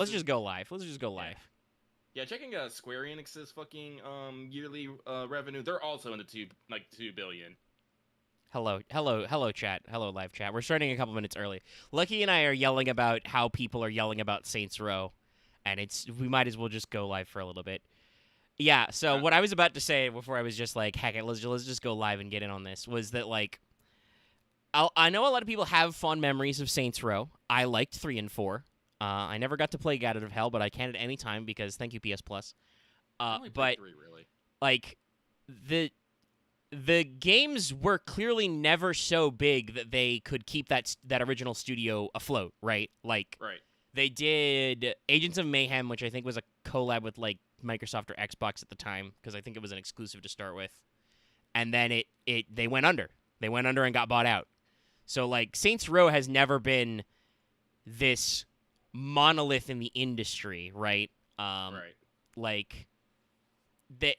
let's just go live. Let's just go live. Yeah, checking Square Enix's fucking yearly revenue, they're also in the 2 billion. Hello, chat. Hello, live chat. We're starting a couple minutes early. Lucky and I are yelling about how people are yelling about Saints Row, and we might as well just go live for a little bit. Yeah. So what I was about to say before I was just like, heck it, let's just go live and get in on this was that like, I know a lot of people have fond memories of Saints Row. I liked 3 and 4. I never got to play Get Out of Hell, but I can at any time because thank you PS Plus. I only But played 3, really. like the games were clearly never so big that they could keep that original studio afloat, right? Like, Right. they did Agents of Mayhem, which I think was a collab with like Microsoft or Xbox at the time, because I think it was an exclusive to start with, and then they went under. They went under and got bought out. So like Saints Row has never been this monolith in the industry, right? Right. Like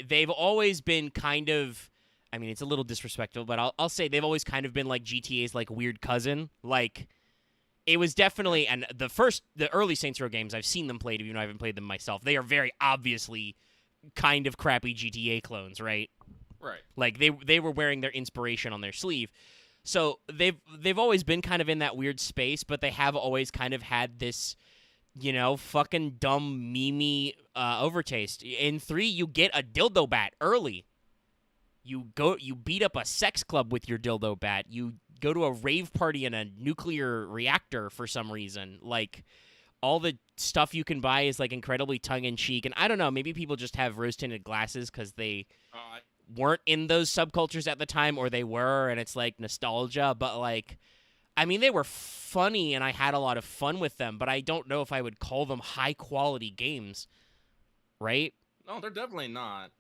they've always been kind of, I mean, it's a little disrespectful, but I'll say they've always kind of been like GTA's like weird cousin. Like, it was definitely, and the early Saints Row games, I've seen them played, even though I haven't played them myself. They are very obviously kind of crappy GTA clones, right? Right. Like they were wearing their inspiration on their sleeve. So they've always been kind of in that weird space, but they have always kind of had this, fucking dumb memey overtaste. In 3, you get a dildo bat early. You beat up a sex club with your dildo bat. You go to a rave party in a nuclear reactor for some reason. Like, all the stuff you can buy is like incredibly tongue-in-cheek. And I don't know, maybe people just have rose-tinted glasses because they weren't in those subcultures at the time, or they were, and it's like nostalgia. But like, I mean, they were funny and I had a lot of fun with them, but I don't know if I would call them high-quality games, right? No, they're definitely not.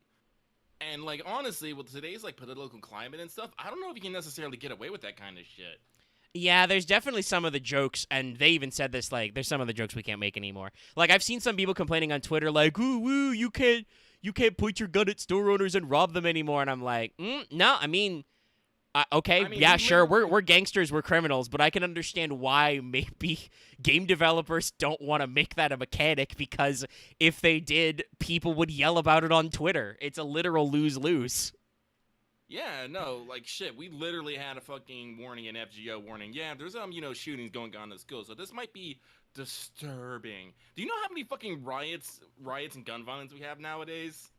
And like, honestly, with today's like political climate and stuff, I don't know if you can necessarily get away with that kind of shit. Yeah, there's definitely some of the jokes, and they even said this, like, there's some of the jokes we can't make anymore. Like, I've seen some people complaining on Twitter, like, ooh, woo, you can't point your gun at store owners and rob them anymore. And I'm like, no, I mean, okay, yeah, sure, we're gangsters, we're criminals, but I can understand why maybe game developers don't want to make that a mechanic, because if they did, people would yell about it on Twitter. It's a literal lose-lose. Yeah, no, like shit. We literally had a fucking warning, an FGO warning. Yeah, there's shootings going on in school, so this might be disturbing. Do you know how many fucking riots and gun violence we have nowadays?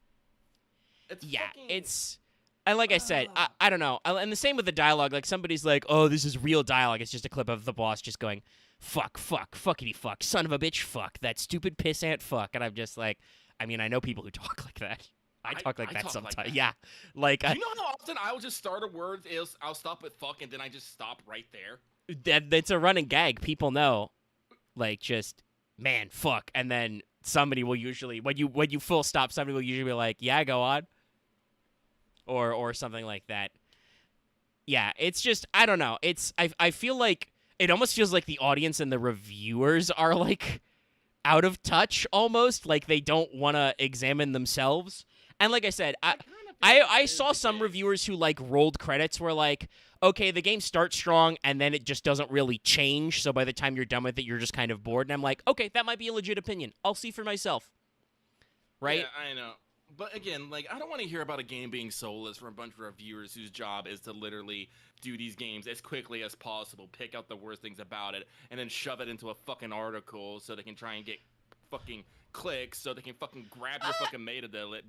It's. And like I said, I don't know. And the same with the dialogue. Like, somebody's like, oh, this is real dialogue. It's just a clip of the boss just going, fuck, fuckity fuck, son of a bitch, fuck, that stupid pissant fuck. And I'm just like, I mean, I know people who talk like that. I talk like that sometimes. Like that. Yeah. Like, do you know how often I will just start a word, I'll stop at fuck, and then I just stop right there? That's a running gag. People know. Like, just, man, fuck. And then somebody will usually, when you full stop, somebody will usually be like, yeah, go on. Or something like that. Yeah, it's just, I don't know. I feel like it almost feels like the audience and the reviewers are like out of touch almost, like they don't want to examine themselves. And like I said, I saw some reviewers who like rolled credits were like, okay, the game starts strong and then it just doesn't really change, so by the time you're done with it, you're just kind of bored. And I'm like, okay, that might be a legit opinion. I'll see for myself. Right? Yeah, I know. But again, like, I don't want to hear about a game being soulless from a bunch of reviewers whose job is to literally do these games as quickly as possible, pick out the worst things about it, and then shove it into a fucking article so they can try and get fucking clicks, so they can fucking grab your fucking metadata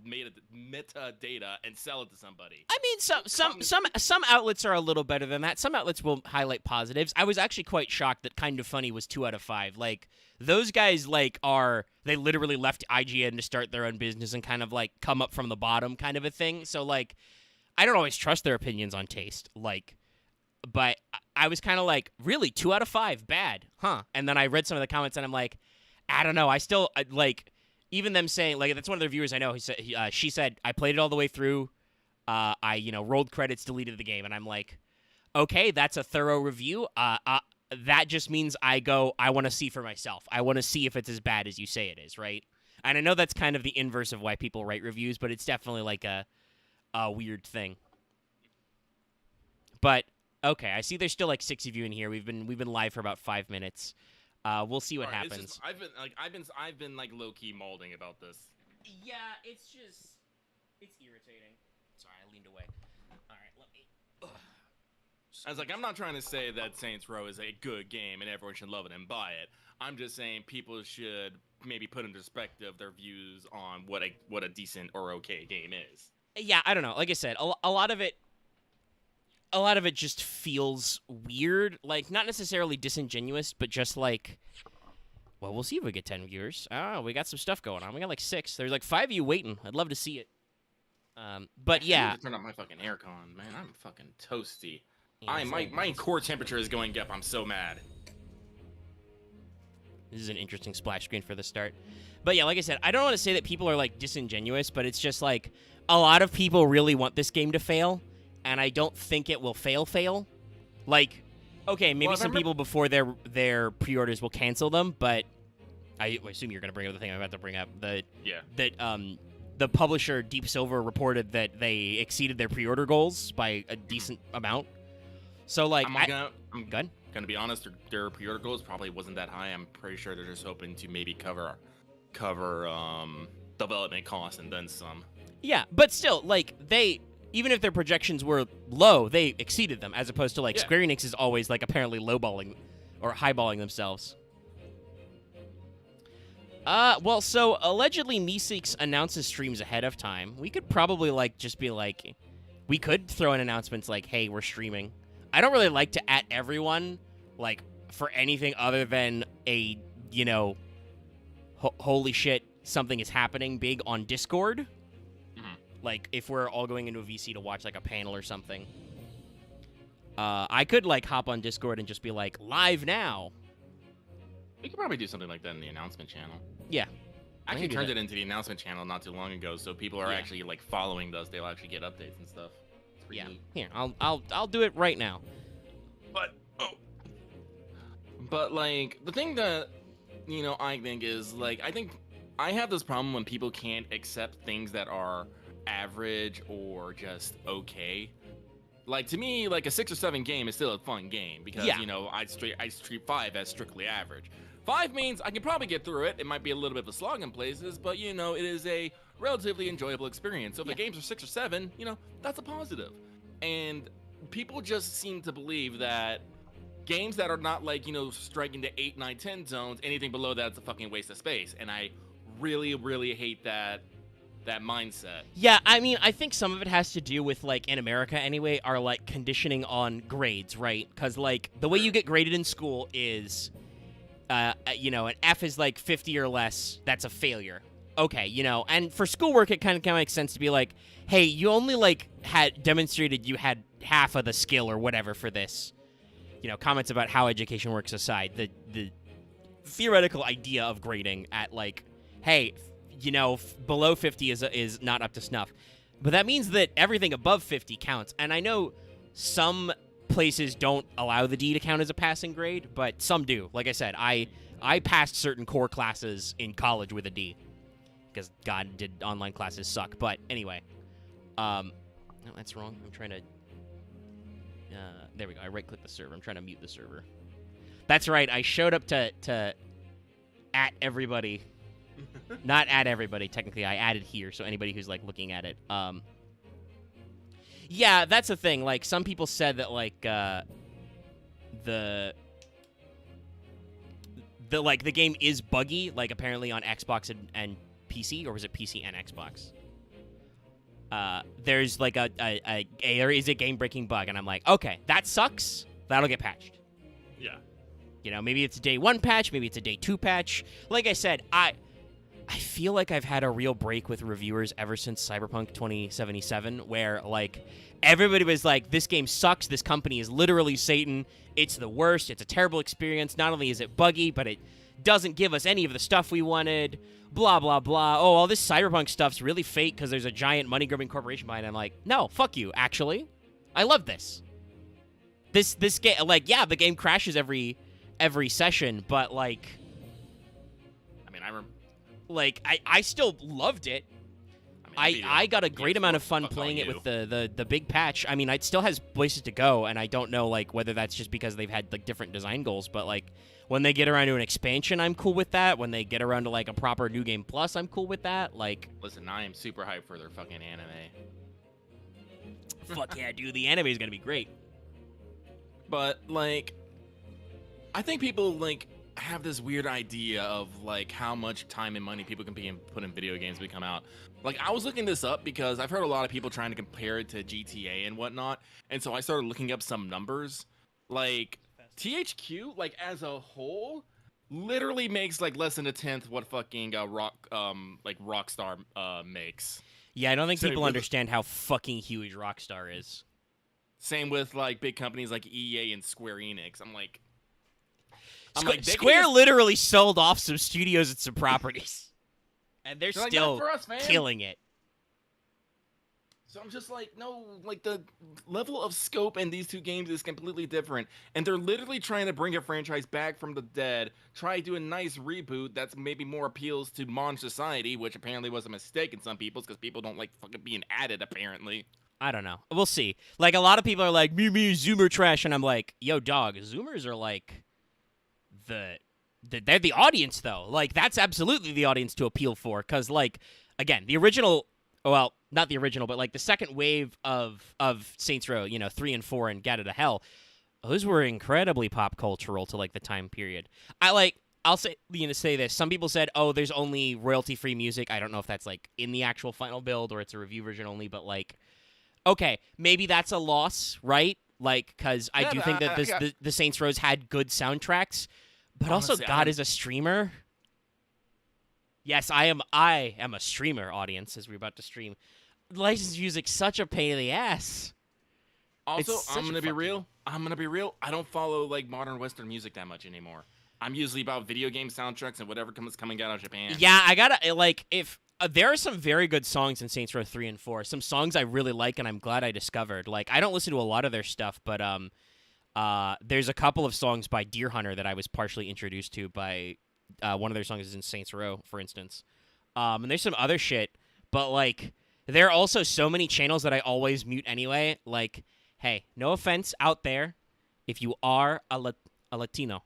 and sell it to somebody. I mean, some outlets are a little better than that. Some outlets will highlight positives. I was actually quite shocked that Kind of Funny was 2 out of 5. Like, those guys, like, they literally left IGN to start their own business and kind of, like, come up from the bottom kind of a thing. So, like, I don't always trust their opinions on taste. Like, but I was kind of like, really, 2 out of 5, bad, huh? And then I read some of the comments and I'm like, I don't know. I still, like, even them saying, like, that's one of the reviewers I know. She said, I played it all the way through. I rolled credits, deleted the game. And I'm like, okay, that's a thorough review. That just means I want to see for myself. I want to see if it's as bad as you say it is, right? And I know that's kind of the inverse of why people write reviews, but it's definitely like a weird thing. But okay, I see there's still like 6 of you in here. We've been live for about 5 minutes. We'll see what Alright, it's happens. just, I've been like low key molding about this. Yeah, it's irritating. Sorry, I leaned away. All right, let me. I was like, I'm not trying to say that Saints Row is a good game and everyone should love it and buy it. I'm just saying people should maybe put into perspective their views on what a decent or okay game is. Yeah, I don't know. Like I said, a lot of it just feels weird. Like, not necessarily disingenuous, but just like, well, we'll see if we get 10 viewers. Oh, we got some stuff going on. We got like 6. There's like 5 of you waiting. I'd love to see it. But yeah. I need to turn up my fucking aircon, man. I'm fucking toasty. Yeah, My core temperature is going up. I'm so mad. This is an interesting splash screen for the start. But yeah, like I said, I don't want to say that people are like disingenuous, but it's just like a lot of people really want this game to fail, and I don't think it will fail. Like, okay, maybe some people before their pre-orders will cancel them, but I assume you're going to bring up the thing I'm about to bring up. That the publisher Deep Silver reported that they exceeded their pre-order goals by a decent amount. So like, I'm gonna be honest, their pre-order goals probably wasn't that high. I'm pretty sure they're just hoping to maybe cover development costs and then some. Yeah, but still, like, even if their projections were low, they exceeded them, as opposed to like Square Enix is always like apparently lowballing or highballing themselves. Well, so allegedly Meeseeks announces streams ahead of time. We could probably like just be like, we could throw in announcements like, hey, we're streaming. I don't really like to at everyone, like, for anything other than a, you know, holy shit, something is happening big on Discord. Mm-hmm. Like, if we're all going into a VC to watch, like, a panel or something. I could, like, hop on Discord and just be like, live now. We could probably do something like that in the announcement channel. Yeah. I actually turned it into the announcement channel not too long ago, so people are actually, like, following us. They'll actually get updates and stuff. Yeah. Here, I'll do it right now. But like the thing that I think is like I think I have this problem when people can't accept things that are average or just okay. Like to me, like a 6 or 7 game is still a fun game because I treat 5 as strictly average. 5 means I can probably get through it. It might be a little bit of a slog in places, but it is a relatively enjoyable experience. So if the games are 6 or 7, that's a positive. And people just seem to believe that games that are not like, striking the 8, 9, 10 zones, anything below that's a fucking waste of space. And I really, really hate that mindset. Yeah, I mean, I think some of it has to do with, like, in America anyway, our, like, conditioning on grades, right? Because, like, the way you get graded in school is, an F is, like, 50 or less, that's a failure. Okay, and for schoolwork, it kind of makes sense to be like, hey, you only, like, had demonstrated you had half of the skill or whatever for this. Comments about how education works aside, the theoretical idea of grading at, like, hey, below 50 is not up to snuff. But that means that everything above 50 counts. And I know some places don't allow the D to count as a passing grade, but some do. Like I said, I passed certain core classes in college with a D. Because, God, did online classes suck. But, anyway. No, that's wrong. I'm trying to... there we go. I right-click the server. I'm trying to mute the server. That's right. I showed up to at everybody. Not at everybody, technically. I added here, so anybody who's, like, looking at it. Yeah, that's the thing. Like, some people said that, like, the game is buggy, like, apparently on Xbox and PC, or was it PC and Xbox? There's like there is a game-breaking bug, and I'm like, okay, that sucks. That'll get patched. Yeah. Maybe it's a day 1 patch, maybe it's a day 2 patch. Like I said, I feel like I've had a real break with reviewers ever since Cyberpunk 2077, where like everybody was like, this game sucks. This company is literally Satan. It's the worst. It's a terrible experience. Not only is it buggy, but it doesn't give us any of the stuff we wanted. Blah, blah, blah. Oh, all this Cyberpunk stuff's really fake because there's a giant money-grubbing corporation behind it. I'm like, no, fuck you, actually. I love this. This game, like, yeah, the game crashes every session, but, like... I mean, I still loved it. I got a great amount of fun playing it with the big patch. I mean, it still has places to go, and I don't know like whether that's just because they've had like different design goals, but like when they get around to an expansion, I'm cool with that. When they get around to like a proper New Game Plus, I'm cool with that. Like, listen, I am super hyped for their fucking anime. Fuck yeah, dude, the anime is gonna be great. But like, I think people like have this weird idea of like how much time and money people can put in video games when they come out. Like, I was looking this up because I've heard a lot of people trying to compare it to GTA and whatnot, and so I started looking up some numbers. Like, THQ, like as a whole, literally makes like less than a tenth what fucking Rockstar makes. Yeah, I don't think people understand how fucking huge Rockstar is. Same with like big companies like EA and Square Enix. I'm like, Square literally sold off some studios and some properties, and they're like, still "Not for us, man." killing it. So I'm just like, no, like the level of scope in these two games is completely different, and they're literally trying to bring a franchise back from the dead, try to do a nice reboot that's maybe more appeals to modern society, which apparently was a mistake in some people's because people don't like fucking being added apparently. I don't know. We'll see. Like, a lot of people are like, me, Zoomer trash, and I'm like, yo, dog, Zoomers are like they're the audience, though. Like, that's absolutely the audience to appeal for, because, like, again, the original, well, not the original, but, like, the second wave of Saints Row, 3 and 4 and Get Out of Hell, those were incredibly pop cultural to, like, the time period. I'll say this. Some people said, oh, there's only royalty-free music. I don't know if that's, like, in the actual final build or it's a review version only, but, like, okay, maybe that's a loss, right? Like, because I do think that the Saints Rows had good soundtracks, but honestly, also God is a streamer. Yes, I am a streamer, audience, as we're about to stream. Licensed music's such a pain in the ass. Also, I'm gonna be real. I don't follow like modern Western music that much anymore. I'm usually about video game soundtracks and whatever comes coming out of Japan. Yeah, I gotta like if. There are some very good songs in Saints Row 3 and 4. Some songs I really like, and I'm glad I discovered. Like, I don't listen to a lot of their stuff, but there's a couple of songs by Deer Hunter that I was partially introduced to by one of their songs is in Saints Row, for instance. And there's some other shit, but, like, there are also so many channels that I always mute anyway. Like, hey, no offense out there. If you are a Latino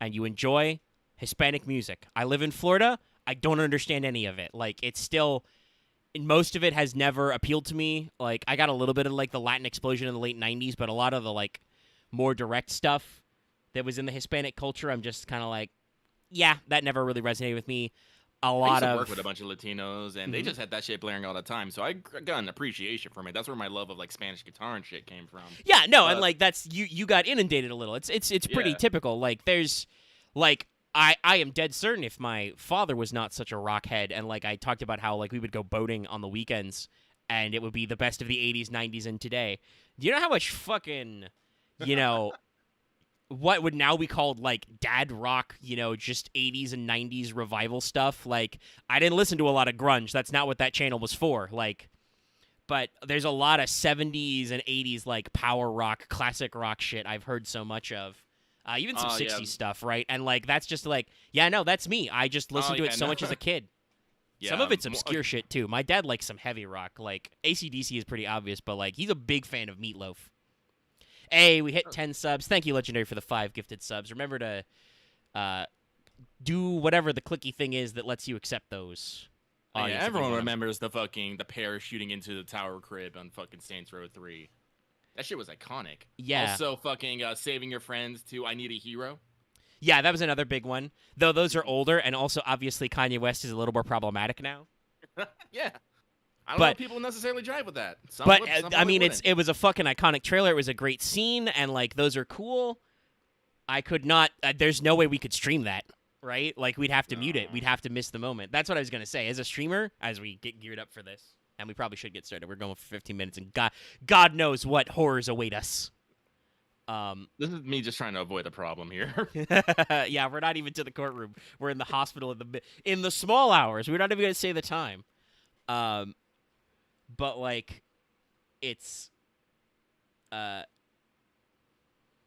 and you enjoy Hispanic music, I live in Florida. I don't understand any of it. Like, it's still, most of it has never appealed to me. Like, I got a little bit of, like, the Latin explosion in the late 90s, but a lot of the, like, more direct stuff that was in the Hispanic culture, I'm just kind of like, yeah, that never really resonated with me. I used to work with a bunch of Latinos, and they just had that shit blaring all the time, so I got an appreciation from it. That's where my love of, like, Spanish guitar and shit came from. Yeah, no, and, like, that's, you got inundated a little. It's pretty typical. Like, there's, like, I am dead certain if my father was not such a rockhead, and, like, I talked about how, like, we would go boating on the weekends, and it would be the best of the 80s, 90s, and today. Do you know how much fucking, what would now be called, like, dad rock, just 80s and 90s revival stuff? Like, I didn't listen to a lot of grunge. That's not what that channel was for. Like, but there's a lot of 70s and 80s, like, power rock, classic rock shit I've heard so much of. Even some 60s stuff, right? And, like, that's just, like, yeah, no, that's me. I just listened to it so much as a kid. Yeah, some of it's obscure shit, too. My dad likes some heavy rock. Like, AC/DC is pretty obvious, but, like, he's a big fan of Meatloaf. Hey, we hit 10 subs. Thank you, Legendary, for the 5 gifted subs. Remember to do whatever the clicky thing is that lets you accept those. Yeah, everyone remembers the pair shooting into the tower crib on fucking Saints Row 3. That shit was iconic. Yeah. Also, fucking saving your friends to I Need a Hero. Yeah, that was another big one. Though those are older, and also, obviously, Kanye West is a little more problematic now. Yeah. I don't know if people necessarily drive with that. Some I mean, it was a fucking iconic trailer. It was a great scene, and, like, those are cool. I could not... there's no way we could stream that, right? Like, we'd have to mute it. We'd have to miss the moment. That's what I was going to say. As a streamer, as we get geared up for this... And we probably should get started. We're going for 15 minutes, and God knows what horrors await us. This is me just trying to avoid the problem here. Yeah, we're not even to the courtroom. We're in the hospital in the small hours. We're not even going to say the time. But, like, it's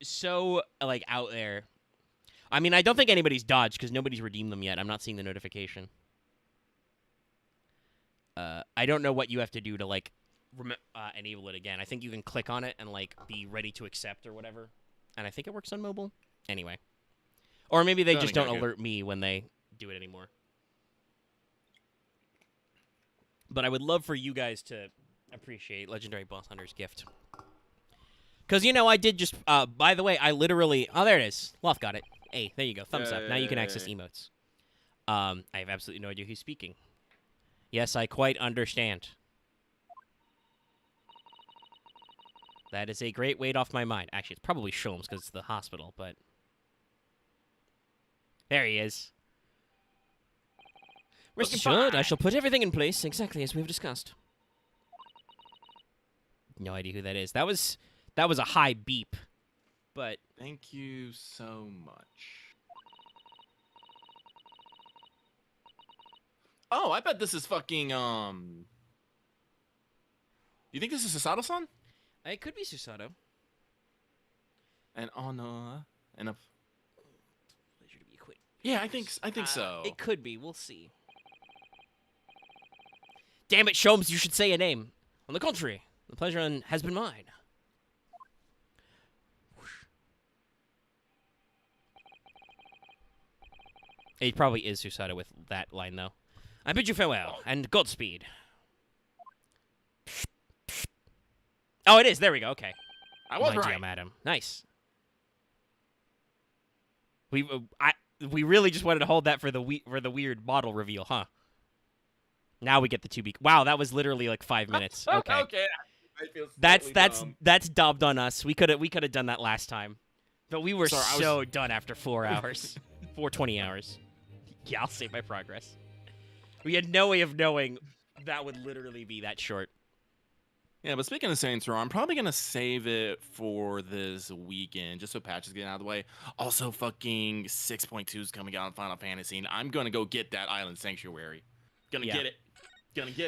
so, like, out there. I mean, I don't think anybody's dodged because nobody's redeemed them yet. I'm not seeing the notification. I don't know what you have to do to like enable it again. I think you can click on it and like be ready to accept or whatever. And I think it works on mobile. Anyway, or maybe they just don't alert me when they do it anymore. But I would love for you guys to appreciate Legendary Boss Hunter's gift. Because, you know, I did just... by the way, I literally... Oh, there it is. Loth got it. Hey, there you go. Thumbs up. Now you can access emotes. I have absolutely no idea who's speaking. Yes, I quite understand. That is a great weight off my mind. Actually, it's probably Sholmes because it's the hospital, but... There he is. Rest assured, I shall put everything in place exactly as we've discussed. No idea who that is. That was a high beep, but... Thank you so much. Oh, I bet this is fucking, You think this is Susato-san? It could be Susato. And honor and a... Pleasure to be acquainted. Yeah, I think so. It could be. We'll see. Damn it, Sholmes, you should say a name. On the contrary, the pleasure has been mine. It probably is Susato with that line, though. I bid you farewell, and Godspeed. Oh, it is. There we go. Okay. I was My right. dear madam. Nice. We really just wanted to hold that for the weird model reveal, huh? Now we get the 2B. Wow, that was literally like 5 minutes. Okay. Okay. That's dubbed on us. We could have done that last time, but we were Sorry, done after 4 hours, 420 hours. Yeah, I'll save my progress. We had no way of knowing that would literally be that short. Yeah, but speaking of Saints Row, I'm probably going to save it for this weekend, just so patches get out of the way. Also, fucking 6.2 is coming out on Final Fantasy, and I'm going to go get that Island Sanctuary. Gonna get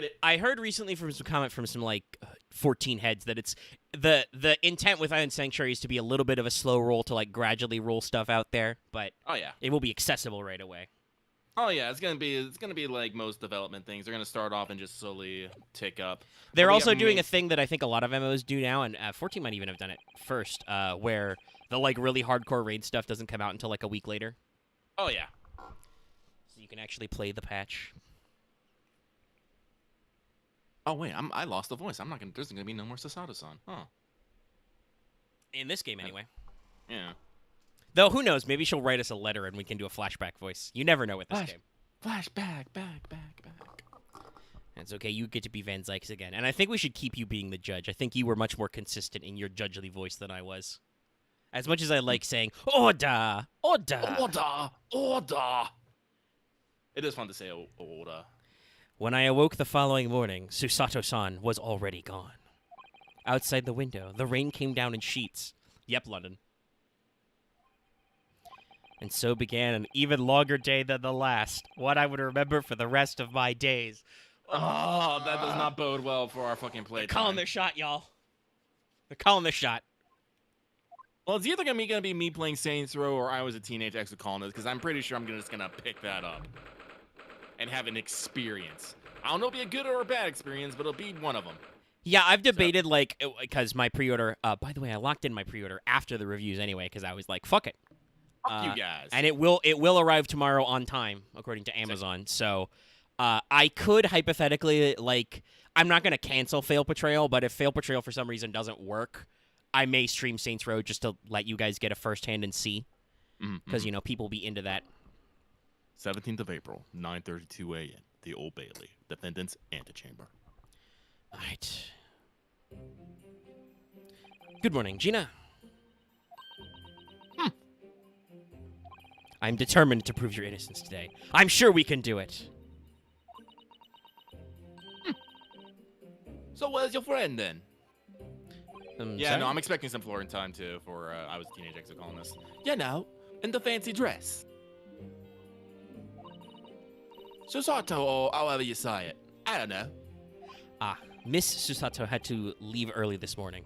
it. I heard recently from some comment from some, like, 14 heads that it's... The intent with Island Sanctuary is to be a little bit of a slow roll to, like, gradually roll stuff out there, but... Oh, yeah. It will be accessible right away. Oh yeah, it's gonna be like most development things. They're gonna start off and just slowly tick up. They're also doing a thing that I think a lot of MMOs do now, and 14 might even have done it first, where the like really hardcore raid stuff doesn't come out until like a week later. Oh yeah. So you can actually play the patch. Oh wait, I lost the voice. There's gonna be no more Susato-san. Huh. In this game, anyway. Yeah. Though, who knows? Maybe she'll write us a letter and we can do a flashback voice. You never know with this game. Flashback, back. It's okay. You get to be Van Zykes again. And I think we should keep you being the judge. I think you were much more consistent in your judgely voice than I was. As much as I like saying, Order! Order! Order! Order! It is fun to say order. When I awoke the following morning, Susato-san was already gone. Outside the window, the rain came down in sheets. Yep, London. And so began an even longer day than the last, what I would remember for the rest of my days. Oh, that does not bode well for our fucking play. They're calling their shot, y'all. They're calling their shot. Well, it's either gonna be me playing Saints Row or I was a teenage exocolonist, because I'm pretty sure I'm just gonna pick that up and have an experience. I don't know if it'll be a good or a bad experience, but it'll be one of them. Yeah, I've debated, like, because my pre-order, by the way, I locked in my pre-order after the reviews anyway, because I was like, fuck it. Fuck you guys. And it will arrive tomorrow on time, according to Amazon. So I could hypothetically, like, I'm not going to cancel Fail Portrayal, but if Fail Portrayal for some reason doesn't work, I may stream Saints Row just to let you guys get a firsthand and see. Because, you know, people be into that. 17th of April, 9:32 a.m., the Old Bailey, Defendant's Antechamber. All right. Good morning, Gina. I'm determined to prove your innocence today. I'm sure we can do it. So where's your friend, then? Yeah, sorry? no, I'm expecting some Florentine, too, for I was a teenage exocolonist. You know, in the fancy dress. Susato, or however you say it. I don't know. Miss Susato had to leave early this morning.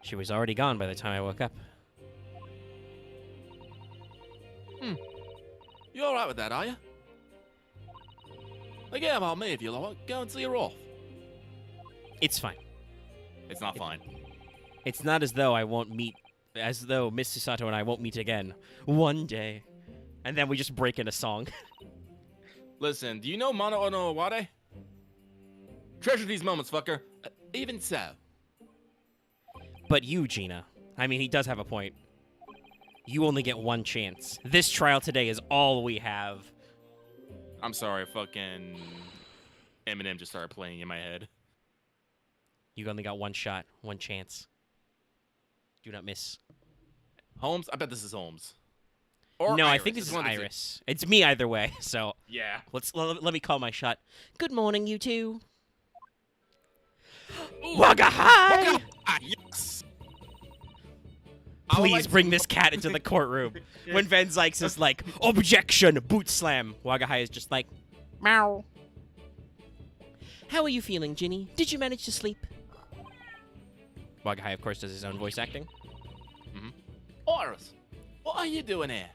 She was already gone by the time I woke up. You alright with that, are you? Forget about me if you like. Go and see her off. It's fine. It's not fine. It's not as though Miss Susato and I won't meet again one day. And then we just break into song. Listen, do you know Mono Ono Aware? Treasure these moments, fucker. Even so. But you, Gina. I mean, he does have a point. You only get one chance. This trial today is all we have. I'm sorry, fucking Eminem just started playing in my head. You only got one shot, one chance. Do not miss. Holmes? I bet this is Holmes. Or no, Iris. I think this is Iris. It's me either way, so yeah. let me call my shot. Good morning, you two. Ooh. Wagga hi! Wagga! Ah, yes! Please bring this cat into the courtroom. When Van Zykes is like, objection, boot slam. Wagga hi is just like, meow. How are you feeling, Ginny? Did you manage to sleep? Wagga hi, of course, does his own voice acting. Iris, what are you doing here?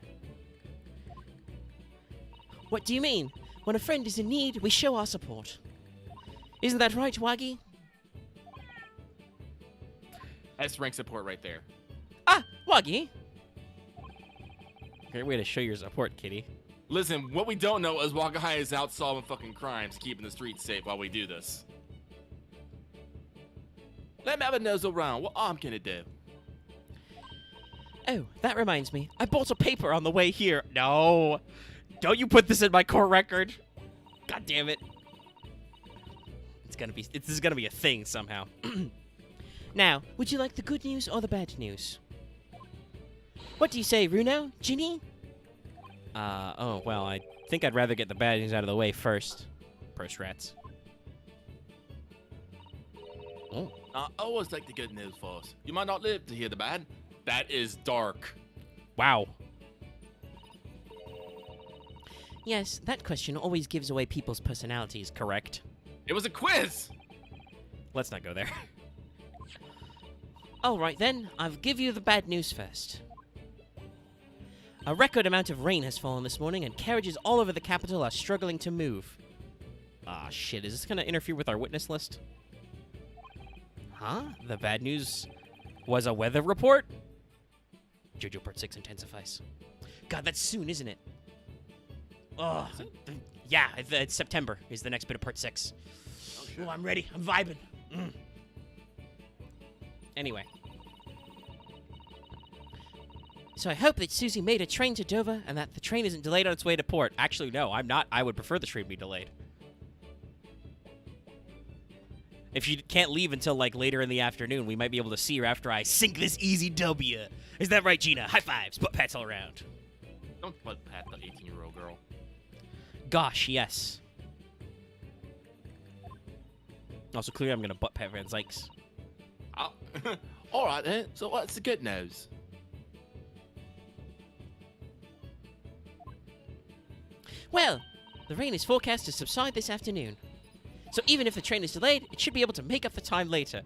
What do you mean? When a friend is in need, we show our support. Isn't that right, Waggy? S rank support right there. Ah, Waggy. Great way to show your support, kitty. Listen, what we don't know is Wakahai is out solving fucking crimes, keeping the streets safe while we do this. Let me have a nose around. What I'm gonna do? Oh, that reminds me. I bought a paper on the way here. No. Don't you put this in my court record. God damn it. This is gonna be a thing somehow. Now, would you like the good news or the bad news? What do you say, Runo? Ginny? Oh, well, I think I'd rather get the bad news out of the way first. Purse rats. Oh. I always like the good news first. You might not live to hear the bad. That is dark. Wow. Yes, that question always gives away people's personalities, correct? It was a quiz! Let's not go there. All right, then. I'll give you the bad news first. A record amount of rain has fallen this morning, and carriages all over the capital are struggling to move. Ah, shit. Is this going to interfere with our witness list? Huh? The bad news was a weather report? JoJo Part 6 intensifies. God, that's soon, isn't it? Oh, yeah, it's September is the next bit of Part 6. Oh, I'm ready. I'm vibing. Anyway. So I hope that Susie made a train to Dover and that the train isn't delayed on its way to port. Actually, no, I'm not. I would prefer the train be delayed. If you can't leave until, like, later in the afternoon, we might be able to see her after I sink this easy W. Is that right, Gina? High fives. Butt pats all around. Don't butt pat the 18-year-old girl. Gosh, yes. Also, clearly I'm going to butt pat Van Zykes. Oh. All right, then. So what's the good news? Well, the rain is forecast to subside this afternoon. So even if the train is delayed, it should be able to make up the time later.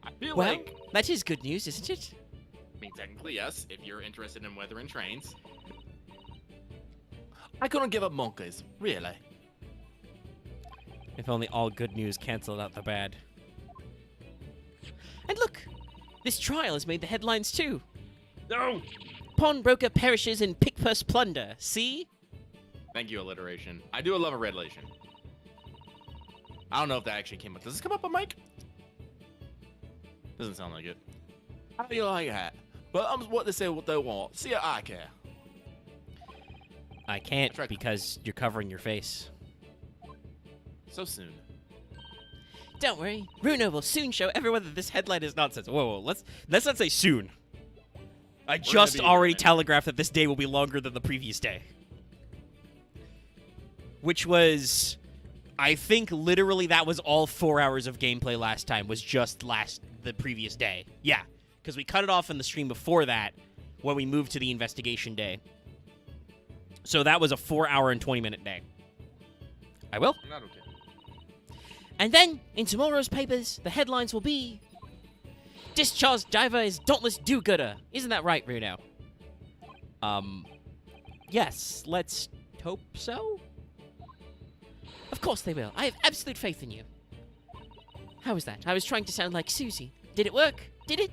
I feel Well, like... that is good news, isn't it? I mean, technically, yes, if you're interested in weather and trains. I couldn't give up monkeys, really. If only all good news canceled out the bad. And look! This trial has made the headlines too. No! Pawnbroker perishes in pick-purse plunder. See? Thank you, alliteration. I do love alliteration. I don't know if that actually came up. Does this come up on mic? Doesn't sound like it. How do you like that? But I'm what they say what they want. See, I care. I can't because you're covering your face. So soon. Don't worry. Runo will soon show everyone that this headline is nonsense. Whoa, let's not say soon. I just already telegraphed that this day will be longer than the previous day. Which was, I think, literally that was all 4 hours of gameplay last time, was just the previous day. Yeah, because we cut it off in the stream before that when we moved to the investigation day. So that was a 4 hour and 20-minute day. I will. I'm not okay. And then, in tomorrow's papers, the headlines will be... Discharged diver is dauntless do-gooder. Isn't that right, Runo? Yes, let's hope so? Of course they will. I have absolute faith in you. How was that? I was trying to sound like Susie. Did it work? Did it?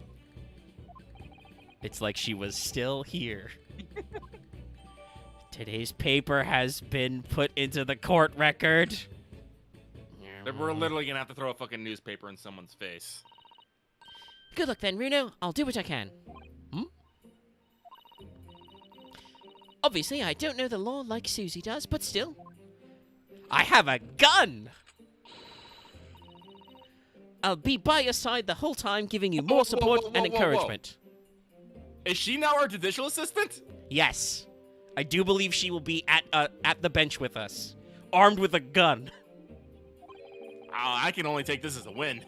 It's like she was still here. Today's paper has been put into the court record. We're literally gonna have to throw a fucking newspaper in someone's face. Good luck then, Runo. I'll do what I can. Obviously, I don't know the law like Susie does, but still. I have a gun! I'll be by your side the whole time, giving you more support and encouragement. Is she now our judicial assistant? Yes. I do believe she will be at the bench with us, armed with a gun. I can only take this as a win.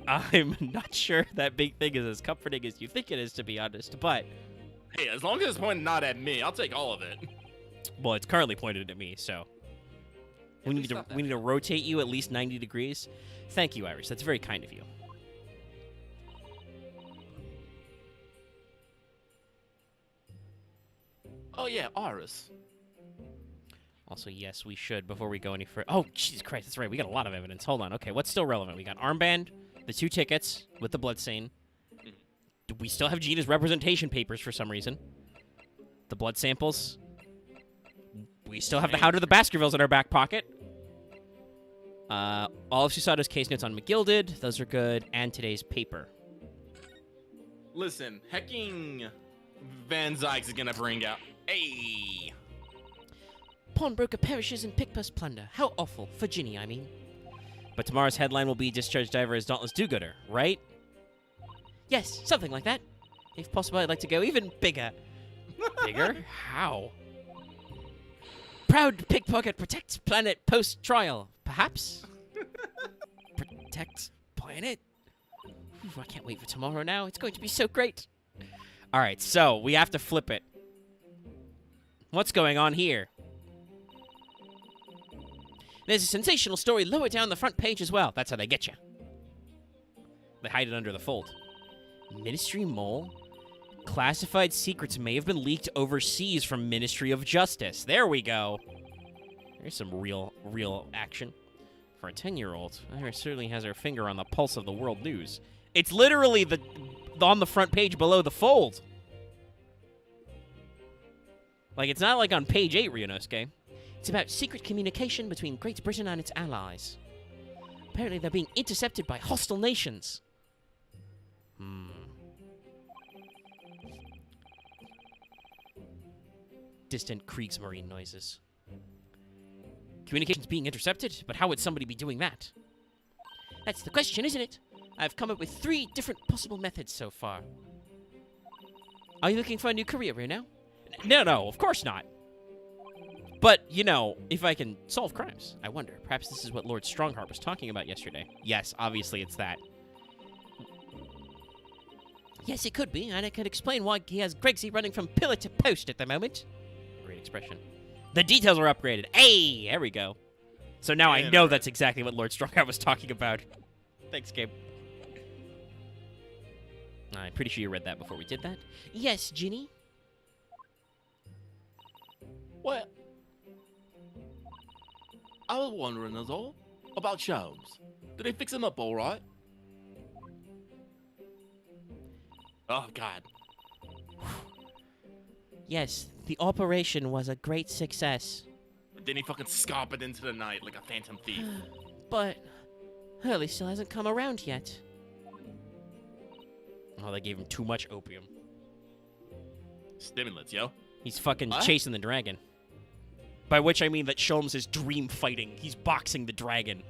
I'm not sure that big thing is as comforting as you think it is, to be honest, but... Hey, as long as it's pointed not at me, I'll take all of it. Well, it's currently pointed at me, so... We need to rotate you at least 90 degrees. Thank you, Iris. That's very kind of you. Oh, yeah, Iris. Also, yes, we should, before we go any further... Oh, Jesus Christ, that's right. We got a lot of evidence. Hold on. Okay, what's still relevant? We got armband, the 2 tickets with the bloodstain. We still have Gina's representation papers for some reason. The blood samples. We still have the How to the Baskervilles in our back pocket. All of Susato's case notes on McGilded. Those are good. And today's paper. Listen, hecking Van Zykes is gonna bring out... Hey! Pawnbroker perishes in pick plus plunder. How awful. For Ginny, I mean. But tomorrow's headline will be Discharged Diver as Dauntless Do-Gooder, right? Yes, something like that. If possible, I'd like to go even bigger. Bigger? How? Proud pickpocket protects planet post-trial. Perhaps? Protects planet? Ooh, I can't wait for tomorrow now. It's going to be so great. All right, so we have to flip it. What's going on here? There's a sensational story lower down the front page as well. That's how they get you. They hide it under the fold. Ministry Mole? Classified secrets may have been leaked overseas from Ministry of Justice. There we go. There's some real action. For a 10-year-old, Iris certainly has her finger on the pulse of the world news. It's literally on the front page below the fold. Like, it's not like on page 8, Ryunosuke. It's about secret communication between Great Britain and its allies. Apparently they're being intercepted by hostile nations. Distant Kriegsmarine noises. Communications being intercepted, but how would somebody be doing that? That's the question, isn't it? I've come up with 3 different possible methods so far. Are you looking for a new career, Runo? No, of course not. But, you know, if I can solve crimes, I wonder. Perhaps this is what Lord Strongheart was talking about yesterday. Yes, obviously it's that. Yes, it could be, and it could explain why he has Gregsy running from pillar to post at the moment. Great expression. The details are upgraded. Hey, there we go. So now I know that's exactly what Lord Strongheart was talking about. Thanks, Gabe. I'm pretty sure you read that before we did that. Yes, Ginny? What? I was wondering, that's all, about Sholmes. Did they fix him up all right? Oh, God. Yes, the operation was a great success. Then he fucking scarped into the night like a phantom thief. But Hurley still hasn't come around yet. Oh, they gave him too much opium. Stimulants, yo. He's fucking chasing the dragon. By which I mean that Sholmes is dream fighting. He's boxing the dragon.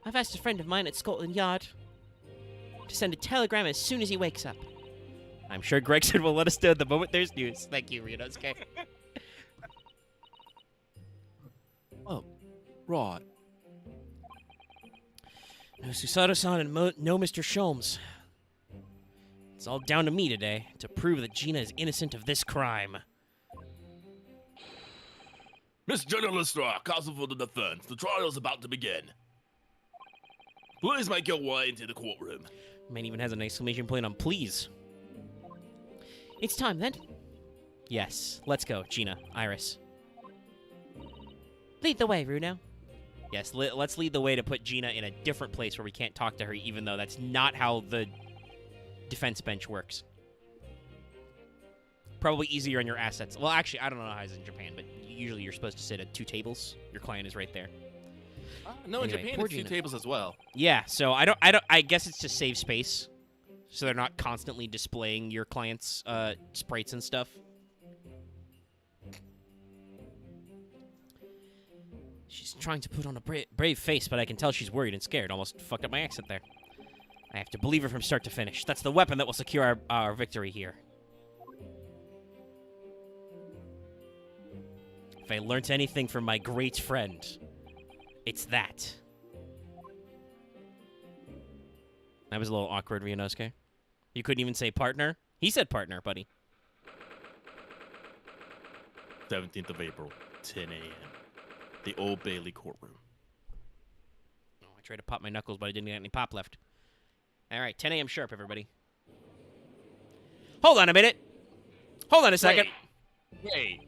I've asked a friend of mine at Scotland Yard to send a telegram as soon as he wakes up. I'm sure Gregson will let us know the moment there's news. Thank you, Ryunosuke. Oh, right. No Susato-san and no Mr. Sholmes. It's all down to me today to prove that Gina is innocent of this crime. Miss General Lestrade, counsel for the defense. The trial is about to begin. Please make your way into the courtroom. Man even has an exclamation point on please. It's time then. Yes. Let's go, Gina, Iris. Lead the way, Runo. Yes, let's lead the way to put Gina in a different place where we can't talk to her, even though that's not how the defense bench works. Probably easier on your assets. Well, actually, I don't know how it's in Japan, but usually you're supposed to sit at 2 tables. Your client is right there. No, in Anyway, Japan poor it's 2 Gina. tables as well. Yeah, so I guess it's to save space, so they're not constantly displaying your client's sprites and stuff. She's trying to put on a brave face, but I can tell she's worried and scared. Almost fucked up my accent there. I have to believe her from start to finish. That's the weapon that will secure our victory here. If I learnt anything from my great friend, it's that. That was a little awkward, Ryunosuke. You couldn't even say partner? He said partner, buddy. 17th of April, 10 a.m. The Old Bailey Courtroom. Oh, I tried to pop my knuckles, but I didn't get any pop left. All right, 10 a.m. sharp, everybody. Hold on a minute. Hold on a second. Wait.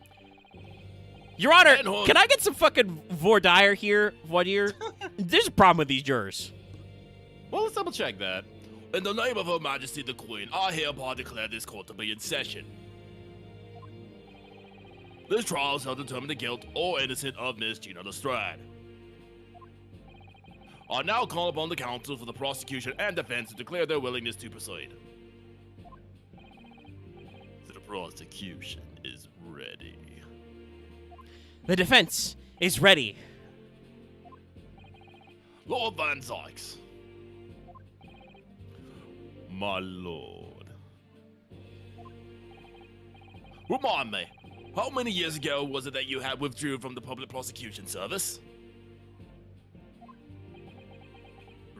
Your Honor, can I get some fucking voir dire here? There's a problem with these jurors. Well, let's double check that. In the name of Her Majesty the Queen, I hereby declare this court to be in session. This trial shall determine the guilt or innocence of Miss Gina Lestrade. I now call upon the counsel for the prosecution and defense to declare their willingness to proceed. The prosecution is ready. The defense is ready. Lord Van Zykes. My lord. Remind me, how many years ago was it that you had withdrew from the public prosecution service?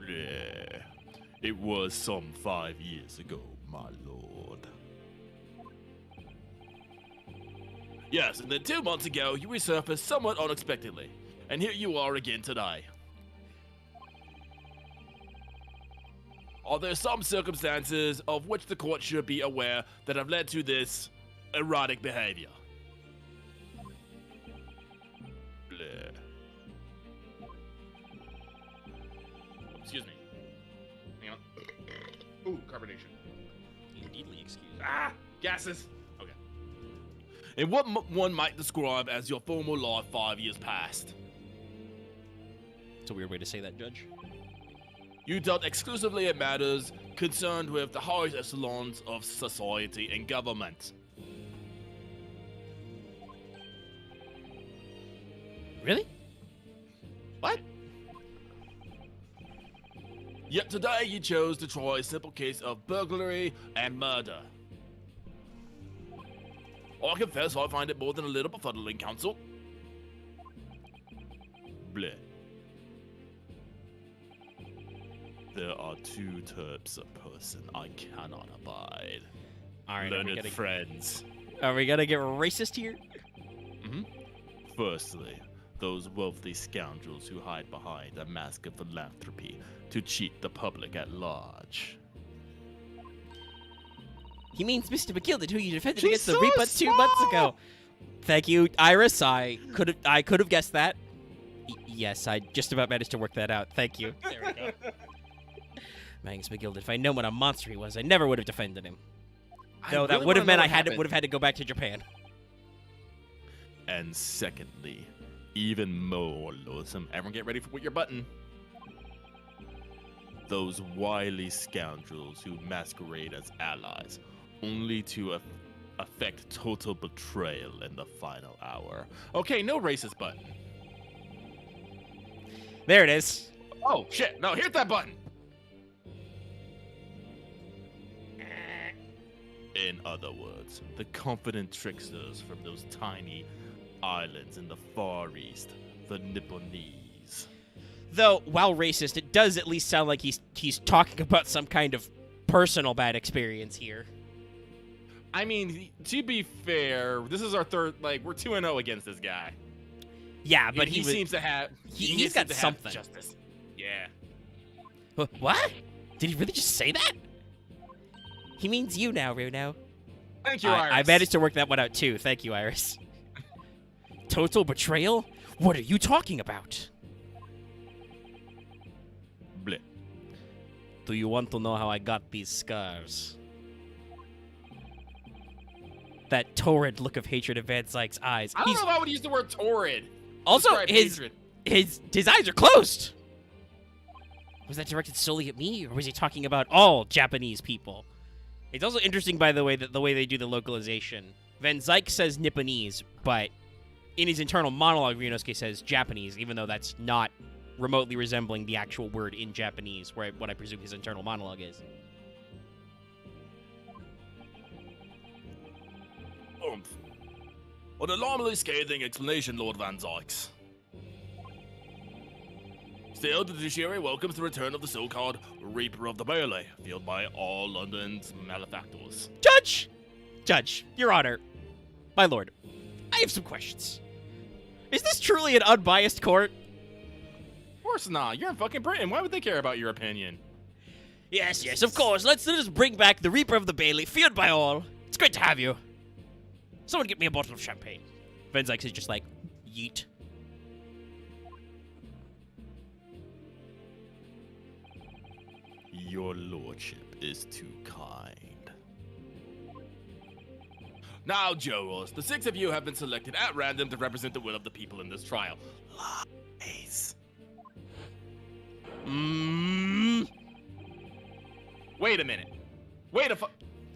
Yeah, it was some 5 years ago, my lord. Yes, and then 2 months ago, you resurfaced somewhat unexpectedly. And here you are again today. Are there some circumstances of which the court should be aware that have led to this erratic behavior? Bleh. Excuse me. Hang on. Ooh, carbonation. Indeedly excused. Ah! Gases! Okay. In what one might describe as your former life 5 years past. It's a weird way to say that, Judge. You dealt exclusively in matters concerned with the highest echelons of society and government. Really? What? Yet today you chose to try a simple case of burglary and murder. I confess I find it more than a little befuddling, counsel. Bleh. There are 2 types of person I cannot abide. All right, Learned friends. Are we gonna get racist here? Firstly, those wealthy scoundrels who hide behind a mask of philanthropy to cheat the public at large. He means Mr. McGilded, who you defended She's against the so Reaper 2 months small! ago. Thank you, Iris. I could have guessed that. Yes, I just about managed to work that out. Thank you. There we go. Magnus McGilded, if I'd known what a monster he was, I never would have defended him. No, that would have meant I would have had to go back to Japan. And secondly, even more loathsome. Everyone get ready for your button. Those wily scoundrels who masquerade as allies, only to affect total betrayal in the final hour. Okay, no racist button. There it is. Oh, shit. No, hit that button. In other words, the confident tricksters from those tiny islands in the Far East, the Nipponese. Though, while racist, it does at least sound like he's talking about some kind of personal bad experience here. I mean, to be fair, this is our third, we're 2-0 against this guy. Yeah, but he seems to have... He's got something. Justice. Yeah. What? Did he really just say that? He means you now, Runo. Thank you, Iris. I managed to work that one out too. Thank you, Iris. Total betrayal? What are you talking about? Bleh. Do you want to know how I got these scars? That torrid look of hatred in Van Zyke's eyes. I don't know if I would use the word torrid. Also, Describe hatred. his eyes are closed. Was that directed solely at me, or was he talking about all Japanese people? It's also interesting, by the way, that the way they do the localization. Van Zyke says Nipponese, but in his internal monologue, Ryunosuke says Japanese, even though that's not remotely resembling the actual word in Japanese, what I presume his internal monologue is. An alarmingly scathing explanation, Lord Van Zykes. Still, the judiciary welcomes the return of the so-called Reaper of the Bailey, fueled by all London's malefactors. Judge, Your Honor, my lord, I have some questions. Is this truly an unbiased court? Of course not. You're in fucking Britain. Why would they care about your opinion? Yes, of course. Let's just bring back the Reaper of the Bailey, feared by all. It's great to have you. Someone get me a bottle of champagne. Van Zyke is just like, yeet. Your lordship is too kind. Now, jurors, the 6 of you have been selected at random to represent the will of the people in this trial. Lies. Wait a minute.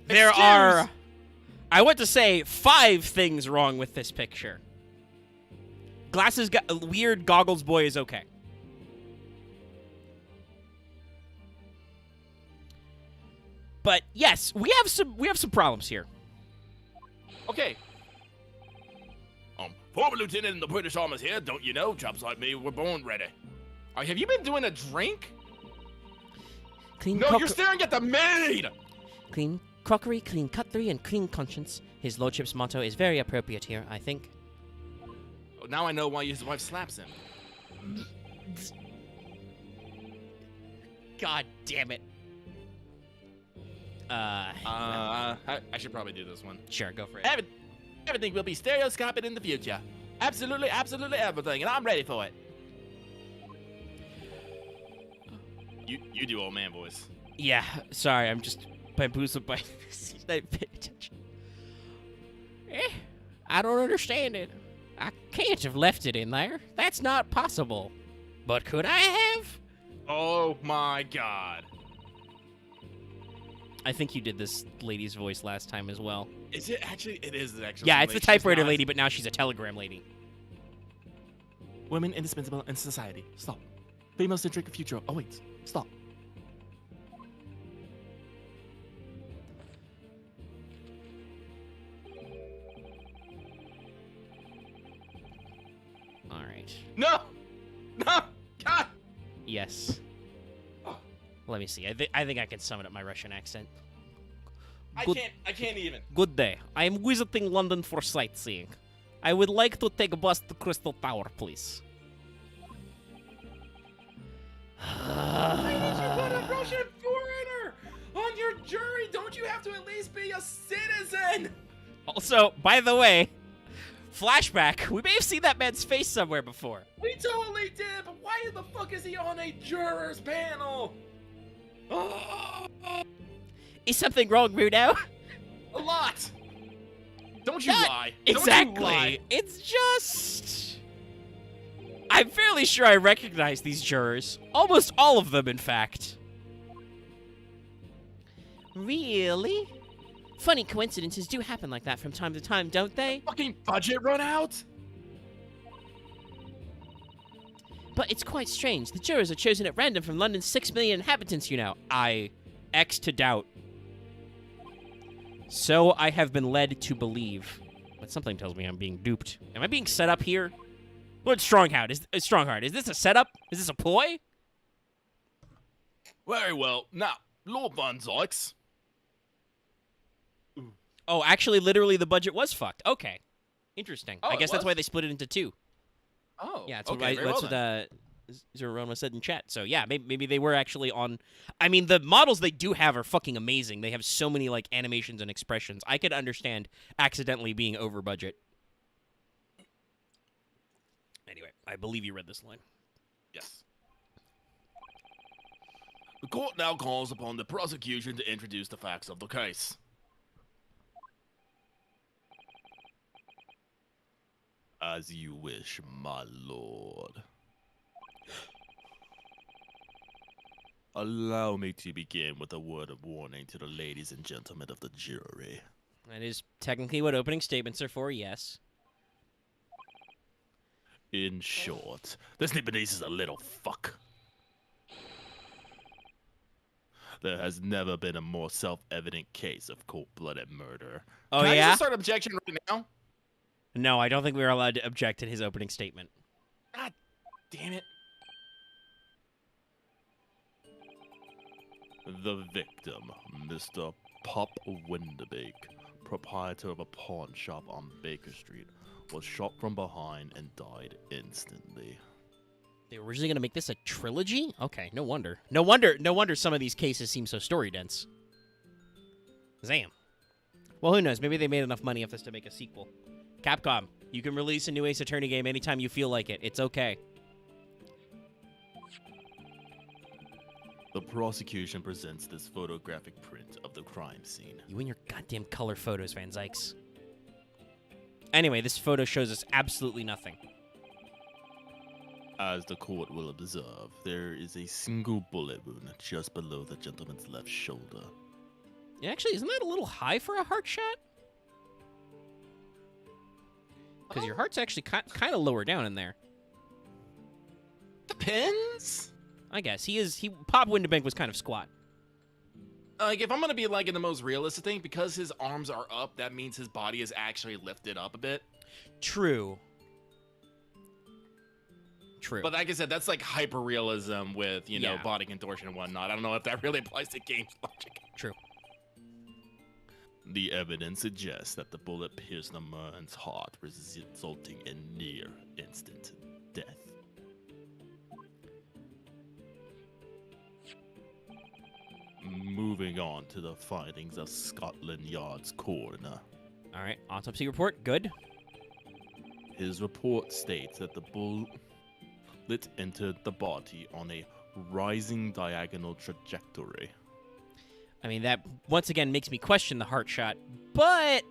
There are, I want to say, 5 things wrong with this picture. Glasses, weird goggles boy is okay. But yes, we have some problems here. Okay. Former lieutenant in the British Army's here, don't you know? Chaps like me were born ready. Have you been doing a drink? No, you're staring at the maid! Clean crockery, clean cutlery, and clean conscience. His lordship's motto is very appropriate here, I think. Oh, now I know why his wife slaps him. God damn it. I should probably do this one. Sure, go for it. Everything will be stereoscopic in the future. Absolutely everything, and I'm ready for it. You do old man voice. Yeah, sorry, I'm just bamboozled by this. I pay attention. I don't understand it. I can't have left it in there. That's not possible. But could I have? Oh my god. I think you did this lady's voice last time as well. Is it actually? It is actually. Yeah, it's the typewriter lady, but now she's a telegram lady. Women indispensable in society. Stop. Female-centric future. Oh wait. Stop. All right. No. God. Yes. Let me see. I think I can summon up my Russian accent. I can't even. Good day. I am visiting London for sightseeing. I would like to take a bus to Crystal Tower, please. Why would you put a Russian foreigner on your jury? Don't you have to at least be a citizen? Also, by the way, flashback. We may have seen that man's face somewhere before. We totally did, but why the fuck is he on a juror's panel? Is something wrong, Rudo? A lot. Don't you lie. Exactly. Don't you lie. It's just... I'm fairly sure I recognize these jurors. Almost all of them, in fact. Really? Funny coincidences do happen like that from time to time, don't they? Fucking budget run out? But it's quite strange. The jurors are chosen at random from London's 6 million inhabitants, you know. I X to doubt. So I have been led to believe. But something tells me I'm being duped. Am I being set up here? Lord Strongheart, is this a setup? Is this a ploy? Very well. Now, Lord Van Zykes. Oh, actually, literally, the budget was fucked. Okay. Interesting. Oh, I guess it that's was? why they split it into 2. Oh, Yeah, that's okay, what Roma said in chat. So yeah, maybe they were actually on. I mean, the models they do have are fucking amazing. They have so many like animations and expressions. I could understand accidentally being over budget. Anyway, I believe you read this line. Yes. The court now calls upon the prosecution to introduce the facts of the case. As you wish, my lord. Allow me to begin with a word of warning to the ladies and gentlemen of the jury. That is technically what opening statements are for, yes. In short, this Nipponese is a little fuck. There has never been a more self-evident case of cold-blooded murder. Oh, Can I yeah? just start objection right now? No, I don't think we were allowed to object to his opening statement. God damn it. The victim, Mr. Pop Winderbake, proprietor of a pawn shop on Baker Street, was shot from behind and died instantly. They were originally going to make this a trilogy? Okay, no wonder. No wonder some of these cases seem so story-dense. Damn. Well, who knows? Maybe they made enough money off this to make a sequel. Capcom, you can release a new Ace Attorney game anytime you feel like it. It's okay. The prosecution presents this photographic print of the crime scene. You and your goddamn color photos, Van Zykes. Anyway, this photo shows us absolutely nothing. As the court will observe, there is a single bullet wound just below the gentleman's left shoulder. Yeah, actually, isn't that a little high for a heart shot? Because your heart's actually kind of lower down in there. Depends. I guess. Pop Windebank was kind of squat. Like, if I'm gonna be like in the most realistic thing, because his arms are up, that means his body is actually lifted up a bit. True. True. But like I said, that's like hyper realism with, you know, Yeah. body contortion and whatnot. I don't know if that really applies to games logic. True. The evidence suggests that the bullet pierced the man's heart, resulting in near instant death. Moving on to the findings of Scotland Yard's coroner. All right. Autopsy report. Good. His report states that the bullet entered the body on a rising diagonal trajectory. I mean, that once again makes me question the heart shot, but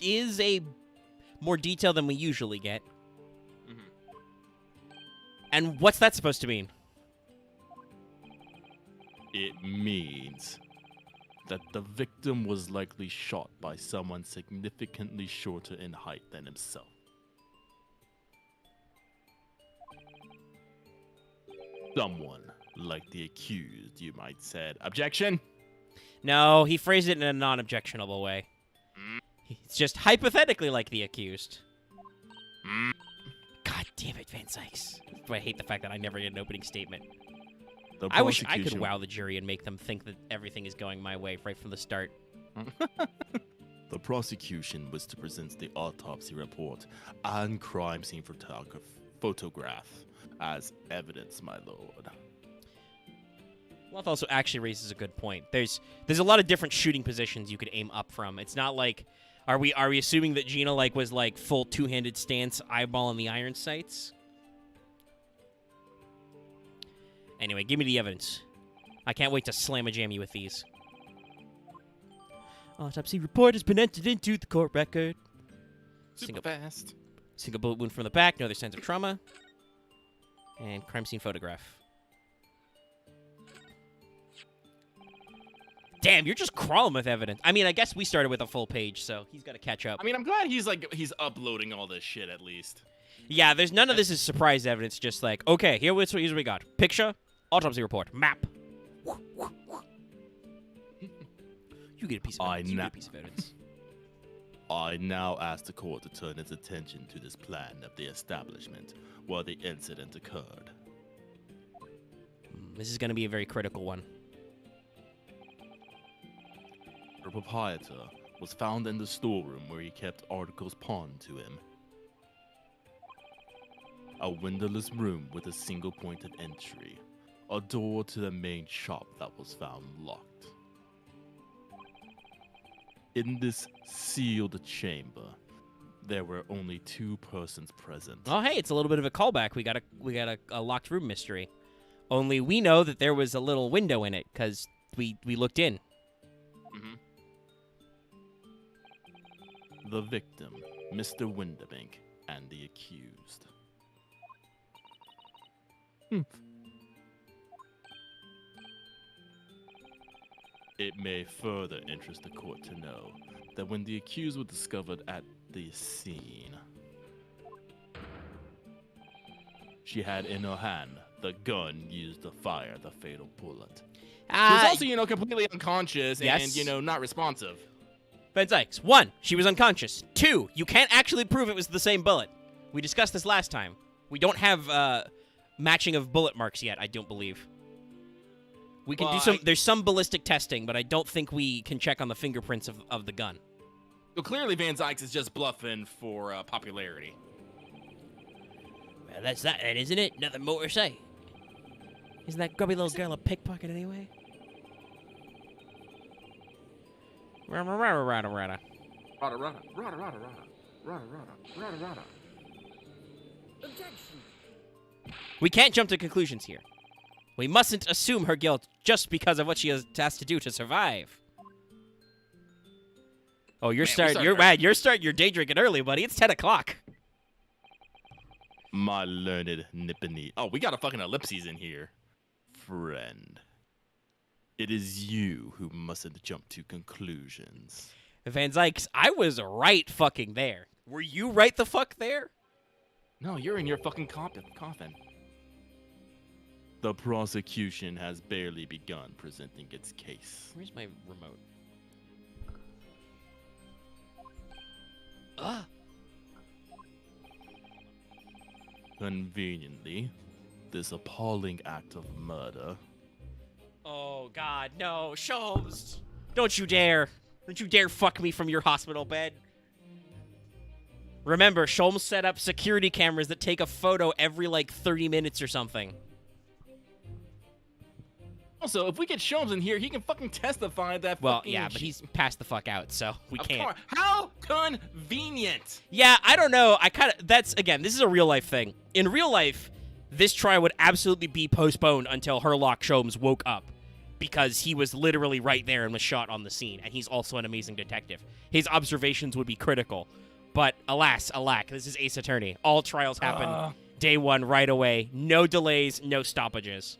is a more detail than we usually get. Mm-hmm. And what's that supposed to mean? It means that the victim was likely shot by someone significantly shorter in height than himself. Someone like the accused, you might said. Objection? No, he phrased it in a non-objectionable way. It's just hypothetically like the accused. God damn it, Van Sykes. I hate the fact that I never get an opening statement. I wish I could wow the jury and make them think that everything is going my way right from the start. The prosecution was to present the autopsy report and crime scene photograph as evidence, my lord. Loth also actually raises a good point. There's a lot of different shooting positions you could aim up from. It's not like are we assuming that Gina was full two-handed stance, eyeball on the iron sights? Anyway, give me the evidence. I can't wait to slam a jammy with these. Autopsy report has been entered into the court record. Super fast. Single bullet wound from the back, no other signs of trauma. And crime scene photograph. Damn, you're just crawling with evidence. I mean, I guess we started with a full page, so he's got to catch up. I mean, I'm glad he's uploading all this shit at least. Yeah, there's none of this is surprise evidence. Just okay, here's what we got: picture, autopsy report, map. You get a piece of evidence. You get a piece of evidence. I now ask the court to turn its attention to this plan of the establishment where the incident occurred. This is going to be a very critical one. The proprietor was found in the storeroom where he kept articles pawned to him. A windowless room with a single point of entry. A door to the main shop that was found locked. In this sealed chamber, there were only 2 persons present. Oh, hey, it's a little bit of a callback. We got a locked room mystery. Only we know that there was a little window in it because we looked in. Mm-hmm. The victim, Mr. Winterbank, and the accused. It may further interest the court to know that when the accused was discovered at the scene, she had in her hand the gun used to fire the fatal bullet. She was also, completely unconscious yes. and, not responsive. Van Zykes, 1, she was unconscious. 2, you can't actually prove it was the same bullet. We discussed this last time. We don't have matching of bullet marks yet, I don't believe. We can do some. There's some ballistic testing, but I don't think we can check on the fingerprints of the gun. Well, clearly Van Zykes is just bluffing for popularity. Well, that's that, isn't it? Nothing more to say. Isn't that grubby little girl a pickpocket anyway? Rada rada rada rada. Rada rada rada rada rada rada rada. Objection. We can't jump to conclusions here. We mustn't assume her guilt just because of what she has to do to survive. Oh, you're starting your day drinking early, buddy. It's 10 o'clock. My learned nippany. Oh, we got a fucking ellipses in here. Friend. It is you who mustn't jump to conclusions. Van Zykes, I was right fucking there. Were you right the fuck there? No, you're in your fucking coffin. The prosecution has barely begun presenting its case. Where's my remote? Conveniently, this appalling act of murder. Oh, God, no. Sholmes! Don't you dare. Don't you dare fuck me from your hospital bed. Remember, Sholmes set up security cameras that take a photo every, 30 minutes or something. Also, if we get Sholmes in here, he can fucking testify that Well, yeah, but he's passed the fuck out, so we can't. How convenient! Yeah, I don't know. This is a real-life thing. In real life, this trial would absolutely be postponed until Herlock Sholmes woke up, because he was literally right there and was shot on the scene, and he's also an amazing detective. His observations would be critical. But alas, alack, this is Ace Attorney. All trials happen day 1 right away. No delays, no stoppages.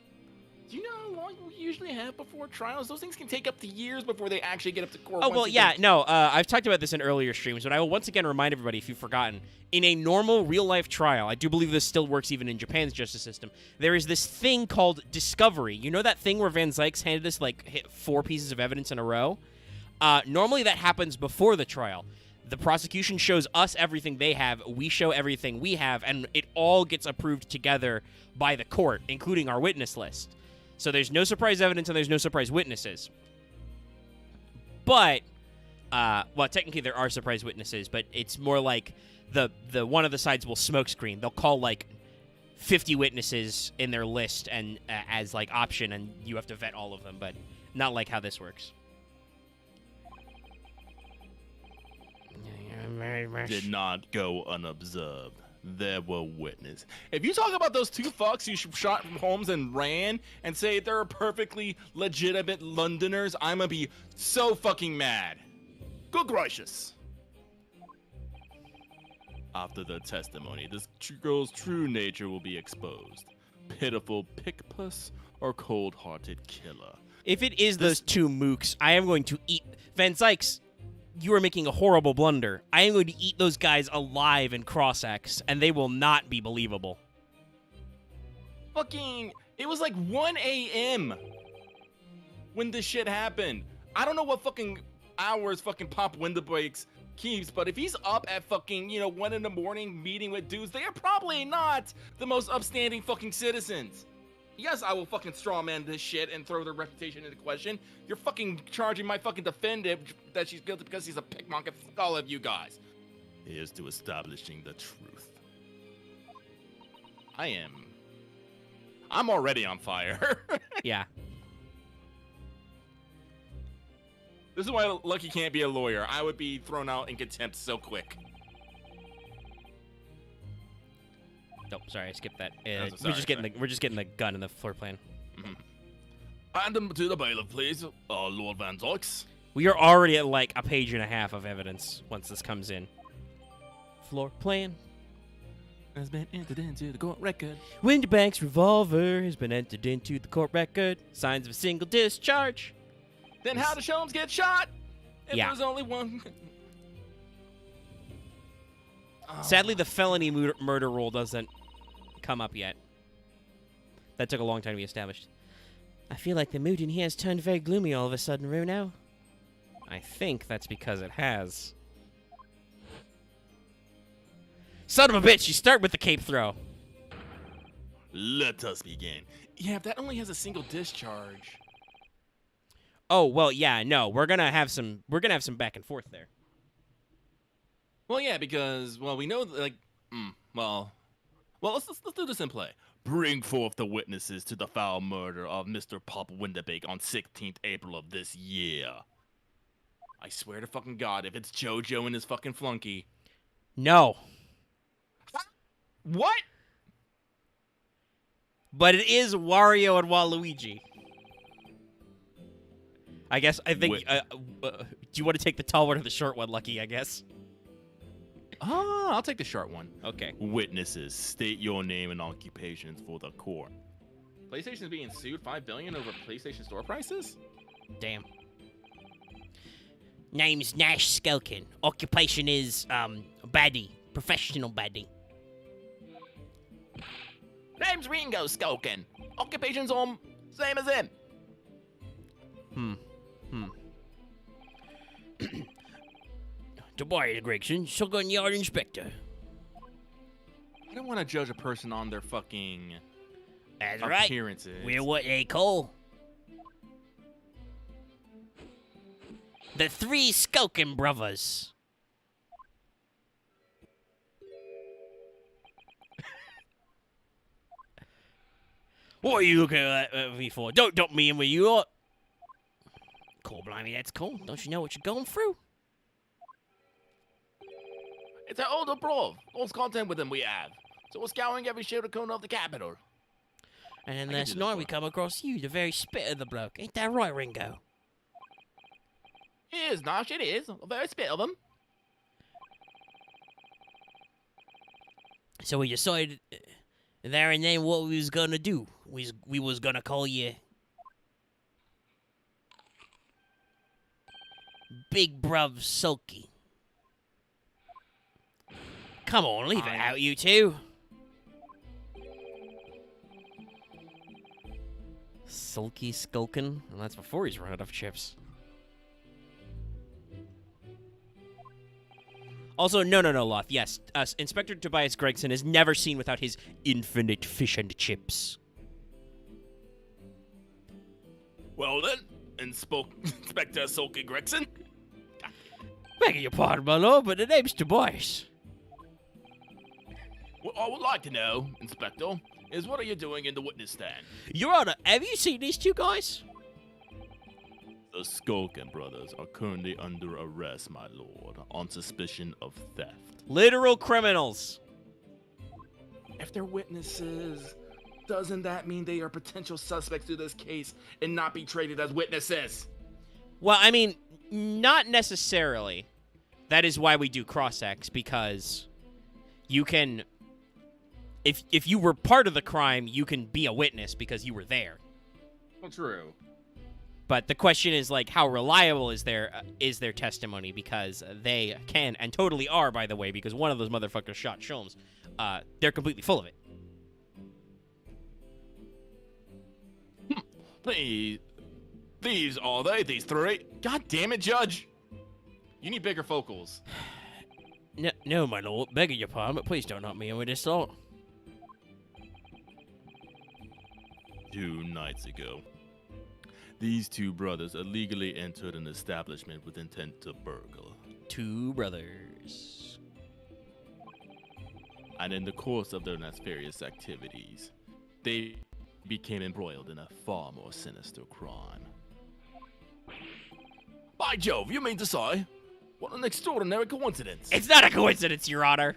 Do you know how long we usually have before trials? Those things can take up to years before they actually get up to court. Oh, well, yeah, no, I've talked about this in earlier streams, but I will once again remind everybody, if you've forgotten, in a normal real-life trial, I do believe this still works even in Japan's justice system, there is this thing called discovery. You know that thing where Van Zykes handed us, 4 pieces of evidence in a row? Normally that happens before the trial. The prosecution shows us everything they have, we show everything we have, and it all gets approved together by the court, including our witness list. So there's no surprise evidence and there's no surprise witnesses. But, well, technically there are surprise witnesses, but it's more like the one of the sides will smokescreen. They'll call, 50 witnesses in their list and as, option, and you have to vet all of them, but not like how this works. Did not go unobserved. There were witnesses. If you talk about those 2 fucks who shot Holmes and ran and say they're perfectly legitimate Londoners, I'm gonna be so fucking mad. Good gracious. After the testimony, this girl's true nature will be exposed. Pitiful pickpuss or cold-hearted killer. If it is those 2 mooks, I am going to eat... Van Zykes, you are making a horrible blunder. I am going to eat those guys alive in Cross-X, and they will not be believable. Fucking... It was 1 a.m. when this shit happened. I don't know what fucking hours fucking Pop Windowbreaks keeps, but if he's up at fucking, 1 in the morning meeting with dudes, they are probably not the most upstanding fucking citizens. Yes, I will fucking strawman this shit and throw their reputation into question. You're fucking charging my fucking defendant that she's guilty because he's a pickpocket. Fuck all of you guys. Here's to establishing the truth. I'm already on fire. Yeah. This is why Lucky can't be a lawyer. I would be thrown out in contempt so quick. Oh, sorry, I skipped that. We're just getting the gun in the floor plan. Hand them to the bailiff, please, Lord Van Zox. We are already at like a page and a half of evidence once this comes in. Floor plan. Has been entered into the court record. Winterbank's revolver has been entered into the court record. Signs of a single discharge. Then how does Sholmes get shot? If Yeah. there's only one. Sadly, the felony murder rule doesn't come up yet. That took a long time to be established. I feel like the mood in here has turned very gloomy all of a sudden, Runo. I think that's because it has. Son of a bitch, you start with the cape throw. Let us begin. Yeah, that only has a single discharge. Oh, well, yeah, no, we're gonna have some back and forth there. Well, yeah, because we know that, let's do this in play. Bring forth the witnesses to the foul murder of Mr. Pop Winterbank on 16th April of this year. I swear to fucking God, if it's JoJo and his fucking flunky. No. What? But it is Wario and Waluigi. I think. Do you want to take the tall one or the short one, Lucky? I guess. I'll take the short one. Okay. Witnesses, state your name and occupations for the court. PlayStation's being sued $5 billion over PlayStation Store prices? Damn. Name's Nash Skelkin. Occupation is baddie, professional baddie. Name's Ringo Skulkin. Occupation's same as him. Tobias Gregson, Shotgun Yard Inspector. I don't want to judge a person on their fucking That's right. appearances. We're what they call the Three Skulkin Brothers. What are you looking at me for? Don't dump me in with you lot. Cool, blimey, that's cool. Don't you know what you're going through? It's our older bro. Lost content with him we have. So we're scouring every shaded corner of the capital. And then last night we come across you, the very spit of the bloke. Ain't that right, Ringo? It is, Nosh, it is. A very spit of him. So we decided there and then what we was gonna do. We was gonna call you Big Bruv Sulky. Come on, leave it out, you two. Sulky Skulkin? Well, that's before he's run out of chips. Also, no, Loth. Yes, Inspector Tobias Gregson is never seen without his infinite fish and chips. Well then, Inspector Sulky Gregson. Beg your pardon, my lord, but the name's Tobias. What I would like to know, Inspector, is what are you doing in the witness stand? Your Honor, have you seen these two guys? The Skulkin brothers are currently under arrest, my lord, on suspicion of theft. Literal criminals. If they're witnesses, doesn't that mean they are potential suspects to this case and not be treated as witnesses? Well, I mean, not necessarily. That is why we do cross-ex, because you can... If you were part of the crime, you can be a witness because you were there. Well, true. But the question is, like, how reliable is their testimony? Because they can, and totally are, by the way, because one of those motherfuckers shot Sholmes. They're completely full of it. These are they, these three? God damn it, Judge! You need bigger focals. No, my lord. Begging your pardon, but please don't help me in with this thought. 2 nights ago, these two brothers illegally entered an establishment with intent to burgle. 2 brothers. And in the course of their nefarious activities, they became embroiled in a far more sinister crime. By Jove, you mean to say? What an extraordinary coincidence. It's not a coincidence, Your Honor.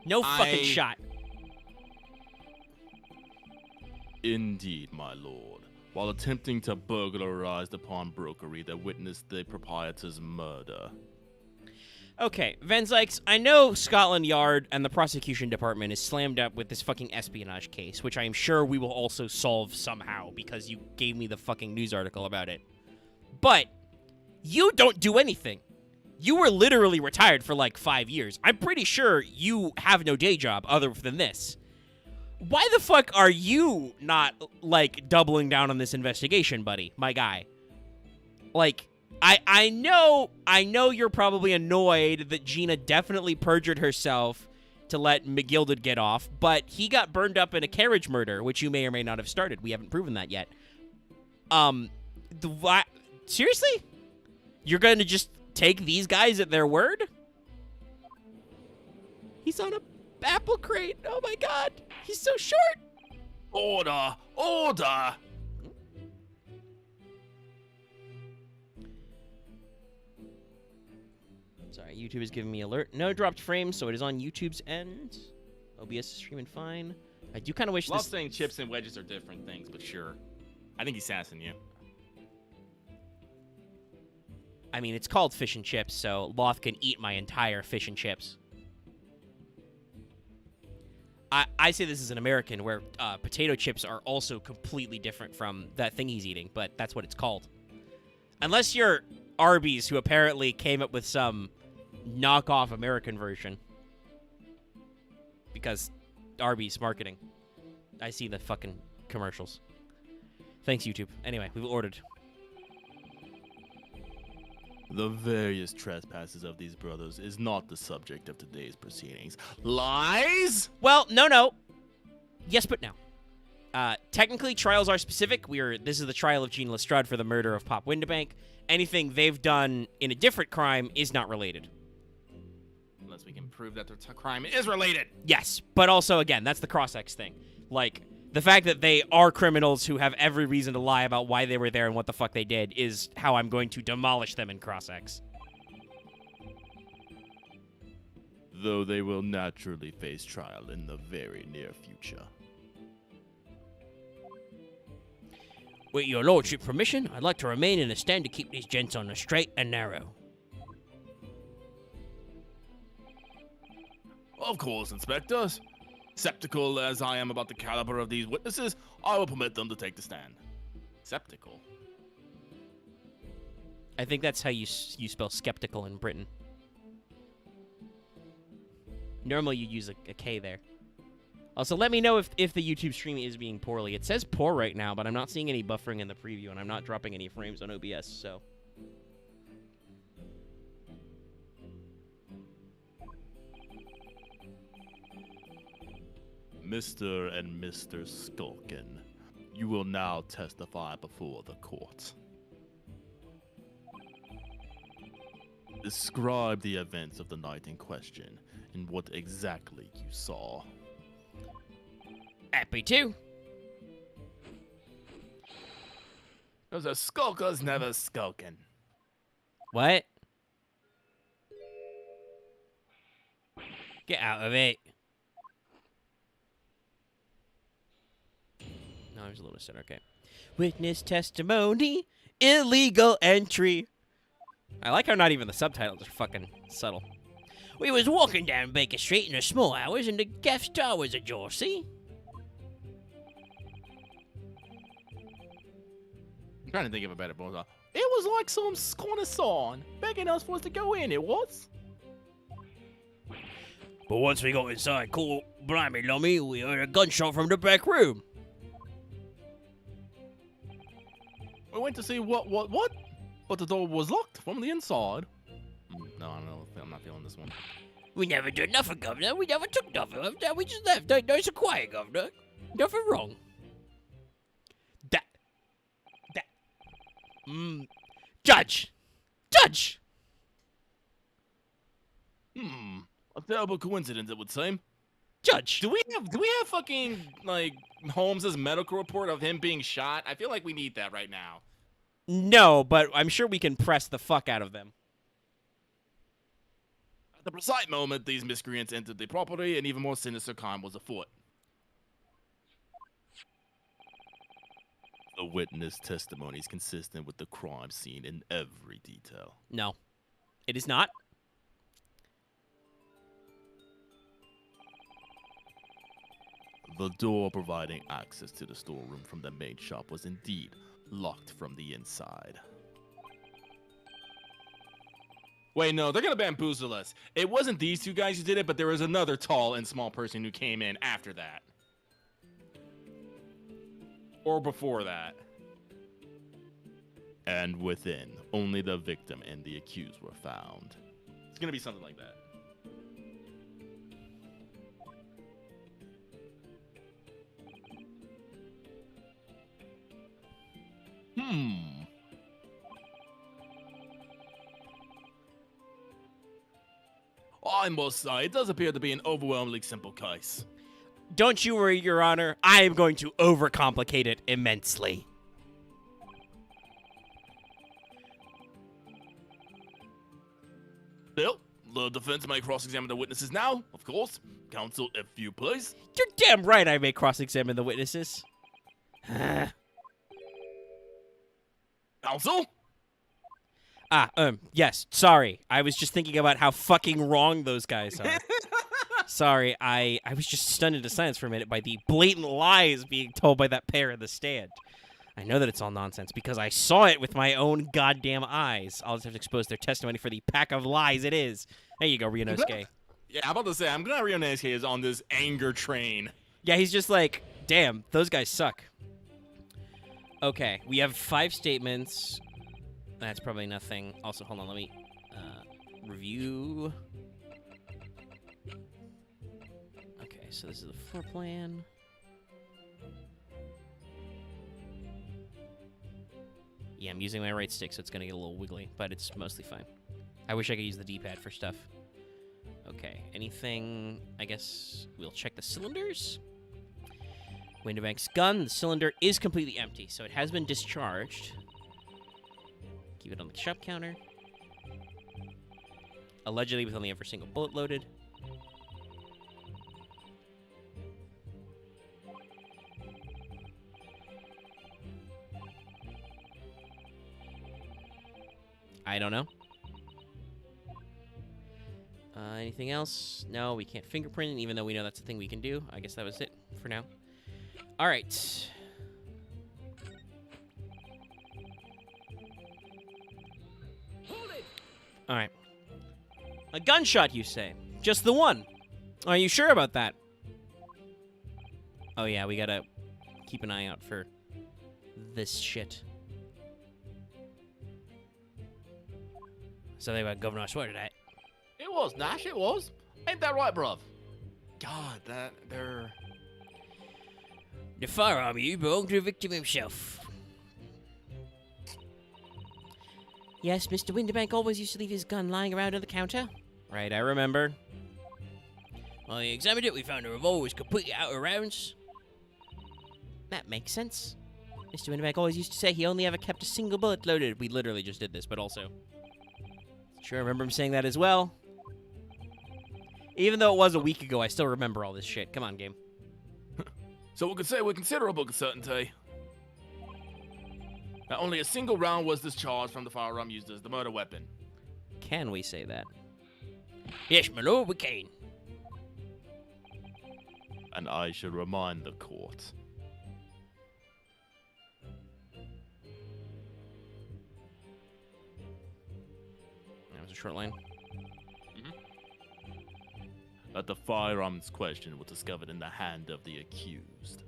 No fucking shot. Indeed, my lord. While attempting to burglarize the pawnbrokery that witnessed the proprietor's murder. Okay, Van Zykes, I know Scotland Yard and the prosecution department is slammed up with this fucking espionage case, which I am sure we will also solve somehow because you gave me the fucking news article about it. But you don't do anything. You were literally retired for like 5 years. I'm pretty sure you have no day job other than this. Why the fuck are you not, like, doubling down on this investigation, buddy, my guy? Like, I know you're probably annoyed that Gina definitely perjured herself to let McGilded get off, but he got burned up in a carriage murder, which you may or may not have started. We haven't proven that yet. Seriously? You're going to just take these guys at their word? He's on a apple crate. Oh my god. He's so short. Order! Order! Sorry, YouTube is giving me alert. No dropped frames, so it is on YouTube's end. OBS is streaming fine. I do kind of wish Love this... saying chips and wedges are different things, but sure. I think he's sassing you. I mean, it's called fish and chips, so Loth can eat my entire fish and chips. I say this as an American, where potato chips are also completely different from that thing he's eating, but that's what it's called. Unless you're Arby's, who apparently came up with some knockoff American version. Because Arby's marketing. I see the fucking commercials. Thanks, YouTube. Anyway, we've ordered. The various trespasses of these brothers is not the subject of today's proceedings. Lies? Well, no. Yes, but no. Technically, trials are specific. This is the trial of Gene Lestrade for the murder of Pop Windebank. Anything they've done in a different crime is not related. Unless we can prove that their crime is related. Yes, but also, again, that's the cross-ex thing. Like, the fact that they are criminals who have every reason to lie about why they were there and what the fuck they did is how I'm going to demolish them in cross-ex. Though they will naturally face trial in the very near future. With your lordship's permission, I'd like to remain in a stand to keep these gents on the straight and narrow. Of course, inspectors. Skeptical as I am about the caliber of these witnesses, I will permit them to take the stand. Skeptical? I think that's how you spell skeptical in Britain. Normally you use a K there. Also, let me know if the YouTube stream is being poorly. It says poor right now, but I'm not seeing any buffering in the preview, and I'm not dropping any frames on OBS, so... Mr. and Mr. Skulkin, you will now testify before the court. Describe the events of the night in question and what exactly you saw. Happy to. Those are skulkers never skulking. What? Get out of it. No, there's a little center. Okay. Witness testimony, illegal entry. I like how not even the subtitles are fucking subtle. We was walking down Baker Street in the small hours and the guest star was ajar, see? I'm trying to think of a better bullseye. It was like some kind of sign begging us for us to go in, it was. But once we got inside, cool, blimey, lummy, we heard a gunshot from the back room. We went to see what? But the door was locked from the inside. No, I don't know. I'm not feeling this one. We never did nothing, Governor. We never took nothing. We just left. Nice and quiet, Governor. Nothing wrong. Judge! A terrible coincidence, it would seem. Judge. Do we have fucking like Holmes's medical report of him being shot? I feel like we need that right now. No, but I'm sure we can press the fuck out of them. At the precise moment these miscreants entered the property, an even more sinister crime was afoot. The witness testimony is consistent with the crime scene in every detail. No, it is not. The door providing access to the storeroom from the main shop was indeed locked from the inside. Wait, no, they're gonna bamboozle us. It wasn't these two guys who did it, but there was another tall and small person who came in after that. Or before that. And within, only the victim and the accused were found. It's gonna be something like that. I must say, it does appear to be an overwhelmingly simple case. Don't you worry, Your Honor. I am going to overcomplicate it immensely. Still, the defense may cross-examine the witnesses now, of course. Counsel, if you please. You're damn right I may cross-examine the witnesses. Counsel? Yes, sorry. I was just thinking about how fucking wrong those guys are. Sorry, I was just stunned into silence for a minute by the blatant lies being told by that pair in the stand. I know that it's all nonsense because I saw it with my own goddamn eyes. I'll just have to expose their testimony for the pack of lies it is. There you go, Ryunosuke. Yeah, I'm about to say, I'm glad Ryunosuke is on this anger train. Yeah, he's just like, damn, those guys suck. Okay, we have 5 statements. That's probably nothing. Also, hold on, let me review. Okay, so this is the floor plan. Yeah, I'm using my right stick, so it's going to get a little wiggly, but it's mostly fine. I wish I could use the D-pad for stuff. Okay, anything... I guess we'll check the cylinders. Winterbank's gun. The cylinder is completely empty, so it has been discharged. Keep it on the shop counter. Allegedly with only ever single bullet loaded. I don't know. Anything else? No, we can't fingerprint it, even though we know that's a thing we can do. I guess that was it for now. All right. All right. A gunshot, you say? Just the one? Are you sure about that? Oh, yeah, we gotta keep an eye out for this shit. Something about Governor Swear today. It was, Nash, it was. Ain't that right, bruv? God, they're... The firearm you belonged to the victim himself. Yes, Mr. Winterbank always used to leave his gun lying around on the counter. Right, I remember. When we examined it, we found the revolver was completely out of rounds. That makes sense. Mr. Winterbank always used to say he only ever kept a single bullet loaded. We literally just did this, but also... Sure, I remember him saying that as well. Even though it was a week ago, I still remember all this shit. Come on, game. So we could say with considerable certainty that only a single round was discharged from the firearm used as the murder weapon. Can we say that? Yes, my lord, we can. And I should remind the court. That was a short line. That the firearms question was discovered in the hand of the accused.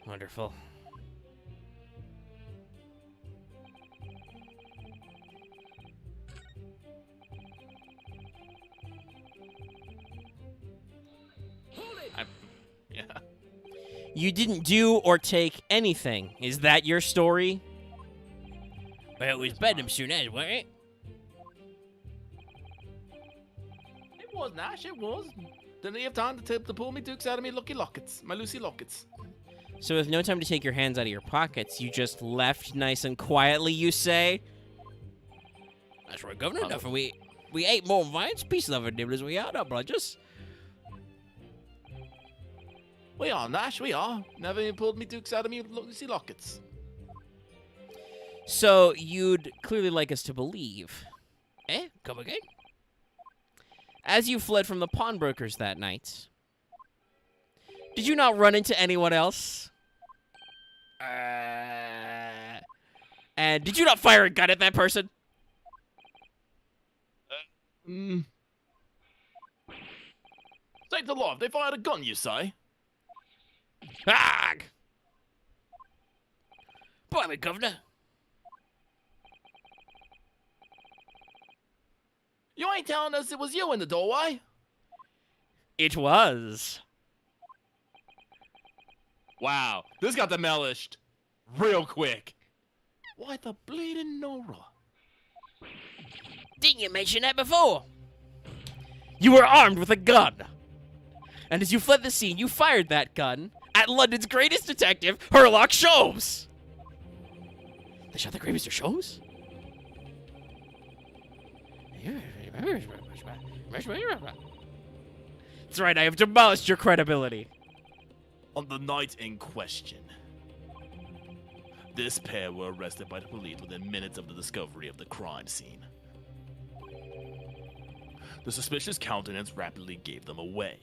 Wonderful. Yeah. You didn't do or take anything. Is that your story? Well, it was bedtime soon as, wasn't it? It was, Nash, it was. Didn't have time to pull me dukes out of me lucky lockets, my Lucy lockets. So with no time to take your hands out of your pockets, you just left nice and quietly, you say? That's right, Governor. Nothing. We ate more Vine's pieces of it as we are now, brothers. We are, Nash, we are. Never even pulled me dukes out of me Lucy lockets. So you'd clearly like us to believe. Eh? Come again? As you fled from the pawnbrokers that night, did you not run into anyone else? And did you not fire a gun at that person? Save the law. They fired a gun, you say? Ag! By the Governor. You ain't telling us it was you in the doorway? It was. Wow, this got demolished real quick. Why the bleeding Nora? Didn't you mention that before? You were armed with a gun. And as you fled the scene, you fired that gun at London's greatest detective, Sherlock Holmes. They shot the great Mr. Holmes? That's right, I have demolished your credibility. On the night in question, this pair were arrested by the police within minutes of the discovery of the crime scene. The suspicious countenance rapidly gave them away.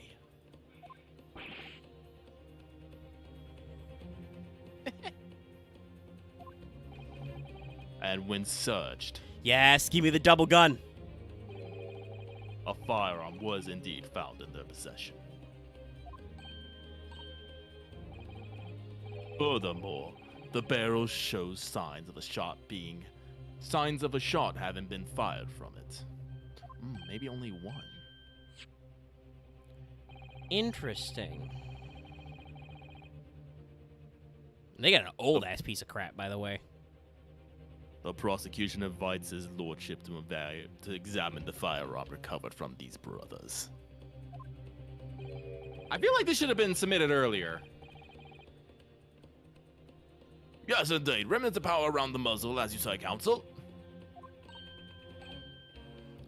And when searched, Yes, give me the double gun. a firearm was indeed found in their possession. Furthermore, the barrel shows signs of a shot having been fired from it. Maybe only one. Interesting. They got an old-ass piece of crap, by the way. The prosecution invites his lordship to examine the firearm recovered from these brothers. I feel like this should have been submitted earlier. Yes, indeed. Remnants of power around the muzzle, as you say, counsel.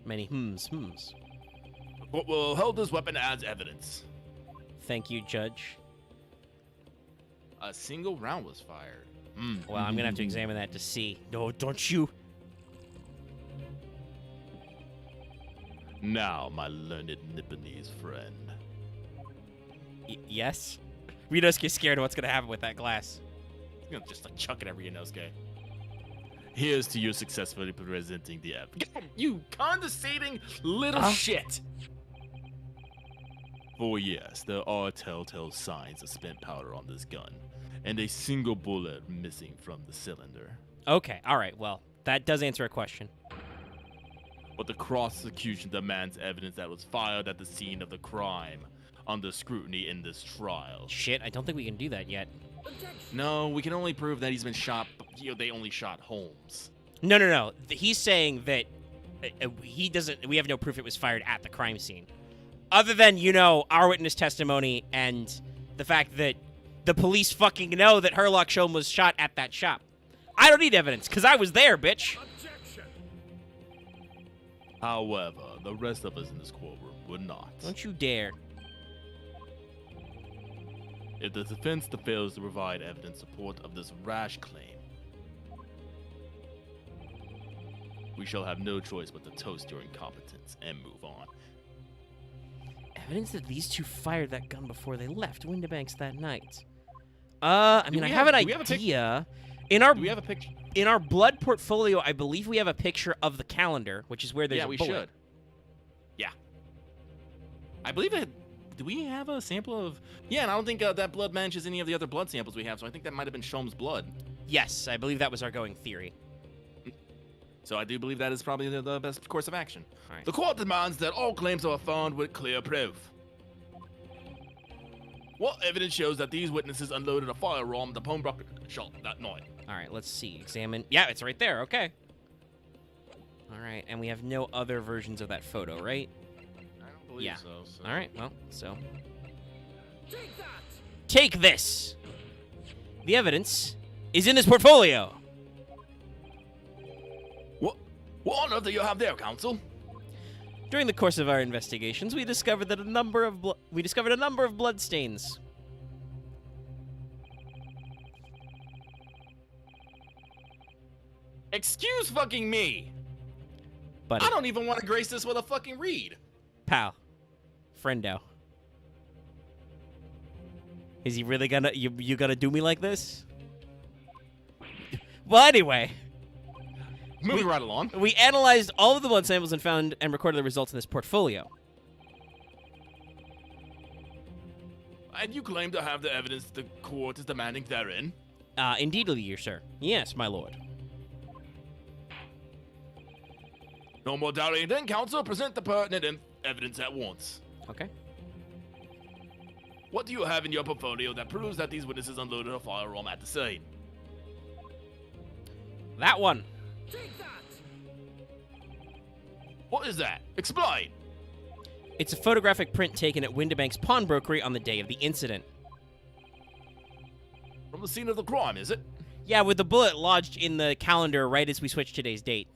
Many hms. But we'll hold this weapon as evidence. Thank you, Judge. A single round was fired. Well, I'm gonna have to examine that to see. No, don't you? Now, my learned Nipponese friend. Yes? Rito's get scared of what's gonna happen with that glass. You're gonna just like chuck it every Inosuke. Here's to you successfully presenting the evidence. You condescending little shit! For yes, there are telltale signs of spent powder on this gun, and a single bullet missing from the cylinder. Okay, alright, well, that does answer a question. But the prosecution demands evidence that was fired at the scene of the crime under scrutiny in this trial. Shit, I don't think we can do that yet. No, we can only prove that he's been shot, they only shot Holmes. No. He's saying that we have no proof it was fired at the crime scene. Other than, our witness testimony and the fact that the police fucking know that Sherlock Holmes was shot at that shop. I don't need evidence, because I was there, bitch. Objection. However, the rest of us in this courtroom would not. Don't you dare. If the defense fails to provide evidence support of this rash claim, we shall have no choice but to toast your incompetence and move on. Evidence that these two fired that gun before they left Windibanks that night. I have an idea. Do we have a picture? In our blood portfolio, I believe we have a picture of the calendar, which is where there's a bullet. Yeah, we should. Yeah. I believe it. Do we have a sample of... Yeah, and I don't think that blood matches any of the other blood samples we have, so I think that might have been Sholmes' blood. Yes, I believe that was our going theory. So I do believe that is probably the best course of action. All right. The court demands that all claims are found with clear proof. What evidence shows that these witnesses unloaded a firearm the pawnbroker shot that night? All right, let's see. Examine. Yeah, it's right there. Okay. All right, and we have no other versions of that photo, right? I don't believe so. All right, well, so. Take this! The evidence is in this portfolio. What on earth do you have there, Counsel? During the course of our investigations, we discovered that a number of blood stains. Excuse fucking me! Buddy. I don't even want to grace this with a fucking read. Pal. Friendo. Is he really gonna... You gonna do me like this? Well, anyway... Moving right along. We analyzed all of the blood samples and found and recorded the results in this portfolio. And you claim to have the evidence the court is demanding therein? Indeedly, your sir. Yes, my lord. No more doubting then, Counsel. Present the pertinent evidence at once. Okay. What do you have in your portfolio that proves that these witnesses unloaded a firearm at the scene? That one. What is that? Explain! It's a photographic print taken at Windibank's pawnbrokery on the day of the incident. From the scene of the crime, is it? Yeah, with the bullet lodged in the calendar right as we switched today's date.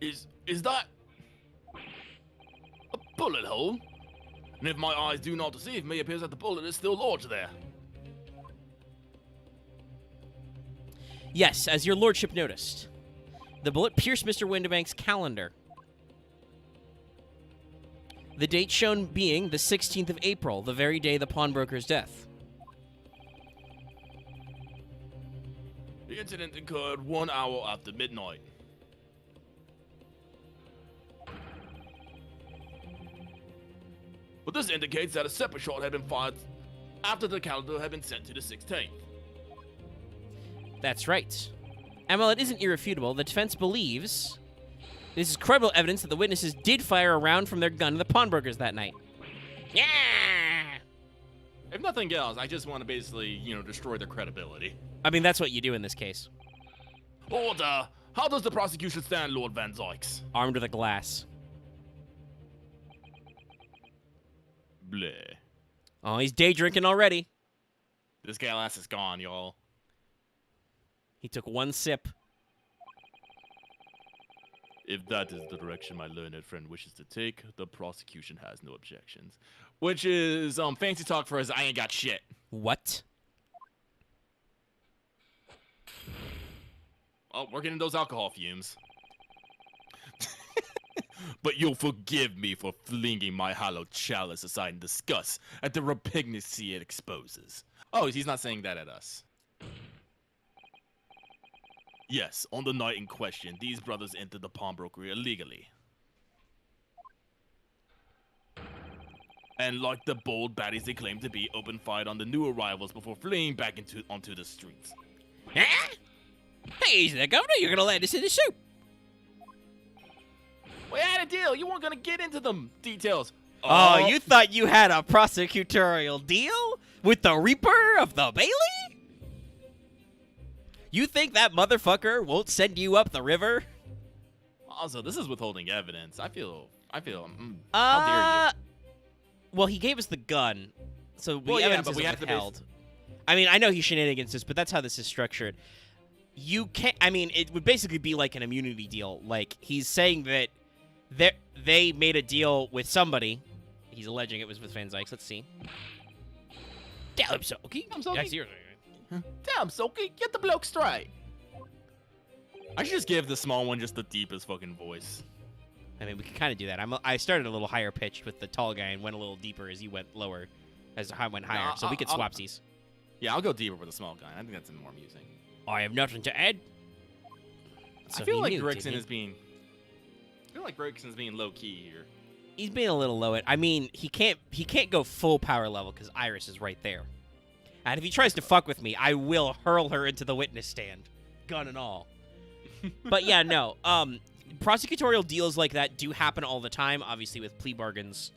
Is that a bullet hole? And if my eyes do not deceive me, it appears that the bullet is still lodged there. Yes, as your lordship noticed. The bullet pierced Mr. Windibank's calendar. The date shown being the 16th of April, the very day of the pawnbroker's death. The incident occurred 1 hour after midnight. But this indicates that a separate shot had been fired after the calendar had been sent to the 16th. That's right. And while it isn't irrefutable, the defense believes this is credible evidence that the witnesses did fire a round from their gun to the pawnbrokers that night. Yeah! If nothing else, I just want to basically, destroy their credibility. I mean, that's what you do in this case. Order! How does the prosecution stand, Lord Van Zykes? Armed with a glass. Bleh. Oh, he's day drinking already. This glass is gone, y'all. He took one sip. If that is the direction my learned friend wishes to take, the prosecution has no objections. Which is fancy talk for us. I ain't got shit. What? Oh, we're getting those alcohol fumes. But you'll forgive me for flinging my hollow chalice aside in disgust at the repugnancy it exposes. Oh, he's not saying that at us. Yes, on the night in question, these brothers entered the pawnbrokery illegally. And like the bold baddies they claim to be, opened fire on the new arrivals before fleeing back onto the streets. Huh? Hey, easy there, Governor. You're gonna let us in the soup. We had a deal. You weren't gonna get into the details. Oh, you thought you had a prosecutorial deal with the Reaper of the Bailey? You think that motherfucker won't send you up the river? Also, this is withholding evidence. I feel. How dare you? Well, he gave us the gun, so evidence but we isn't have withheld. I mean, I know he's shenanigans this, but that's how this is structured. You can't. I mean, it would basically be like an immunity deal. Like he's saying that they made a deal with somebody. He's alleging it was with Van Zykes. Let's see. Damn, Soki. Damn, Soki, get the bloke straight. I should just give the small one just the deepest fucking voice. I mean, we can kind of do that. I started a little higher pitched with the tall guy and went a little deeper as he went lower, as I went higher. So we could swapsies. Yeah, I'll go deeper with the small guy. I think that's more amusing. I have nothing to add. I feel like Gregson is being low key here. He's being a little low. I mean, he can't go full power level because Iris is right there. And if he tries to fuck with me, I will hurl her into the witness stand, gun and all. But yeah, no. prosecutorial deals like that do happen all the time, obviously with plea bargains,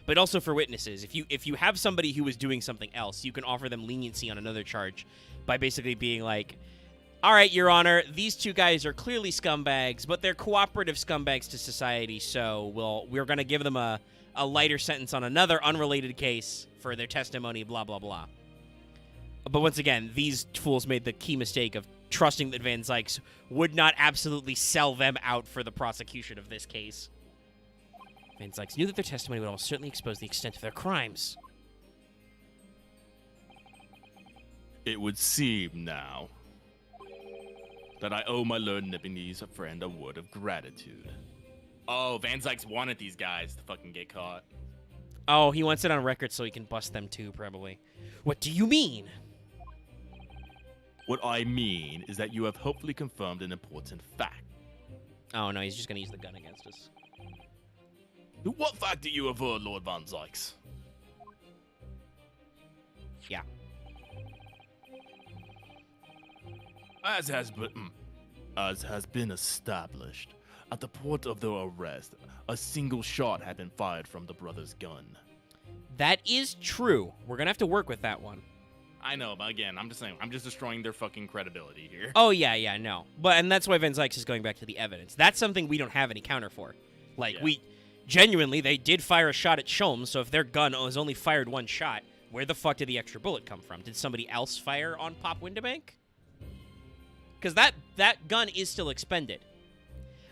but also for witnesses. If you have somebody who is doing something else, you can offer them leniency on another charge by basically being like, all right, Your Honor, these two guys are clearly scumbags, but they're cooperative scumbags to society, so we're going to give them a lighter sentence on another unrelated case for their testimony, blah, blah, blah. But once again, these fools made the key mistake of trusting that Van Zykes would not absolutely sell them out for the prosecution of this case. Van Zykes knew that their testimony would almost certainly expose the extent of their crimes. It would seem now that I owe my learned Nipponese friend a word of gratitude. Oh, Van Zykes wanted these guys to fucking get caught. Oh, he wants it on record so he can bust them too, probably. What do you mean? What I mean is that you have hopefully confirmed an important fact. Oh, no, he's just going to use the gun against us. What fact do you aver, Lord Van Zykes? Yeah. As has been established, at the point of their arrest, a single shot had been fired from the brother's gun. That is true. We're going to have to work with that one. I know, but again, I'm just saying, I'm just destroying their fucking credibility here. Oh, yeah, no. And that's why Van Zykes is going back to the evidence. That's something we don't have any counter for. Like, Yeah. Genuinely, they did fire a shot at Sholmes, so if their gun has only fired one shot, where the fuck did the extra bullet come from? Did somebody else fire on Pop Windebank? Because that gun is still expended.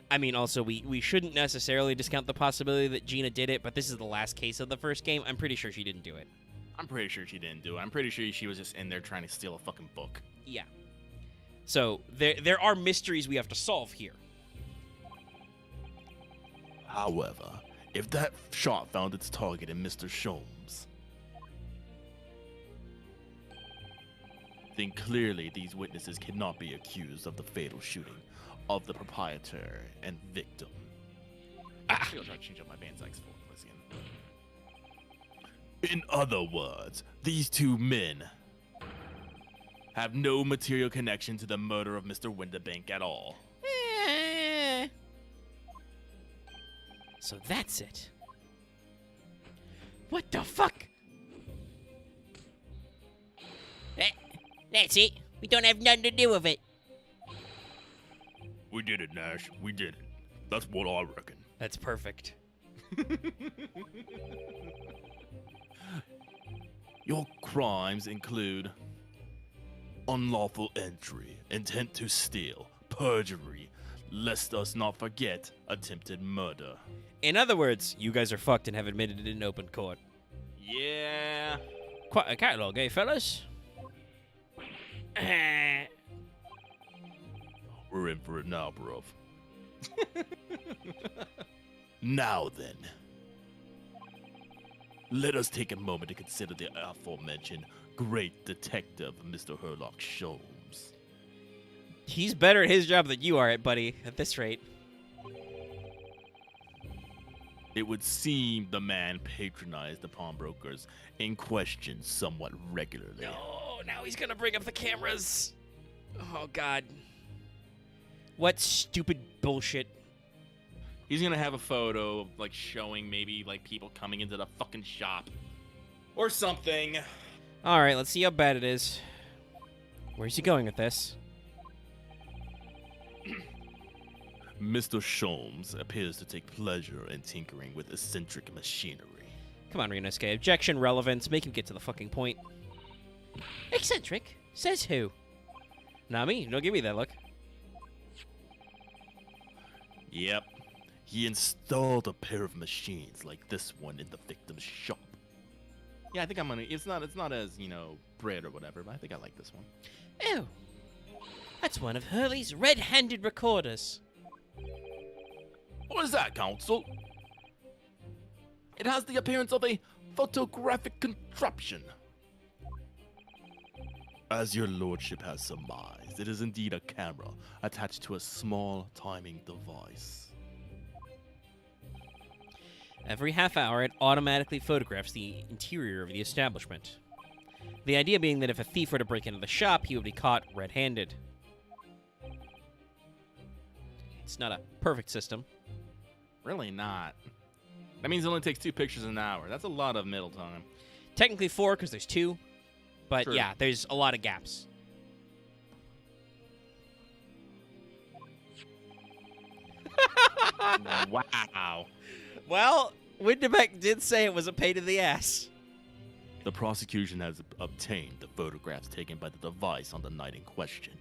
I mean, also, we shouldn't necessarily discount the possibility that Gina did it, but this is the last case of the first game. I'm pretty sure she didn't do it. I'm pretty sure she didn't do it. I'm pretty sure she was just in there trying to steal a fucking book. Yeah. So, there are mysteries we have to solve here. However, if that shot found its target in Mr. Sholmes, then clearly these witnesses cannot be accused of the fatal shooting of the proprietor and victim. I'll try to change up my Van Zykes for in other words, these two men have no material connection to the murder of Mr. Windebank at all. So that's it. What the fuck? That's it. We don't have nothing to do with it. We did it, Nash. We did it. That's what I reckon. That's perfect. Your crimes include unlawful entry, intent to steal, perjury, lest us not forget, attempted murder. In other words, you guys are fucked and have admitted it in open court. Yeah. Quite a catalog, eh, fellas? We're in for it now, bruv. Now then, let us take a moment to consider the aforementioned great detective, Mr. Herlock Sholmes. He's better at his job than you are, buddy, at this rate. It would seem the man patronized the pawnbrokers in question somewhat regularly. No, now he's gonna bring up the cameras. Oh, God. What stupid bullshit. He's gonna have a photo of, like, showing maybe, like, people coming into the fucking shop. Or something. All right, let's see how bad it is. Where's he going with this? Mr. Sholmes appears to take pleasure in tinkering with eccentric machinery. Come on, Ryunosuke. Objection, relevance. Make him get to the fucking point. Eccentric? Says who? Not me. Don't give me that look. Yep. He installed a pair of machines like this one in the victim's shop. Yeah, I think I'm gonna. It's not as, you know, bread or whatever, but I think I like this one. Oh. That's one of Hurley's red-handed recorders. What is that, Counsel? It has the appearance of a photographic contraption. As your lordship has surmised, it is indeed a camera attached to a small timing device. Every half hour, it automatically photographs the interior of the establishment. The idea being that if a thief were to break into the shop, he would be caught red-handed. It's not a perfect system. Really not. That means it only takes 2 pictures an hour. That's a lot of middle time. Technically 4 because there's 2. But True. yeah, there's a lot of gaps. Wow. Well, Windebeck did say it was a pain in the ass. The prosecution has obtained the photographs taken by the device on the night in question.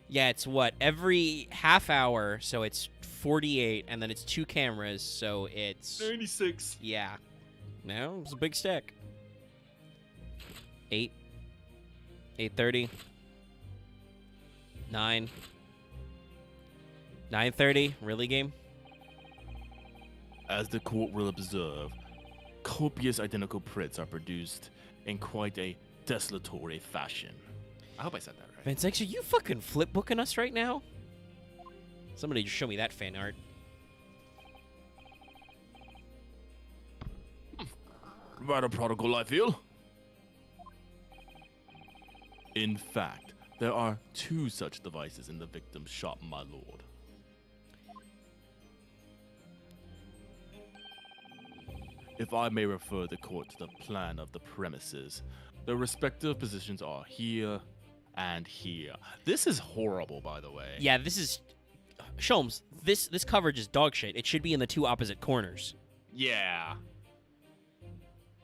Yeah, it's what? Every half hour, so it's 48, and then it's 2 cameras, so it's... 96. Yeah. No, it's a big stack. 8. 8:30. 9. 9:30. Really, game? As the court will observe, copious identical prints are produced in quite a desolatory fashion. I hope I said that right. Vince X, are you fucking flipbooking us right now? Somebody just show me that fan art. Rather prodigal, I feel. In fact, there are 2 such devices in the victim's shop, my lord. If I may refer the court to the plan of the premises, the respective positions are here and here. This is horrible, by the way. Yeah, this is... Sholmes, this coverage is dog shit. It should be in the 2 opposite corners. Yeah.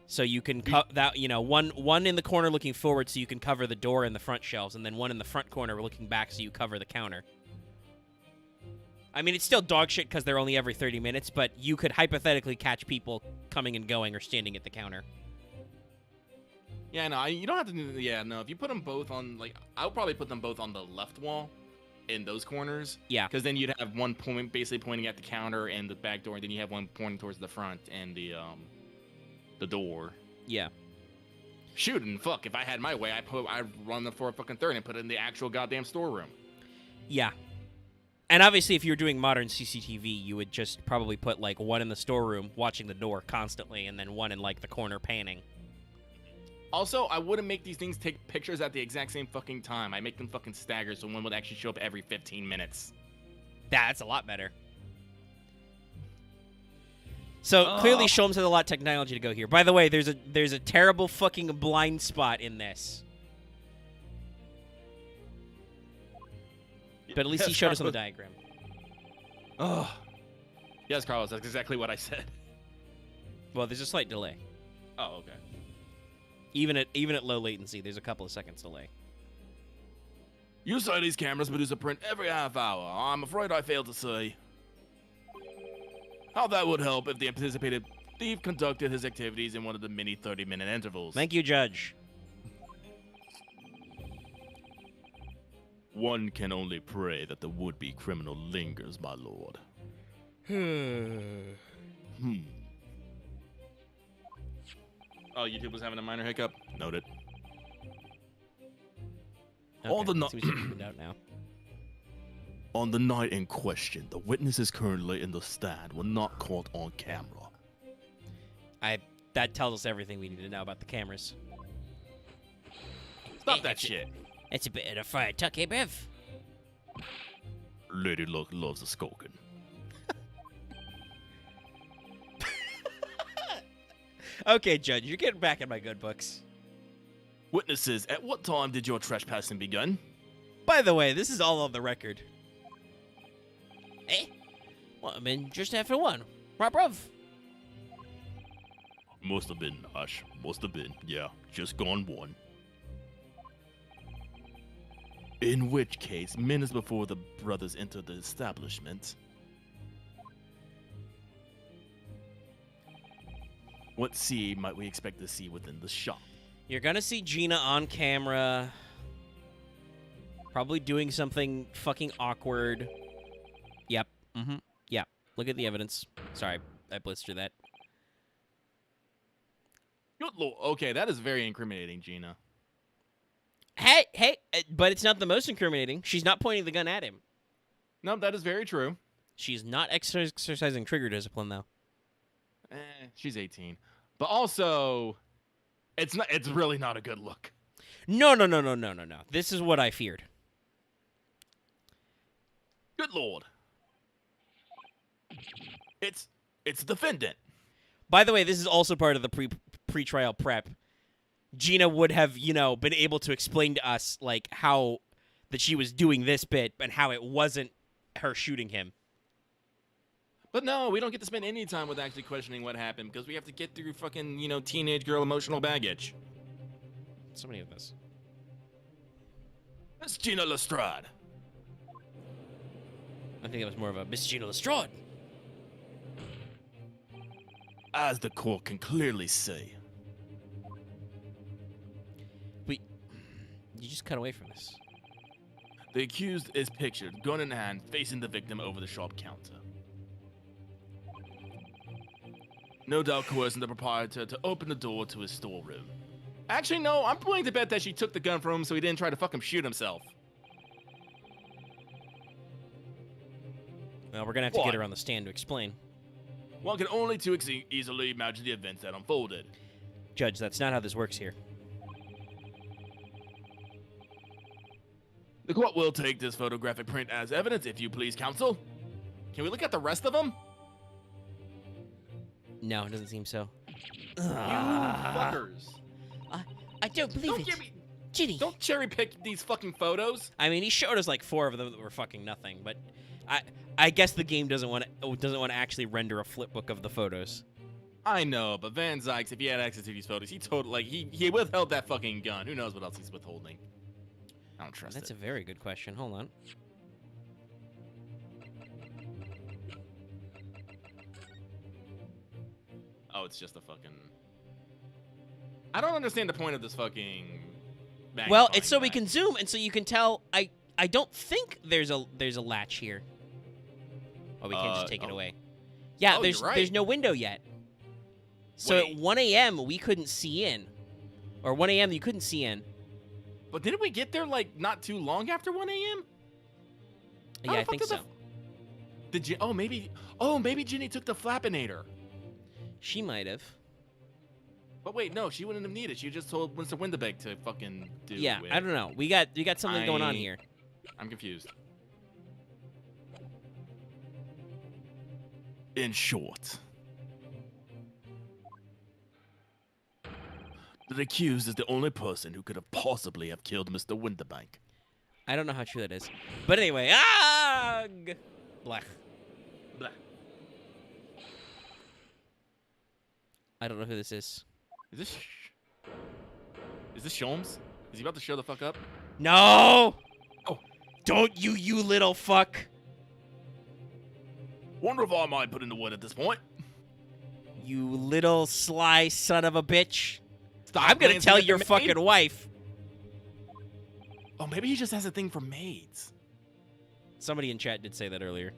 So you can one in the corner looking forward, so you can cover the door and the front shelves, and then one in the front corner looking back, so you cover the counter. I mean, it's still dog shit because they're only every 30 minutes, but you could hypothetically catch people coming and going or standing at the counter. Yeah, no, you don't have to do... Yeah, no, if you put them both on... Like, I would probably put them both on the left wall in those corners. Yeah. Because then you'd have one point basically pointing at the counter and the back door, and then you have one pointing towards the front and the door. Yeah. Shoot, and fuck, if I had my way, I'd run the 4 fucking third and put it in the actual goddamn storeroom. Yeah. And obviously, if you're doing modern CCTV, you would just probably put, like, one in the storeroom watching the door constantly, and then one in, like, the corner panning. Also, I wouldn't make these things take pictures at the exact same fucking time. I make them fucking stagger so one would actually show up every 15 minutes. That's a lot better. So, clearly, Sholmes has a lot of technology to go here. By the way, there's a terrible fucking blind spot in this. But at least he showed us on the diagram. Oh. Yes, Carlos, that's exactly what I said. Well, there's a slight delay. Oh, okay. Even at low latency, there's a couple of seconds delay. You say these cameras produce a print every half hour. I'm afraid I failed to say how that would help if the anticipated thief conducted his activities in one of the many 30-minute intervals. Thank you, Judge. One can only pray that the would-be criminal lingers, my lord. Oh, YouTube was having a minor hiccup. Noted. Okay, All the out now. On the night in question, the witnesses currently in the stand were not caught on camera. That tells us everything we need to know about the cameras. Stop that shit. It's a bit of a fried tuck, eh, Bev? Lady Luck loves a skulking. Okay, Judge, you're getting back in my good books. Witnesses, at what time did your trespassing begin? By the way, this is all on the record. Eh? Well, I mean, just after 1. Right, bruv? Must have been, Ash. Must have been. Yeah, just gone 1. In which case, minutes before the brothers entered the establishment, what scene might we expect to see within the shop? You're gonna see Gina on camera, probably doing something fucking awkward. Yep. Yep. Look at the evidence. Sorry, I blistered that. Good lord. Okay, that is very incriminating, Gina. Hey, but it's not the most incriminating. She's not pointing the gun at him. No, that is very true. She's not exercising trigger discipline, though. She's 18. But also, it's really not a good look. No. This is what I feared. Good lord. It's defendant. By the way, this is also part of the pre-trial prep. Gina would have, been able to explain to us, like, how that she was doing this bit and how it wasn't her shooting him. But no, we don't get to spend any time with actually questioning what happened because we have to get through fucking, teenage girl emotional baggage. So many of this. That's Gina Lestrade. I think it was more of a Miss Gina Lestrade. As the court can clearly see. You just cut away from this. The accused is pictured, gun in hand, facing the victim over the shop counter. No doubt coercing the proprietor to open the door to his storeroom. Actually, no, I'm willing to bet that she took the gun from him so he didn't try to fucking shoot himself. Well, we're gonna have to get her on the stand to explain. One can only too easily imagine the events that unfolded. Judge, that's not how this works here. The court will take this photographic print as evidence, if you please, counsel. Can we look at the rest of them? No, it doesn't seem so. You fuckers. I don't believe it. Ginny. Don't cherry pick these fucking photos. I mean, he showed us like 4 of them that were fucking nothing, but I guess the game doesn't want to actually render a flipbook of the photos. I know, but Van Zykes, if he had access to these photos, he withheld that fucking gun. Who knows what else he's withholding? I don't trust That's it. a very good question. Hold on. Oh, it's just a fucking... I don't understand the point of this fucking... Well, it's so we can zoom, and so you can tell. I don't think there's a latch here. Oh, we can't just take it away. Yeah, there's no window yet. So at 1 a.m. we couldn't see in, or 1 a.m. you couldn't see in. But didn't we get there like not too long after 1 a.m.? Yeah, I think so. Did you? Maybe Ginny took the Flappinator. She might have. But wait, no, she wouldn't have needed. She just told Mr. Winterbeck to fucking do it. Yeah, I don't know. We got something going on here. I'm confused. In short, the accused is the only person who could have possibly have killed Mr. Winterbank. I don't know how true that is. But anyway, Blech. Blech. I don't know who this is. Is this Sholmes? Is he about to show the fuck up? No! Oh. Don't you little fuck. Wonder if I might put in the word at this point. You little sly son of a bitch. Stop I'm gonna tell your fucking wife. Oh, maybe he just has a thing for maids. Somebody in chat did say that earlier.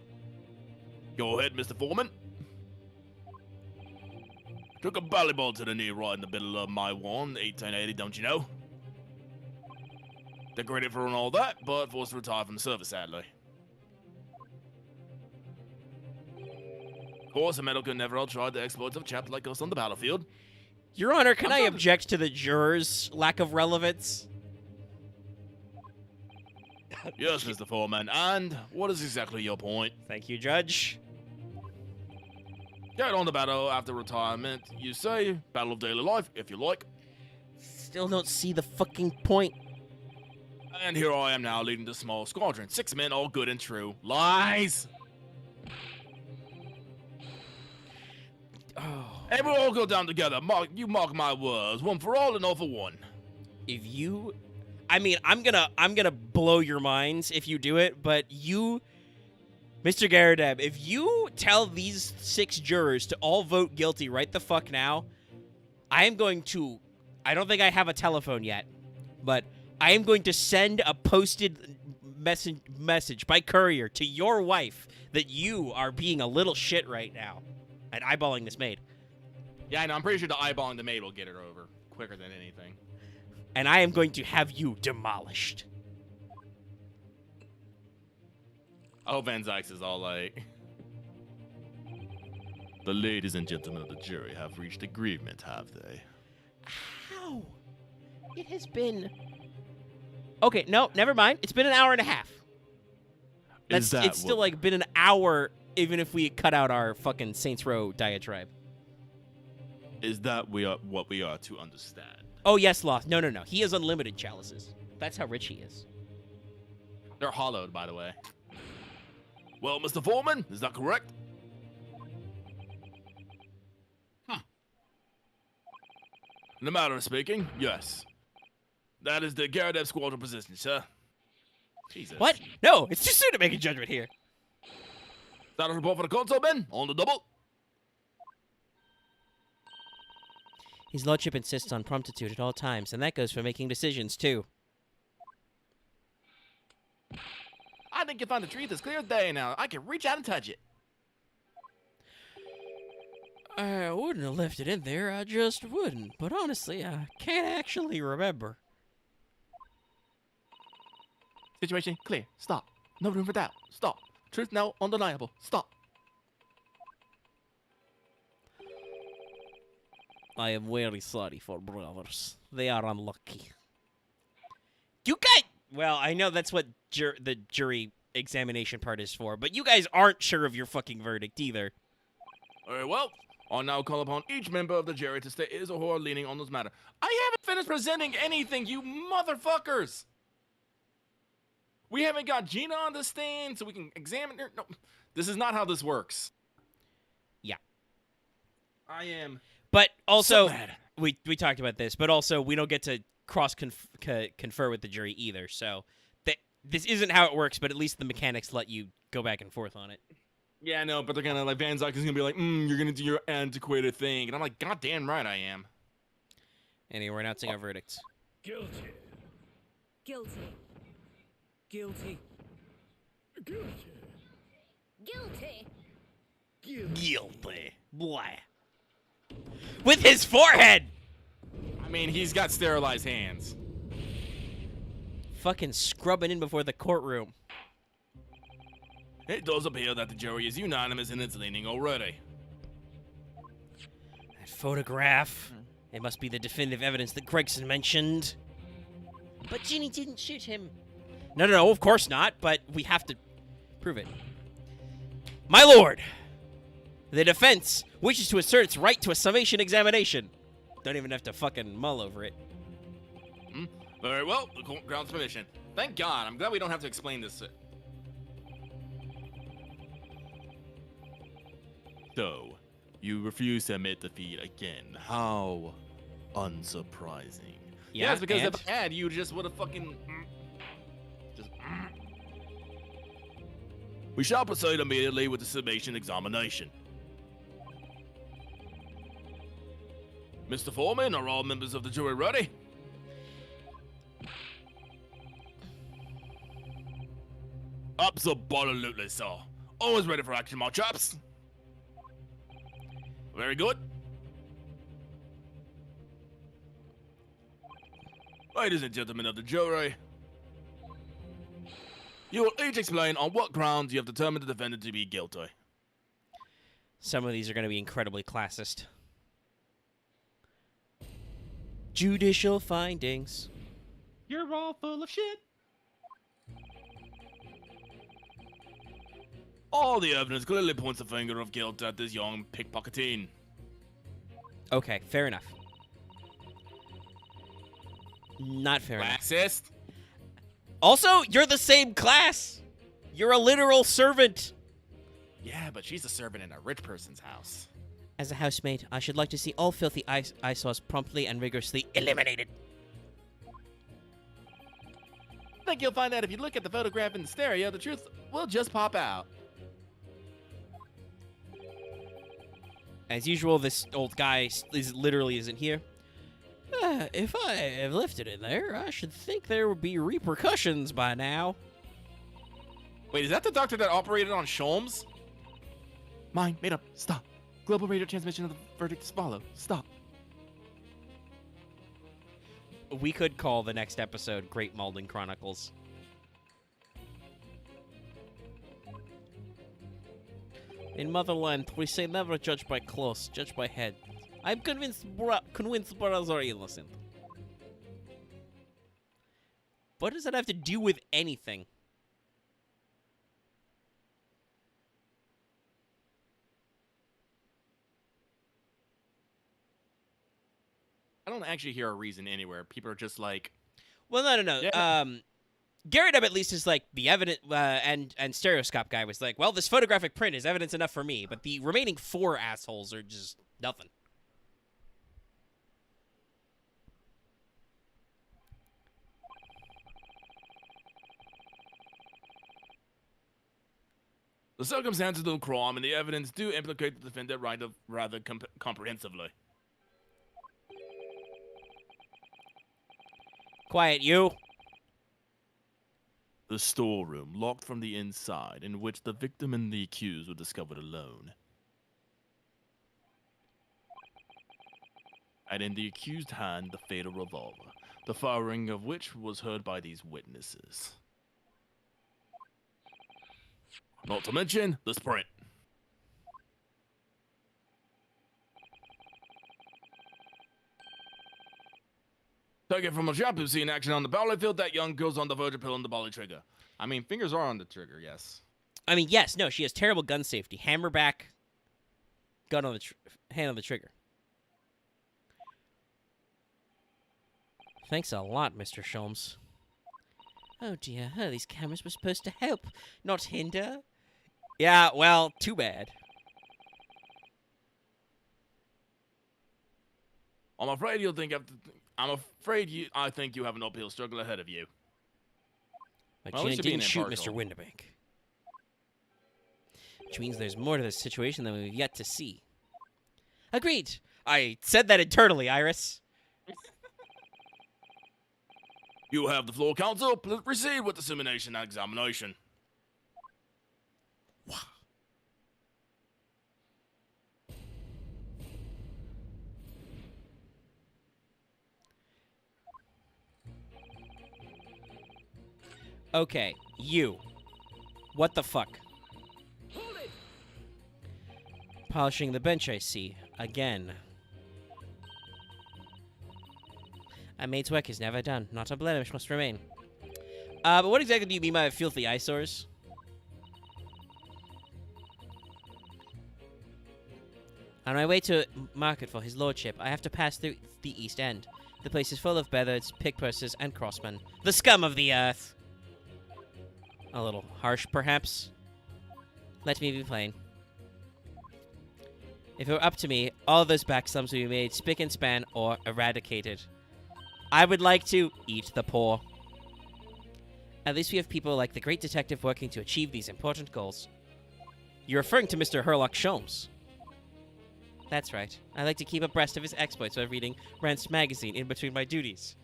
Go ahead, Mr. Foreman. Took a volleyball to the knee right in the middle of my 1880, don't you know? Decorated for and all that, but forced to retire from the service, sadly. Of course, a medical never tried the exploits of a chap like us on the battlefield. Your Honor, can I object to the jurors' lack of relevance? Yes, Mr. Foreman, and what is exactly your point? Thank you, Judge. Carried on the battle after retirement, you say, battle of daily life, if you like. Still don't see the fucking point. And here I am now leading the small squadron. 6 men, all good and true. Lies! Oh. Hey, we'll all go down together. Mark my words. One for all and all for one. If you... I mean, I'm gonna blow your minds if you do it, but you... Mr. Garadeb, if you tell these 6 jurors to all vote guilty right the fuck now, I am going to... I don't think I have a telephone yet, but I am going to send a posted message by courier to your wife that you are being a little shit right now and eyeballing this maid. Yeah, I know. I'm pretty sure the eyeballing the maid will get it over quicker than anything. And I am going to have you demolished. Oh, Van Zykes is all like... The ladies and gentlemen of the jury have reached agreement, have they? How? It has been... Okay, no, never mind. It's been an hour and a half. It's still like been an hour even if we cut out our fucking Saints Row diatribe. Is that what we are to understand? Oh, yes, Loth. No. He has unlimited chalices. That's how rich he is. They're hollowed, by the way. Well, Mr. Foreman, is that correct? In the matter of speaking, yes. That is the Gardav squadron position, sir. Jesus. What? No, it's too soon to make a judgment here. Status report for the console, Ben. On the double. His lordship insists on promptitude at all times, and that goes for making decisions, too. I think you found the truth as clear as day now. I can reach out and touch it. I wouldn't have left it in there, I just wouldn't. But honestly, I can't actually remember. Situation clear. Stop. No room for doubt. Stop. Truth now undeniable. Stop. I am very sorry for brothers. They are unlucky. You guys... Well, I know that's what the jury examination part is for, but you guys aren't sure of your fucking verdict either. Very well. I'll now call upon each member of the jury to state his or her leaning on this matter. I haven't finished presenting anything, you motherfuckers! We haven't got Gina on the stand so we can examine her. No, this is not how this works. Yeah. I am... But also, so mad. we talked about this, but also we don't get to confer with the jury either, so this isn't how it works, but at least the mechanics let you go back and forth on it. Yeah, I know, but they're gonna, like, Van Zyk is gonna be like, you're gonna do your antiquated thing. And I'm like, God damn right I am. Anyway, we're announcing our verdicts. Guilty. Guilty. Guilty. Guilty. Guilty. Guilty. Blah. With his forehead! I mean, he's got sterilized hands. Fucking scrubbing in before the courtroom. It does appear that the jury is unanimous in its leaning already. That photograph. It must be the definitive evidence that Gregson mentioned. But Ginny didn't shoot him. No, of course not, but we have to prove it. My lord, the defense wishes to assert its right to a summation examination. Don't even have to fucking mull over it. Very well, the court grounds permission. Thank God, I'm glad we don't have to explain this. So, you refuse to admit defeat again. How unsurprising. Yeah, yes, because and? if I had, you just would have fucking... We shall proceed immediately with the summation examination. Mr. Foreman, are all members of the jury ready? Absolutely, sir. Always ready for action, my chaps. Very good. Ladies and gentlemen of the jury, you will each explain on what grounds you have determined the defendant to be guilty. Some of these are going to be incredibly classist. Judicial findings. You're all full of shit. All the evidence clearly points the finger of guilt at this young pickpocketing. Okay, fair enough. Not fair enough. Classist? Also, you're the same class. You're a literal servant. Yeah, but she's a servant in a rich person's house. As a housemaid, I should like to see all filthy eyesores promptly and rigorously eliminated. I think you'll find that if you look at the photograph in the stereo, the truth will just pop out. As usual, this old guy literally isn't here. If I have left it in there, I should think there would be repercussions by now. Wait, is that the doctor that operated on Sholmes? Mine, made up. Stop. Global radio transmission of the verdict is followed. Stop. We could call the next episode Great Malden Chronicles. In Motherland, we say never judge by clothes, judge by head. I'm convinced brothers are innocent. What does that have to do with anything? don't actually hear a reason anywhere. People are just like, Well, no. Yeah. Garrett Up at least is like the evidence, and Stereoscope guy was like, well, this photographic print is evidence enough for me, but the remaining 4 assholes are just nothing. the circumstances of the crime and the evidence do implicate the defendant rather comprehensively. Quiet, you. The storeroom, locked from the inside, in which the victim and the accused were discovered alone. And in the accused's hand, the fatal revolver, the firing of which was heard by these witnesses. Not to mention the sprint. Take it from a chap who's seen action on the battlefield, that young girl's on the verge of pulling the volley trigger. I mean, fingers are on the trigger, yes. I mean, yes, no, she has terrible gun safety. Hammer back, gun on the hand on the trigger. Thanks a lot, Mr. Sholmes. Oh dear, these cameras were supposed to help, not hinder. Yeah, well, too bad. I'm afraid I think you have an uphill struggle ahead of you. But Well, at you least you're being didn't shoot Mr. impartial. Winterbank. Which means there's more to this situation than we've yet to see. Agreed. I said that internally, Iris. You have the floor, counsel. Please proceed with the Summation Examination. Okay, you. What the fuck? Hold it! Polishing the bench, I see. Again. A maid's work is never done. Not a blemish must remain. But what exactly do you mean by filthy eyesores? On my way to market for his lordship, I have to pass through the East End. The place is full of beards, pickpurses, and crossmen. The scum of the earth! A little harsh, perhaps? Let me be plain. If it were up to me, all those backslums would be made spick and span or eradicated. I would like to eat the poor. At least we have people like the great detective working to achieve these important goals. You're referring to Mr. Herlock Sholmes. That's right. I like to keep abreast of his exploits by reading Rand's magazine in between my duties.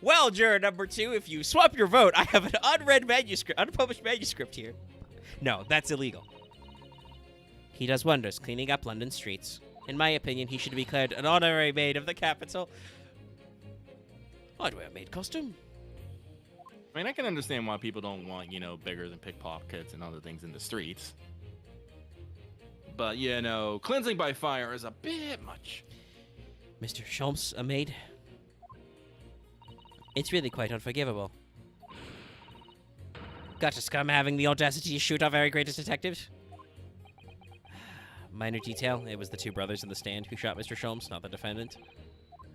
Well, juror number 2, if you swap your vote, I have an unpublished manuscript here. No, that's illegal. He does wonders cleaning up London streets. In my opinion, he should be declared an honorary maid of the capital. I'd wear a maid costume. I mean, I can understand why people don't want, beggars and pickpockets and other things in the streets. But, cleansing by fire is a bit much. Mr. Sholmes, a maid? It's really quite unforgivable. Got a scum having the audacity to shoot our very greatest detectives? Minor detail, it was the 2 brothers in the stand who shot Mr. Sholmes, not the defendant.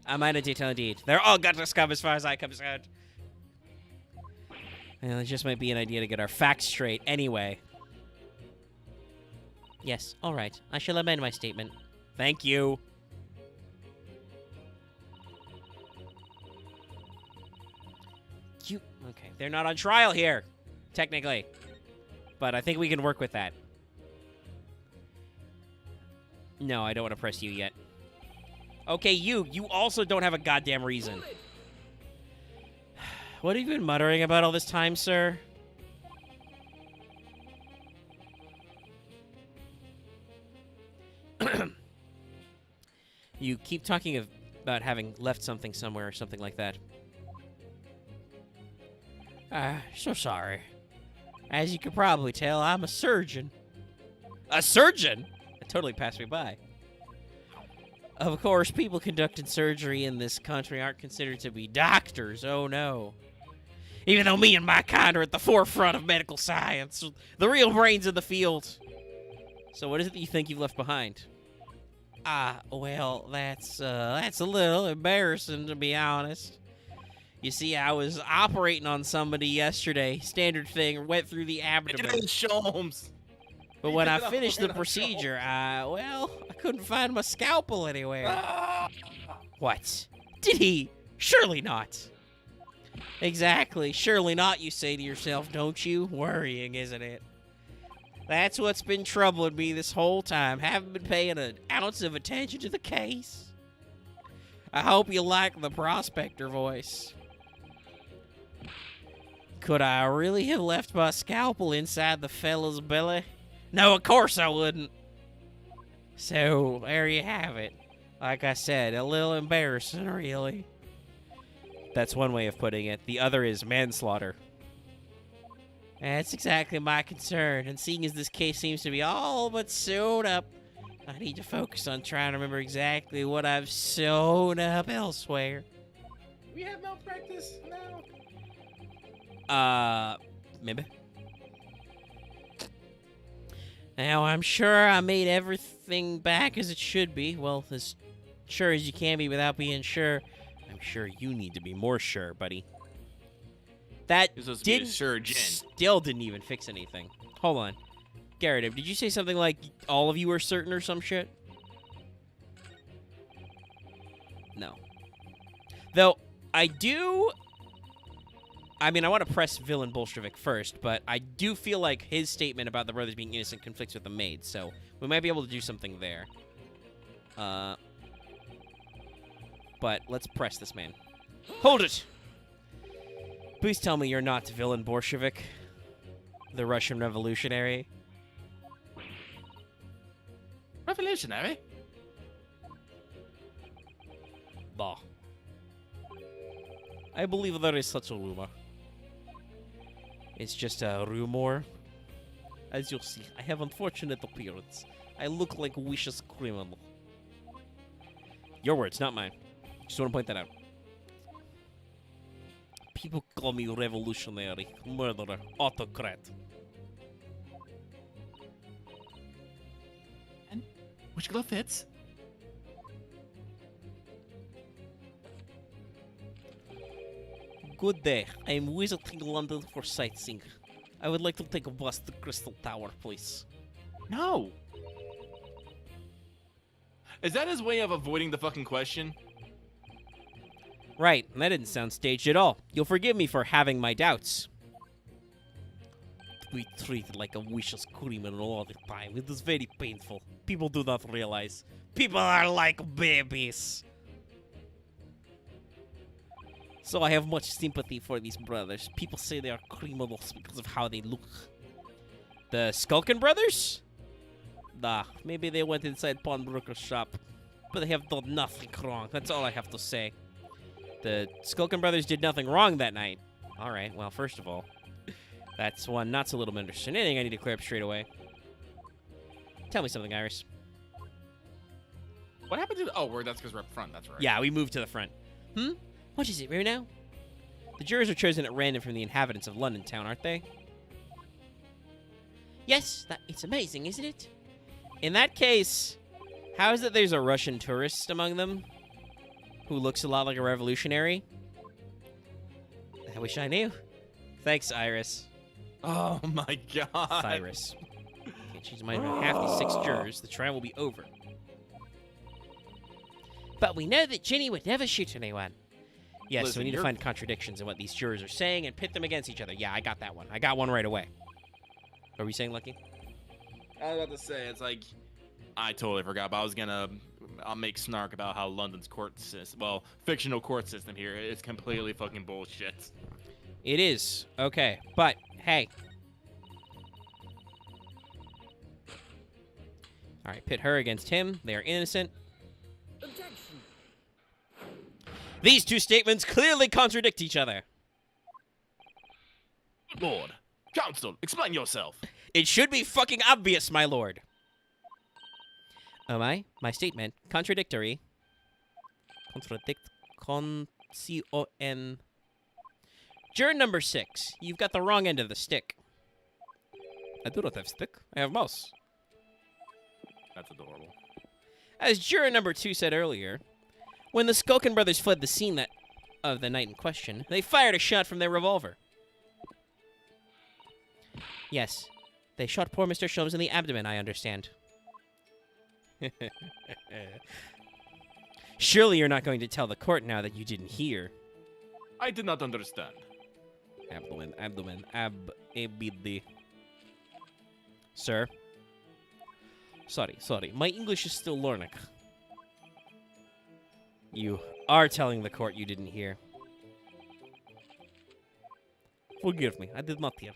A minor detail indeed. They're all gutter scum as far as I'm concerned. Well, it just might be an idea to get our facts straight anyway. Yes, all right. I shall amend my statement. Thank you. Okay, they're not on trial here, technically. But I think we can work with that. No, I don't want to press you yet. Okay, you also don't have a goddamn reason. What have you been muttering about all this time, sir? You keep talking about having left something somewhere or something like that. So sorry. As you can probably tell, I'm a surgeon. A surgeon? It totally passed me by. Of course, people conducting surgery in this country aren't considered to be doctors. Oh, no. Even though me and my kind are at the forefront of medical science, the real brains of the field. So what is it that you think you've left behind? Well, that's a little embarrassing, to be honest. You see, I was operating on somebody yesterday. Standard thing, went through the abdomen. Sholmes. But when I finished the procedure, I couldn't find my scalpel anywhere. What? Did he? Surely not. Exactly. Surely not, you say to yourself, don't you? Worrying, isn't it? That's what's been troubling me this whole time. Haven't been paying an ounce of attention to the case. I hope you like the prospector voice. Could I really have left my scalpel inside the fella's belly? No, of course I wouldn't. So, there you have it. Like I said, a little embarrassing, really. That's one way of putting it. The other is manslaughter. That's exactly my concern, and seeing as this case seems to be all but sewn up, I need to focus on trying to remember exactly what I've sewn up elsewhere. We have malpractice now. Maybe. Now, I'm sure I made everything back as it should be. Well, as sure as you can be without being sure. I'm sure you need to be more sure, buddy. That still didn't even fix anything. Hold on. Garrett, did you say something like all of you are certain or some shit? No. Though, I want to press villain Bolshevik first, but I do feel like his statement about the brothers being innocent conflicts with the maid, so we might be able to do something there. But let's press this man. Hold it! Please tell me you're not villain Bolshevik, the Russian revolutionary. Revolutionary? Bah. I believe there is such a rumor. It's just a rumor. As you'll see, I have unfortunate appearance. I look like a vicious criminal. Your words, not mine. Just want to point that out. People call me revolutionary, murderer, autocrat. And which glove fits? Good day. I am visiting London for sightseeing. I would like to take a bus to Crystal Tower, please. No. Is that his way of avoiding the fucking question? Right, that didn't sound staged at all. You'll forgive me for having my doubts. To be treated like a vicious criminal all the time. It is very painful. People do not realize. People are like babies. So I have much sympathy for these brothers. People say they are criminals because of how they look. The Skulkin brothers? Nah, maybe they went inside pawnbroker's shop. But they have done nothing wrong. That's all I have to say. The Skulkin brothers did nothing wrong that night. Alright, well, first of all, that's one not so little misunderstanding I need to clear up straight away. Tell me something, Iris. What happened to the... Oh, that's because we're up front, that's right. Yeah, we moved to the front. What is it, Bruno? The jurors are chosen at random from the inhabitants of London town, aren't they? Yes, it's amazing, isn't it? In that case, how is it there's a Russian tourist among them who looks a lot like a revolutionary? I wish I knew. Thanks, Iris. Oh my god. Cyrus. Can't change my mind half these 6 jurors. The trial will be over. But we know that Ginny would never shoot anyone. Yes, Listen, so we need to find contradictions in what these jurors are saying and pit them against each other. Yeah, I got that one. I got one right away. What were you saying, Lucky? I was about to say, it's like, I totally forgot, but I'll make snark about how London's court system, well, fictional court system here is completely fucking bullshit. It is. Okay, but, hey. Alright, pit her against him. They are innocent. Objection. These two statements clearly contradict each other. Lord, counsel, explain yourself. It should be fucking obvious, my lord. Oh my statement, contradictory. C-O-N. Juror number 6, you've got the wrong end of the stick. I do not have stick. I have mouse. That's adorable. As juror number 2 said earlier, when the Skulkin brothers fled the scene of the night in question, they fired a shot from their revolver. Yes, they shot poor Mr. Sholmes in the abdomen, I understand. Surely you're not going to tell the court now that you didn't hear. I did not understand. Abd. Sir? Sorry. My English is still learning. You are telling the court you didn't hear. Forgive me, I did not hear.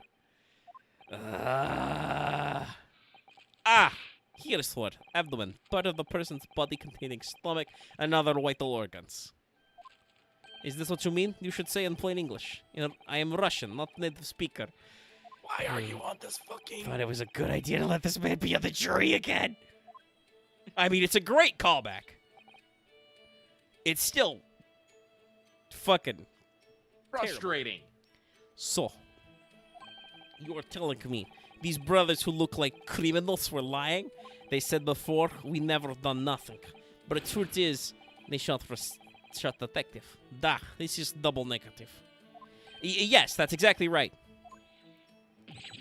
Here's what. Abdomen, part of the person's body containing stomach and other vital organs. Is this what you mean? You should say in plain English. You know, I am Russian, not native speaker. Why are you on this fucking... Thought it was a good idea to let this man be on the jury again. I mean, it's a great callback. It's still fucking frustrating. So, you are telling me these brothers who look like criminals were lying? They said before, we never done nothing. But the truth is, they shot detective. Da, this is double negative. Yes, that's exactly right.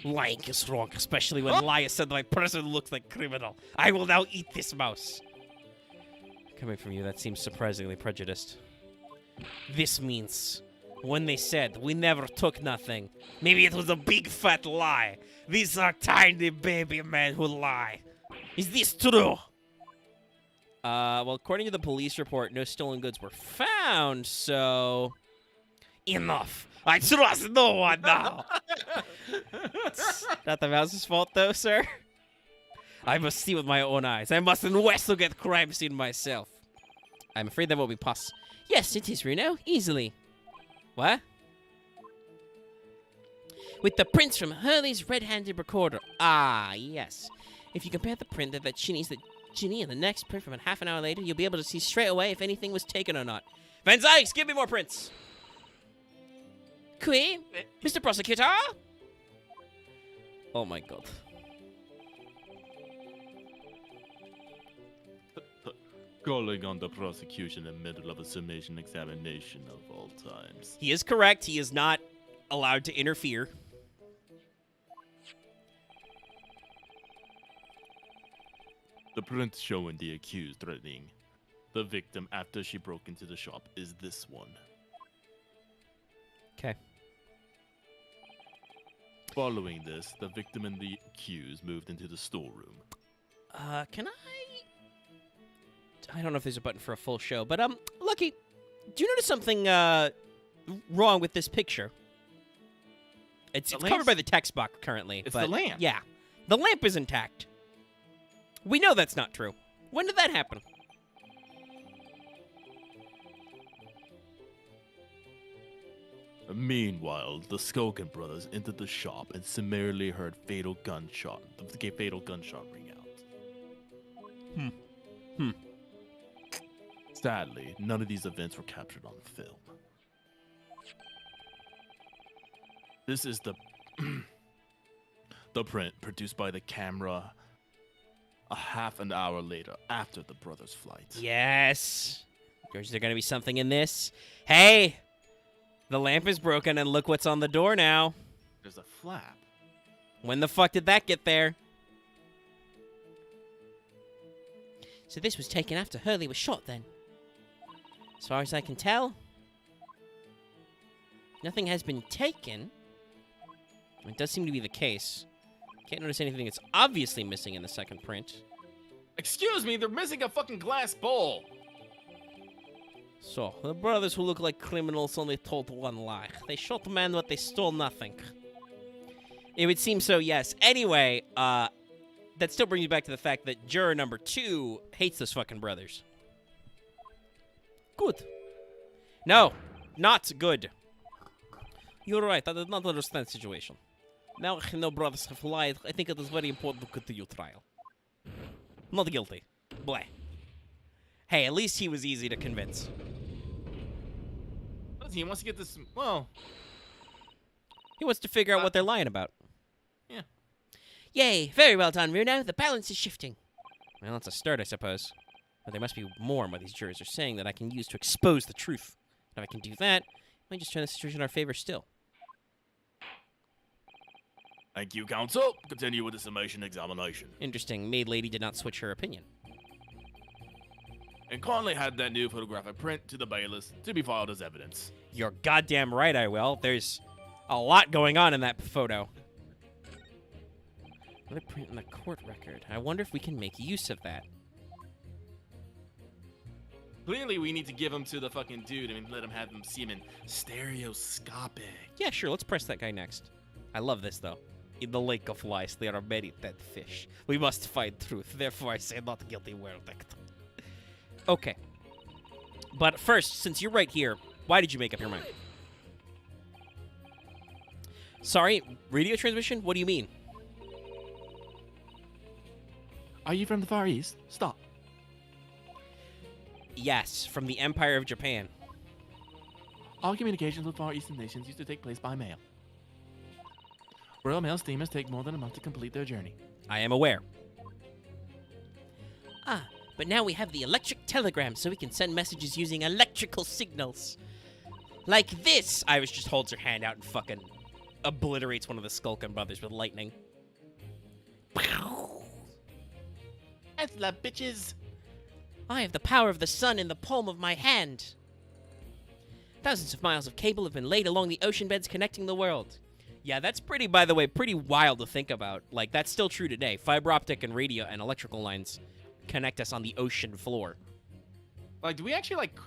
Lying is wrong, especially when liar said my person looks like criminal. I will now eat this mouse. Coming from you, that seems surprisingly prejudiced. This means, when they said we never took nothing, maybe it was a big fat lie. These are tiny baby men who lie. Is this true? Well, according to the police report, no stolen goods were found, so... Enough. I trust no one now. Not the mouse's fault, though, sir. I must see with my own eyes. I must investigate crime scene myself. I'm afraid that won't be possible. Yes, it is, Runo. Easily. What? With the prints from Hurley's red-handed recorder. Ah, yes. If you compare the print that Ginny's and the next print from half an hour later, you'll be able to see straight away if anything was taken or not. Van Zykes, give me more prints. Qui? Mr. Prosecutor? Oh my god. Calling on the prosecution in the middle of a summation examination of all times. He is correct. He is not allowed to interfere. The print showing the accused threatening the victim after she broke into the shop is this one. Okay. Following this, the victim and the accused moved into the storeroom. Can I don't know if there's a button for a full show, but, Lucky, do you notice something, wrong with this picture? It's covered by the text box currently. It's but the lamp. Yeah. The lamp is intact. We know that's not true. When did that happen? Meanwhile, the Skulkin brothers entered the shop and summarily heard the fatal gunshot ring out. Sadly, none of these events were captured on film. This is the the print produced by the camera a half an hour later after the brothers' flight. Yes. Is there going to be something in this? Hey! The lamp is broken, and look what's on the door now. There's a flap. When the fuck did that get there? So this was taken after Hurley was shot, then? As far as I can tell, nothing has been taken. It does seem to be the case. Can't notice anything that's obviously missing in the second print. Excuse me, they're missing a fucking glass bowl. So, the brothers who look like criminals only told one lie. They shot the man, but they stole nothing. It would seem so, yes. Anyway, that still brings you back to the fact that juror number 2 hates those fucking brothers. Good. No, not good. You're right, I did not understand the situation. Now I know brothers have lied. I think it is very important to continue trial. Not guilty. Bleh. Hey, at least he was easy to convince. He wants to get this, well... He wants to figure out what they're lying about. Yeah. Yay, very well done, Runo. The balance is shifting. Well, that's a start, I suppose. Or there must be more in what these jurors are saying that I can use to expose the truth. And if I can do that, I might just turn the situation in our favor still. Thank you, counsel. Continue with the summation examination. Interesting. Maid lady did not switch her opinion. And kindly had that new photographic print to the bailiffs to be filed as evidence. You're goddamn right I will. There's a lot going on in that photo. Another print in the court record. I wonder if we can make use of that. Clearly, we need to give him to the fucking dude and let him have him see him in stereoscopic. Yeah, sure. Let's press that guy next. I love this, though. In the lake of lies, there are many dead fish. We must find truth. Therefore, I say not guilty verdict. Okay. But first, since you're right here, why did you make up your mind? Sorry, radio transmission? What do you mean? Are you from the Far East? Stop. Yes, from the Empire of Japan. All communications with Far Eastern nations used to take place by mail. Royal Mail steamers take more than a month to complete their journey. I am aware. Ah, but now we have the electric telegram, so we can send messages using electrical signals. Like this! Iris just holds her hand out and fucking obliterates one of the Skulkin brothers with lightning. That's la bitches! I have the power of the sun in the palm of my hand. Thousands of miles of cable have been laid along the ocean beds connecting the world. Yeah, that's pretty, by the way, pretty wild to think about. Like, that's still true today. Fiber optic and radio and electrical lines connect us on the ocean floor. Like, do we actually, like,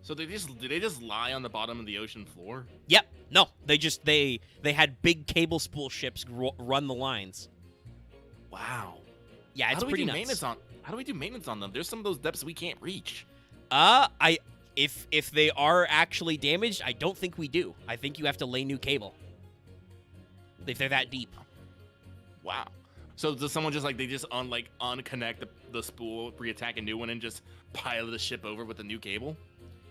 So did they just lie on the bottom of the ocean floor? Yep. No, they had big cable spool ships run the lines. Wow. Yeah, it's pretty nuts. How do we do maintenance on them? There's some of those depths we can't reach. If they are actually damaged, I don't think we do. I think you have to lay new cable. If they're that deep. Wow. So does someone just unconnect the spool, reattack a new one, and just pile the ship over with a new cable?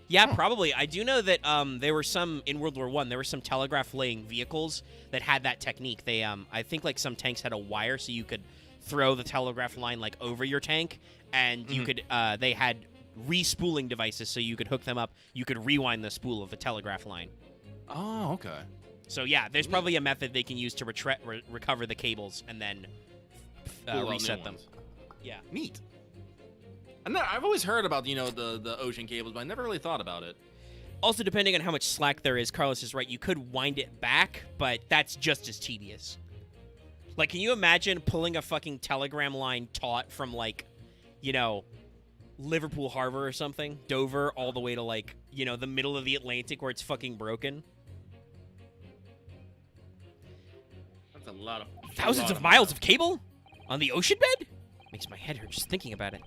Yeah, probably. I do know that there were some in World War I. There were some telegraph-laying vehicles that had that technique. They I think like some tanks had a wire, so you could throw the telegraph line like over your tank, and you could. They had respooling devices, so you could hook them up. You could rewind the spool of the telegraph line. Oh, okay. So yeah, there's probably a method they can use to recover the cables and then reset them. Yeah. Neat. I've always heard about, the ocean cables, but I never really thought about it. Also, depending on how much slack there is, Carlos is right, you could wind it back, but that's just as tedious. Like, can you imagine pulling a fucking telegram line taut from, like, Liverpool Harbor or something, Dover, all the way to, like, the middle of the Atlantic where it's fucking broken? That's a lot of... Thousands of miles of cable? On the ocean bed? Makes my head hurt just thinking about it.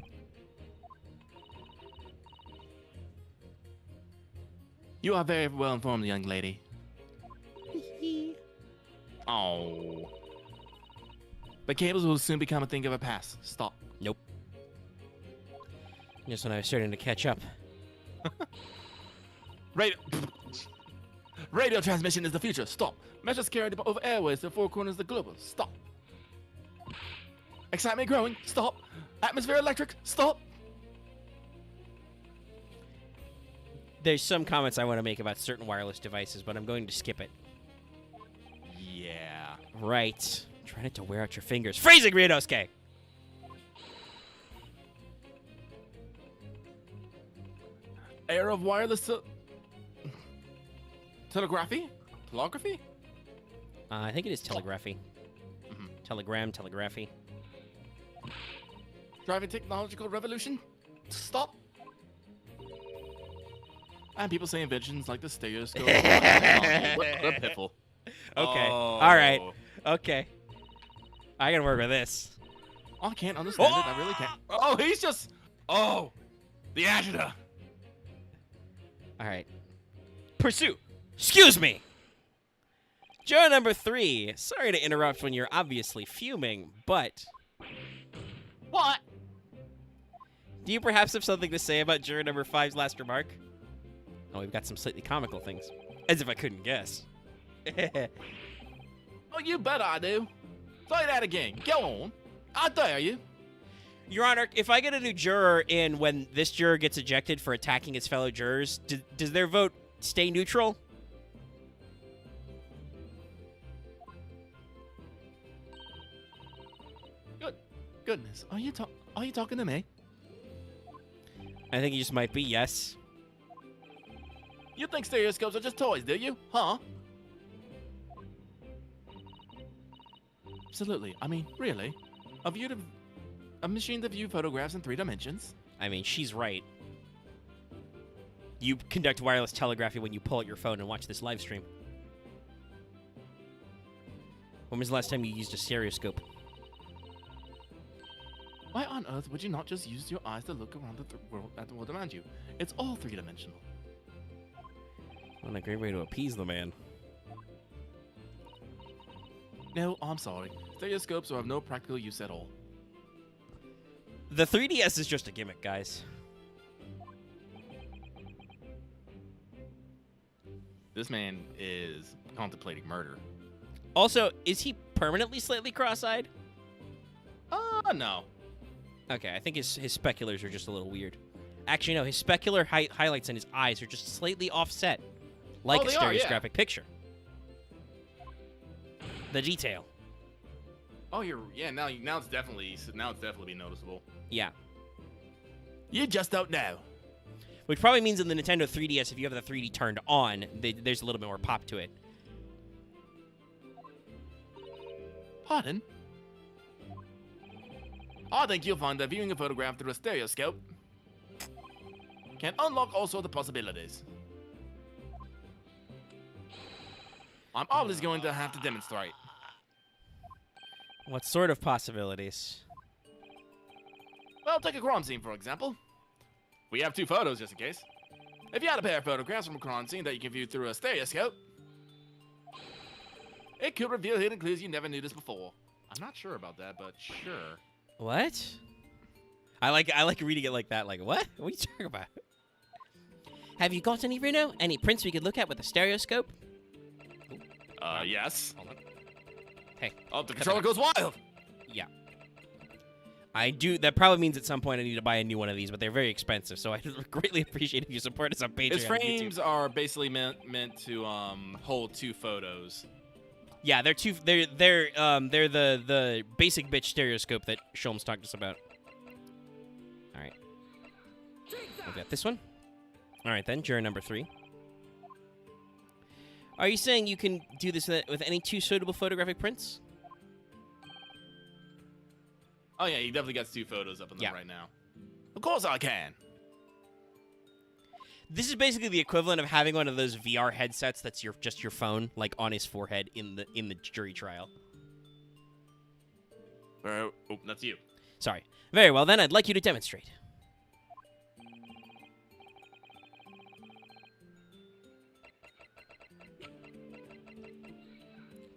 You are very well informed, young lady. Oh. But cables will soon become a thing of a past. Stop. Nope. Just when I was starting to catch up. Radio transmission is the future. Stop. Messages carried over airways to the four corners of the globe. Stop. Excitement growing. Stop. Atmosphere electric. Stop. There's some comments I want to make about certain wireless devices, but I'm going to skip it. Yeah. Right. Try not to wear out your fingers. Phrasing, Riodosuke! Era of wireless telegraphy? Telegraphy? I think it is telegraphy. Telegraphy. Driving technological revolution? Stop. And people say inventions like the stereoscope. What a piffle. Okay. Oh. All right. Okay. I can work with this. Oh, I can't understand it. I really can't. Oh, he's just... Oh. The agita. All right. Pursue. Excuse me. Juror number 3. Sorry to interrupt when you're obviously fuming, but... What? Do you perhaps have something to say about juror number 5's last remark? Oh, we've got some slightly comical things. As if I couldn't guess. Oh, you bet I do. Say that again. Go on. I dare you. Your Honor, if I get a new juror in when this juror gets ejected for attacking his fellow jurors, does their vote stay neutral? Goodness, are you talking to me? I think he just might be, yes. You think stereoscopes are just toys, do you? Huh? Absolutely. I mean, really? A machine to view photographs in 3 dimensions? I mean, she's right. You conduct wireless telegraphy when you pull out your phone and watch this live stream. When was the last time you used a stereoscope? Why on earth would you not just use your eyes to look around at the world around you? It's all 3-dimensional. What a great way to appease the man. No, I'm sorry. Stereoscopes are of no practical use at all. The 3DS is just a gimmick, guys. This man is contemplating murder. Also, is he permanently slightly cross-eyed? No. Okay, I think his speculars are just a little weird. Actually, no, his specular highlights in his eyes are just slightly offset, like a stereoscopic picture. The detail. Oh, now it's definitely noticeable. Yeah. You just don't know. Which probably means in the Nintendo 3DS, if you have the 3D turned on, there's a little bit more pop to it. Pardon? I think you'll find that viewing a photograph through a stereoscope can unlock all sorts of possibilities. I'm obviously going to have to demonstrate. What sort of possibilities? Well, take a crime scene, for example. We have 2 photos, just in case. If you had a pair of photographs from a crime scene that you can view through a stereoscope, it could reveal hidden clues you never noticed before. I'm not sure about that, but sure. What? I like reading it like that. Like, what? What are you talking about? Have you got any, Bruno? Any prints we could look at with a stereoscope? Yes. Hold on. Hey. Oh, the controller goes wild! Yeah. I do. That probably means at some point I need to buy a new one of these, but they're very expensive, so I greatly appreciate if you support us on Patreon. His frames are basically meant to hold 2 photos. Yeah, they're the basic bitch stereoscope that Sholmes talked to us about. All right. We got this one. All right, then, juror number 3. Are you saying you can do this with any 2 suitable photographic prints? Oh yeah, he definitely got 2 photos up in there Yeah. right now. Of course I can. This is basically the equivalent of having one of those VR headsets that's just your phone, like on his forehead in the jury trial. Oh, that's you. Sorry. Very well, then I'd like you to demonstrate.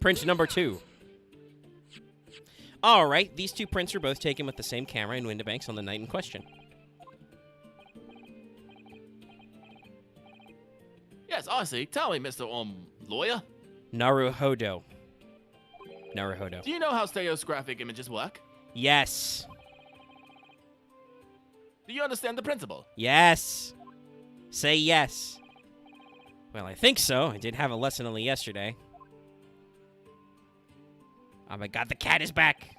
Print number 2. All right, these 2 prints were both taken with the same camera in Windibanks on the night in question. Yes, I see. Tell me, Mr. Lawyer. Naruhodo. Do you know how stereoscopic images work? Yes. Do you understand the principle? Yes. Say yes. Well, I think so. I did have a lesson only yesterday. Oh my god, the cat is back!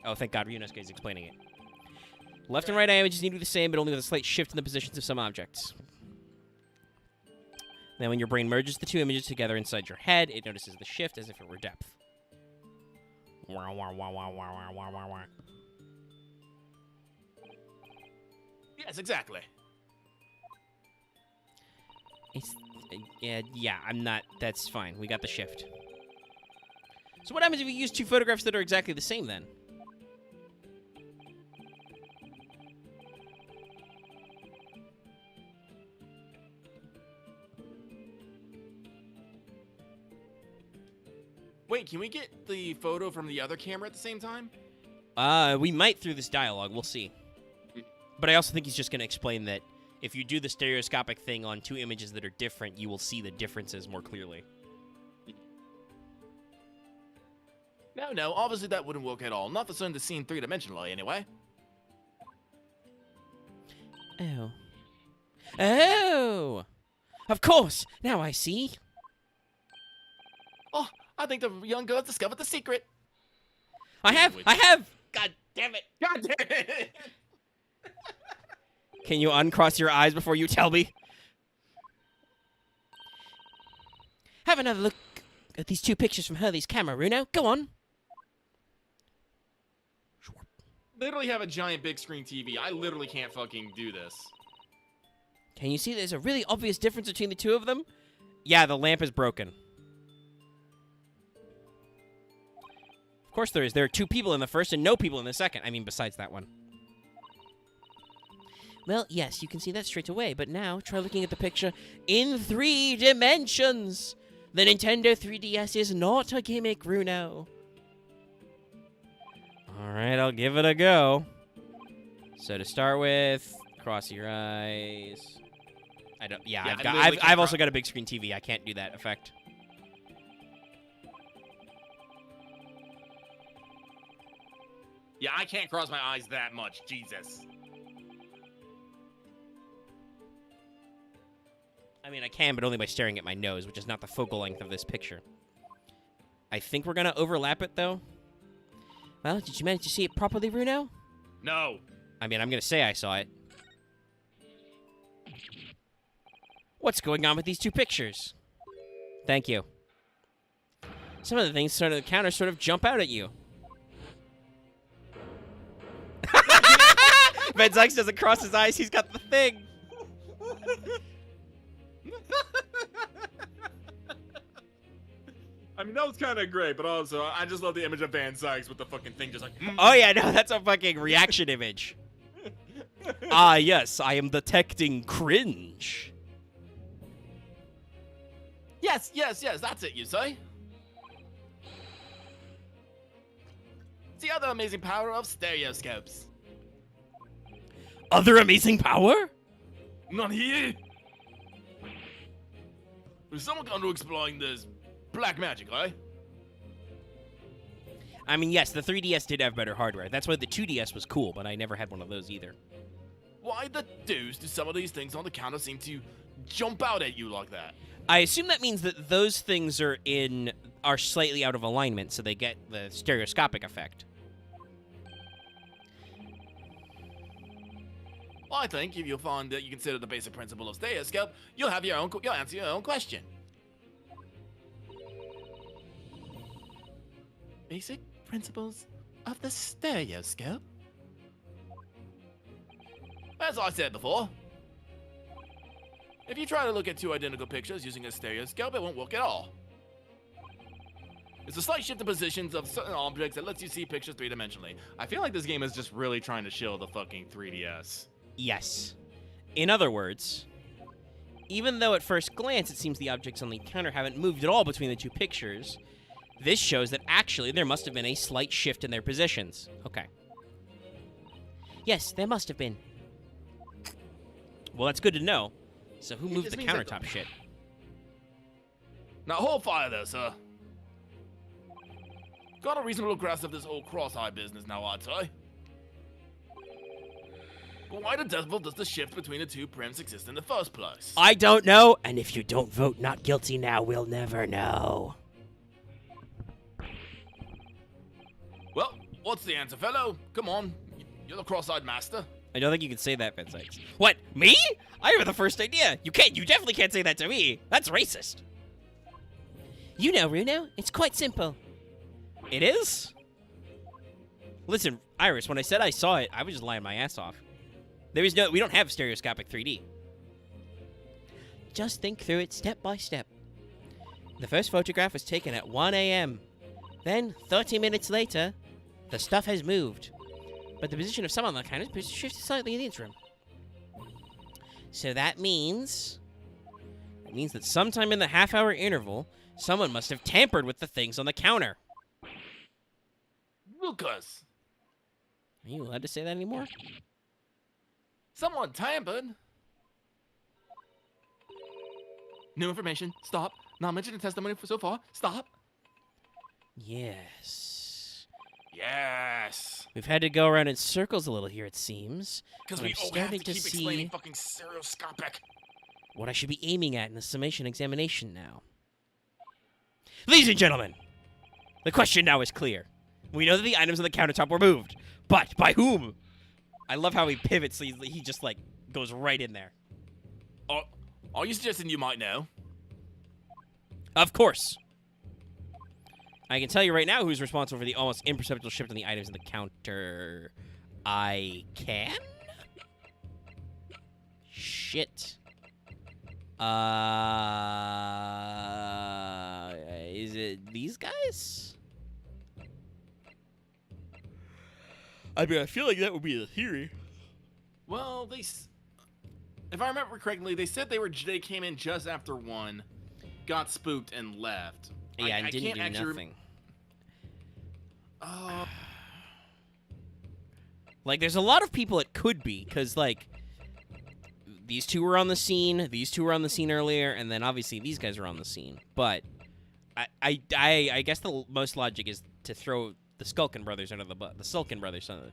Oh, thank god, Ryunosuke is explaining it. Left and right eye images need to be the same, but only with a slight shift in the positions of some objects. Then when your brain merges the 2 images together inside your head, it notices the shift as if it were depth. Yes, exactly. Yeah, I'm not... That's fine. We got the shift. So what happens if you use 2 photographs that are exactly the same, then? Wait, can we get the photo from the other camera at the same time? We might through this dialogue. We'll see. But I also think he's just going to explain that if you do the stereoscopic thing on 2 images that are different, you will see the differences more clearly. No, obviously that wouldn't work at all. Not for certain to see in 3-dimensionally, anyway. Oh. Oh! Of course! Now I see. Oh, I think the young girl discovered the secret. I have! God damn it! God damn it! Can you uncross your eyes before you tell me? Have another look at these 2 pictures from Hurley's camera, Runo. Go on. Literally have a giant big screen TV. I literally can't fucking do this. Can you see there's a really obvious difference between the 2 of them? Yeah, the lamp is broken. Of course there is. There are 2 people in the first and no people in the second. I mean, besides that one. Well, yes, you can see that straight away, but now try looking at the picture in 3 dimensions. The Nintendo 3DS is not a gimmick, Runo. Alright, I'll give it a go. So to start with, cross your eyes. I've also got a big screen TV. I can't do that effect. Yeah, I can't cross my eyes that much. Jesus. I mean, I can, but only by staring at my nose, which is not the focal length of this picture. I think we're going to overlap it, though. Well, did you manage to see it properly, Runo? No. I mean, I'm going to say I saw it. What's going on with these 2 pictures? Thank you. Some of the things on the counter sort of jump out at you. Ben Zykes doesn't cross his eyes. He's got the thing. I mean, that was kind of great, but also, I just love the image of Van Sykes with the fucking thing just like... Oh, yeah, no, that's a fucking reaction image. Ah, yes, I am detecting cringe. Yes, that's it, you say? It's the other amazing power of stereoscopes. Other amazing power? Not here. Is someone going to explain this black magic, eh? I mean, yes, the 3DS did have better hardware. That's why the 2DS was cool, but I never had one of those either. Why the deuce do some of these things on the counter seem to jump out at you like that? I assume that means that those things are slightly out of alignment, so they get the stereoscopic effect. Well, I think if you find that you consider the basic principle of stereoscope, you'll answer your own question. Basic principles of the stereoscope? As I said before, if you try to look at 2 identical pictures using a stereoscope, it won't work at all. It's a slight shift in positions of certain objects that lets you see pictures 3-dimensionally. I feel like this game is just really trying to shill the fucking 3DS. Yes. In other words, even though at first glance it seems the objects on the counter haven't moved at all between the 2 pictures, this shows that actually there must have been a slight shift in their positions. Okay. Yes, there must have been. Well, that's good to know. So who moved the countertop shit? Now hold fire there, sir. Got a reasonable grasp of this old cross-eye business now, I'd say. But why the devil does the shift between the 2 prims exist in the first place? I don't know, and if you don't vote not guilty now, we'll never know. Well, what's the answer, fellow? Come on, you're the cross-eyed master. I don't think you can say that, Ben Sykes. What, me? I have the first idea. You definitely can't say that to me. That's racist. You know, Runo, it's quite simple. It is? Listen, Iris, when I said I saw it, I was just lying my ass off. We don't have stereoscopic 3D. Just think through it step by step. The first photograph was taken at 1 a.m. Then, 30 minutes later, the stuff has moved. But the position of some on the counter has shifted slightly in the interim. So that means... It means that sometime in the half-hour interval, someone must have tampered with the things on the counter. Lucas! Are you allowed to say that anymore? Someone tampered? New information. Stop. Not mentioned in testimony so far. Stop. Yes. Yes. We've had to go around in circles a little here, it seems. Because but we I'm have starting to keep see explaining fucking stereoscopic. what I should be aiming at in the summation examination now. Ladies and gentlemen, the question now is clear. We know that the items on the countertop were moved, but by whom? I love how he pivots. He just, like, goes right in there. Are you suggesting you might know? Of course. I can tell you right now who's responsible for the almost imperceptible shift on the items in the counter. I can? Shit. Is it these guys? I mean, I feel like that would be the theory. Well, if I remember correctly, they said they came in just after 1, got spooked, and left. Yeah, and I didn't can't do actually nothing. Like, there's a lot of people it could be, because, like, these two were on the scene, these two were on the scene earlier, and then obviously these guys are on the scene. But I guess the most logic is to throw the Skulkin brothers under the bus. The Sulkin brothers under the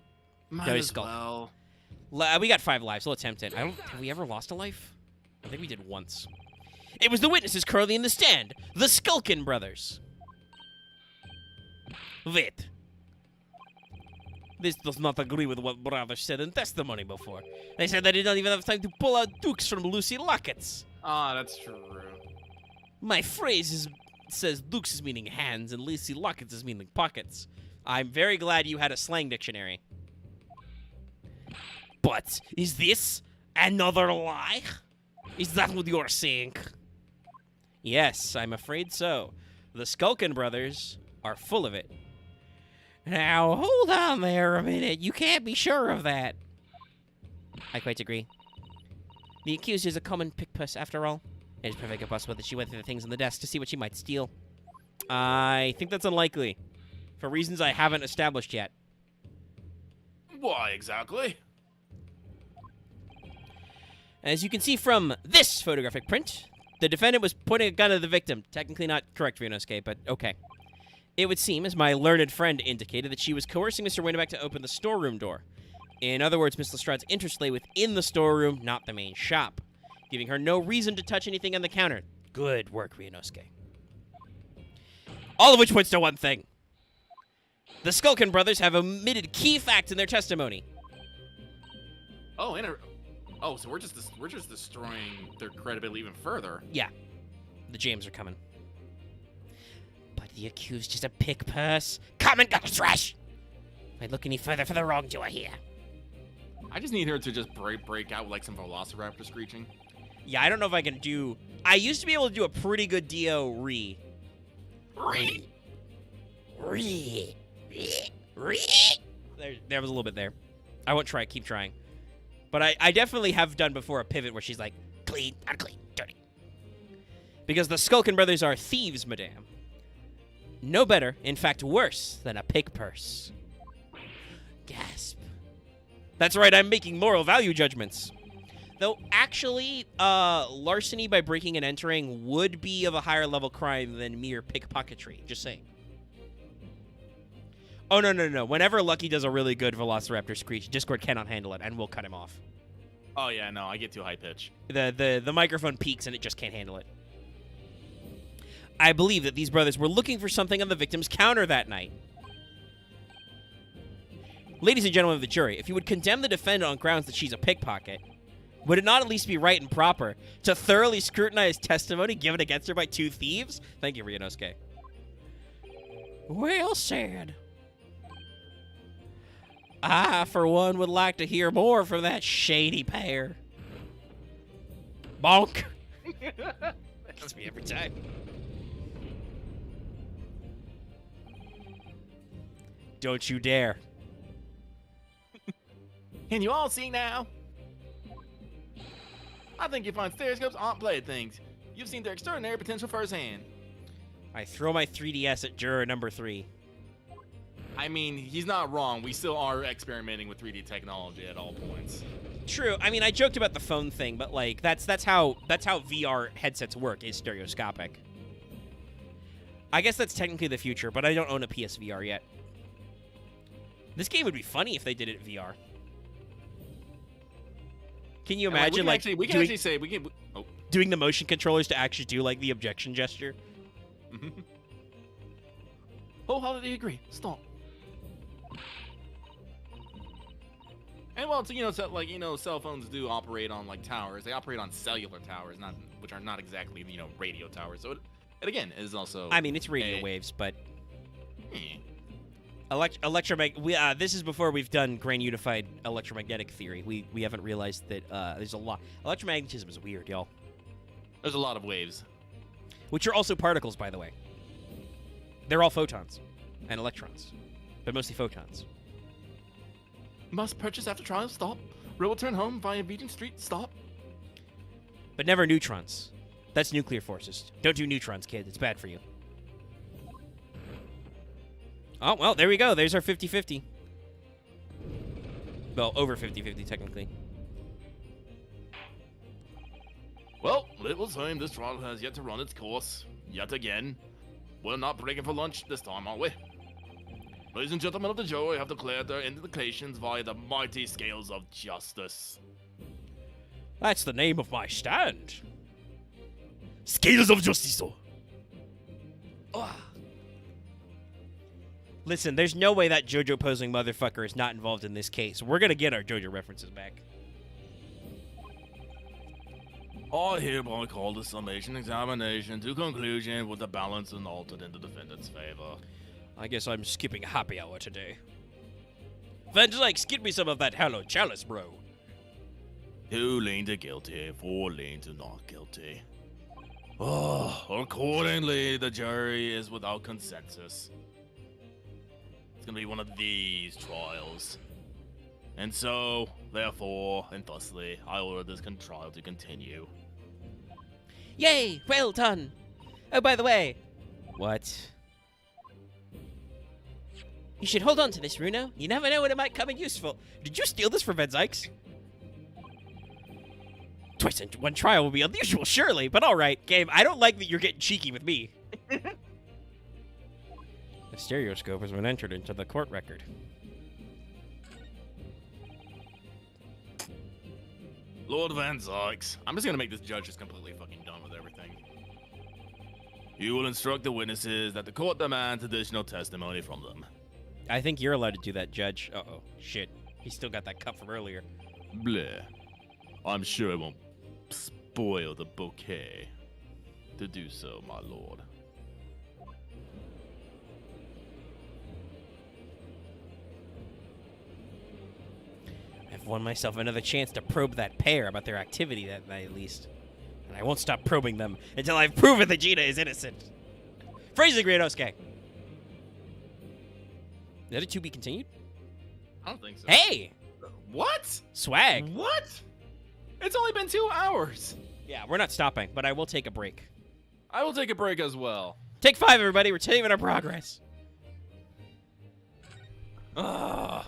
Might No, as Skulk. well. We got 5 lives. We'll attempt it. Have we ever lost a life? I think we did once. It was the witnesses currently in the stand. The Skulkin brothers. Wait. This does not agree with what brothers said in testimony before. They said they did not even have time to pull out dukes from Lucy Lockets. Ah, that's true. My phrase says dukes is meaning hands and Lucy Lockets is meaning pockets. I'm very glad you had a slang dictionary. But is this another lie? Is that what you're saying? Yes, I'm afraid so. The Skulkin brothers are full of it. Now, hold on there a minute. You can't be sure of that. I quite agree. The accused is a common pickpuss, after all. It is perfectly possible that she went through the things on the desk to see what she might steal. I think that's unlikely, for reasons I haven't established yet. Why exactly? As you can see from this photographic print, the defendant was pointing a gun at the victim. Technically not correct, Ryunosuke, but okay. It would seem, as my learned friend indicated, that she was coercing Mr. Winneback to open the storeroom door. In other words, Miss Lestrade's interest lay within the storeroom, not the main shop, giving her no reason to touch anything on the counter. Good work, Ryunosuke. All of which points to one thing. The Skulkin brothers have omitted key facts in their testimony. Oh, so we're just destroying their credibility even further. Yeah, the James are coming. But the accused is a pick purse. Come and get the trash! If I look any further for the wrongdoer here. I just need her to just break out with like some velociraptor screeching. Yeah, I don't know if I can do... I used to be able to do a pretty good Dio re. Re. There was a little bit there. I won't try, keep trying. But I definitely have done before a pivot where she's like, clean, unclean, dirty. Because the Skulkin brothers are thieves, madame. No better, in fact worse, than a pick purse. Gasp. That's right, I'm making moral value judgments. Though, actually, larceny by breaking and entering would be of a higher level crime than mere pickpocketry. Just saying. Oh, no. Whenever Lucky does a really good Velociraptor screech, Discord cannot handle it, and we'll cut him off. Oh, yeah, no, I get too high pitch. The microphone peaks, and it just can't handle it. I believe that these brothers were looking for something on the victim's counter that night. Ladies and gentlemen of the jury, if you would condemn the defendant on grounds that she's a pickpocket, would it not at least be right and proper to thoroughly scrutinize testimony given against her by 2 thieves? Thank you, Ryunosuke. Well said. I, for one, would like to hear more from that shady pair. Bonk. That's me every time. Don't you dare. Can you all see now? I think you find Stereoscopes aren't playthings. You've seen their extraordinary potential firsthand. I throw my 3DS at juror number 3. I mean, he's not wrong. We still are experimenting with 3D technology at all points. True. I mean, I joked about the phone thing, but like that's how VR headsets work, is stereoscopic. I guess that's technically the future, but I don't own a PSVR yet. This game would be funny if they did it in VR. Can you And, imagine, like, we can actually say we can. Oh. doing the motion controllers to actually do, like, the objection gesture? Wholeheartedly agree. Stop. And well, cell phones do operate on like towers. They operate on cellular towers, which are not exactly radio towers. So it again is also. I mean, it's radio waves, but Eh. This is before we've done grand unified electromagnetic theory. We haven't realized that there's a lot. Electromagnetism is weird, y'all. There's a lot of waves. Which are also particles, by the way. They're all photons and electrons, but mostly photons. Must purchase after trial. Stop. Road will turn home via Regent Street. Stop. But never neutrons. That's nuclear forces. Don't do neutrons, kid. It's bad for you. Oh, well, there we go. There's our 50-50. Well, over 50-50, technically. Well, it will seem this trial has yet to run its course. Yet again. We're not breaking for lunch this time, are we? Ladies and gentlemen of the jury have declared their indications via the mighty scales of justice. That's the name of my stand. Scales of Justice. Listen, there's no way that JoJo posing motherfucker is not involved in this case. We're gonna get our JoJo references back. I hereby call the summation examination to conclusion with the balance and altered in the defendant's favor. I guess I'm skipping happy hour today. Van Dyke, skip me some of that Hello Chalice, bro. 2 lean to guilty, 4 lean to not guilty. Accordingly, the jury is without consensus. It's gonna be one of these trials. And so, therefore, and thusly, I order this trial to continue. Yay! Well done! Oh, by the way... What? You should hold on to this, Runo. You never know when it might come in useful. Did you steal this from Van Dyke's? Twice in one trial will be unusual, surely, but alright, game. I don't like that you're getting cheeky with me. The stereoscope has been entered into the court record. Lord Van Zykes, I'm just gonna make this judge just completely fucking done with everything. You will instruct the witnesses that the court demands additional testimony from them. I think you're allowed to do that, Judge. Uh-oh. Shit. He still got that cup from earlier. Bleh. I'm sure it won't spoil the bouquet to do so, my lord. I've won myself another chance to probe that pair about their activity that night, at least. And I won't stop probing them until I've proven that Gina is innocent. Phrasing, Ryunosuke. Is that a to be continued? I don't think so. Hey! What? Swag. What? It's only been 2 hours. Yeah, we're not stopping, but I will take a break. I will take a break as well. Take 5, everybody. We're saving our progress. Ugh.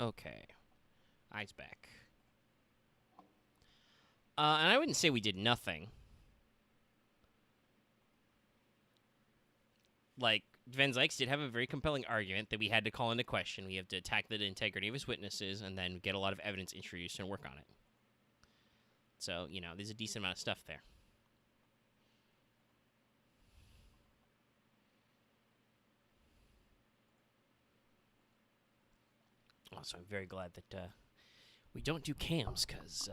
Okay. Eyes back. And I wouldn't say we did nothing. Like, Van Zykes did have a very compelling argument that we had to call into question. We have to attack the integrity of his witnesses and then get a lot of evidence introduced and work on it. So, you know, there's a decent amount of stuff there. Also, I'm very glad that we don't do cams, because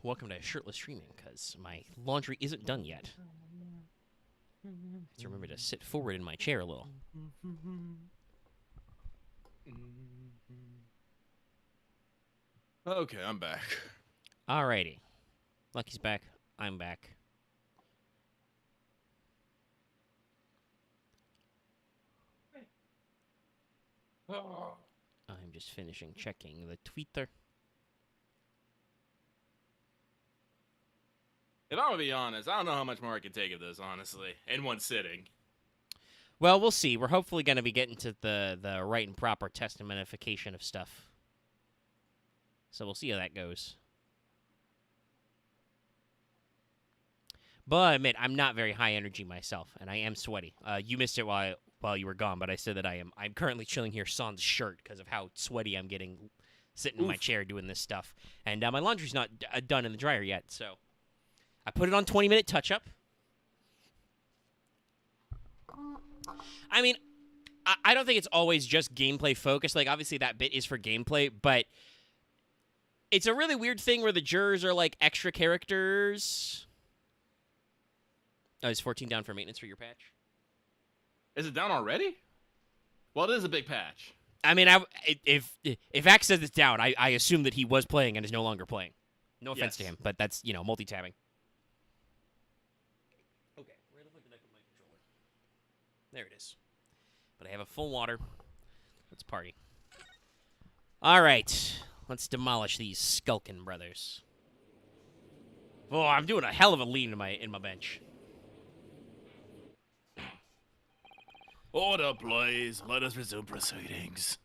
welcome to shirtless streaming, because my laundry isn't done yet. I have to remember to sit forward in my chair a little. Okay, I'm back. Alrighty. Lucky's back. I'm back. I'm just finishing checking the tweeter. If I'm gonna be honest, I don't know how much more I can take of this, honestly, in one sitting. Well, we'll see. We're hopefully going to be getting to the right and proper testamentification of stuff. So we'll see how that goes. But I admit, I'm not very high energy myself, and I am sweaty. You missed it while you were gone, but I said that I'm currently chilling here sans shirt because of how sweaty I'm getting sitting in my chair doing this stuff. And my laundry's not done in the dryer yet, so I put it on 20-minute touch-up. I mean, I don't think it's always just gameplay focused. Like, obviously that bit is for gameplay, but it's a really weird thing where the jurors are, like, extra characters. Oh, is 14 down for maintenance for your patch? Is it down already? Well, it is a big patch. I mean, if Axe says it's down, I assume that he was playing and is no longer playing. No offense to him, but that's, you know, multi-tabbing. Okay, where the fuck did I put my controller? There it is. But I have a full water. Let's party. All right, let's demolish these skulking brothers. Oh, I'm doing a hell of a lean in my bench. Order, please. Let us resume proceedings.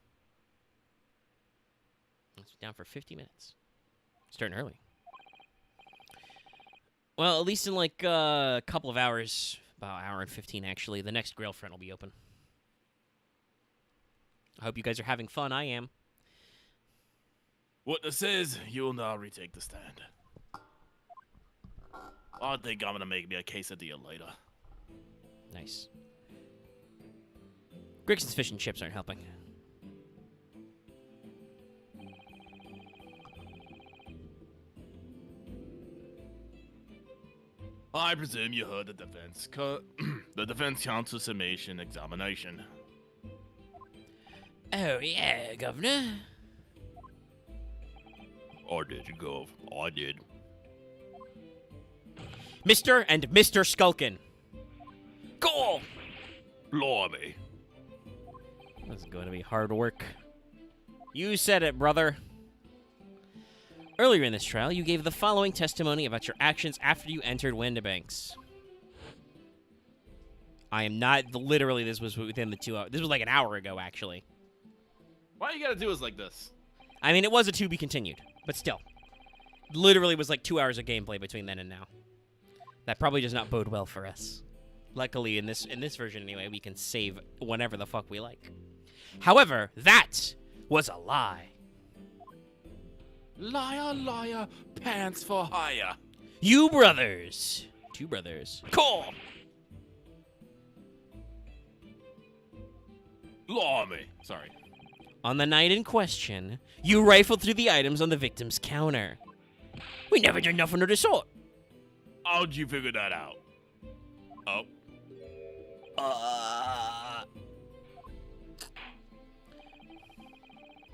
Let's be down for 50 minutes. Starting early. Well, at least in like a couple of hours, about an hour and 15 actually, the next Grail front will be open. I hope you guys are having fun. I am. Witness says you will now retake the stand. I think I'm gonna make me a quesadilla later. Nice. Grigson's fish and chips aren't helping. I presume you heard the defense. The defense counsel summation examination. Oh, yeah, Governor. I did, Gov. I did. Mr. and Mr. Skulkin. Go! Blimey. This is going to be hard work. You said it, brother. Earlier in this trial, you gave the following testimony about your actions after you entered Windibanks. I am not... Literally, this was within the 2 hours. This was like an hour ago, actually. Why you gotta do us like this? I mean, it was a to be continued, but still. Literally was like 2 hours of gameplay between then and now. That probably does not bode well for us. Luckily, in this version anyway, we can save whenever the fuck we like. However, that was a lie. Liar, liar, pants for hire. You brothers. Two brothers. Cool. Blimey. Sorry. On the night in question, you rifled through the items on the victim's counter. We never did nothing of the sort. How'd you figure that out? Oh.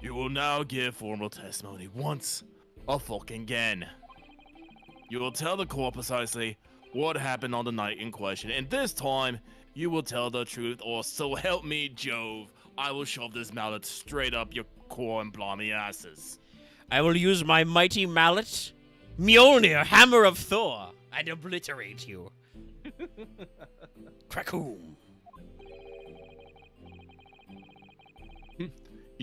You will now give formal testimony once, a fucking again. You will tell the court precisely what happened on the night in question, and this time, you will tell the truth, or so help me Jove, I will shove this mallet straight up your corn blimey asses. I will use my mighty mallet, Mjolnir, hammer of Thor, and obliterate you. Crackoom.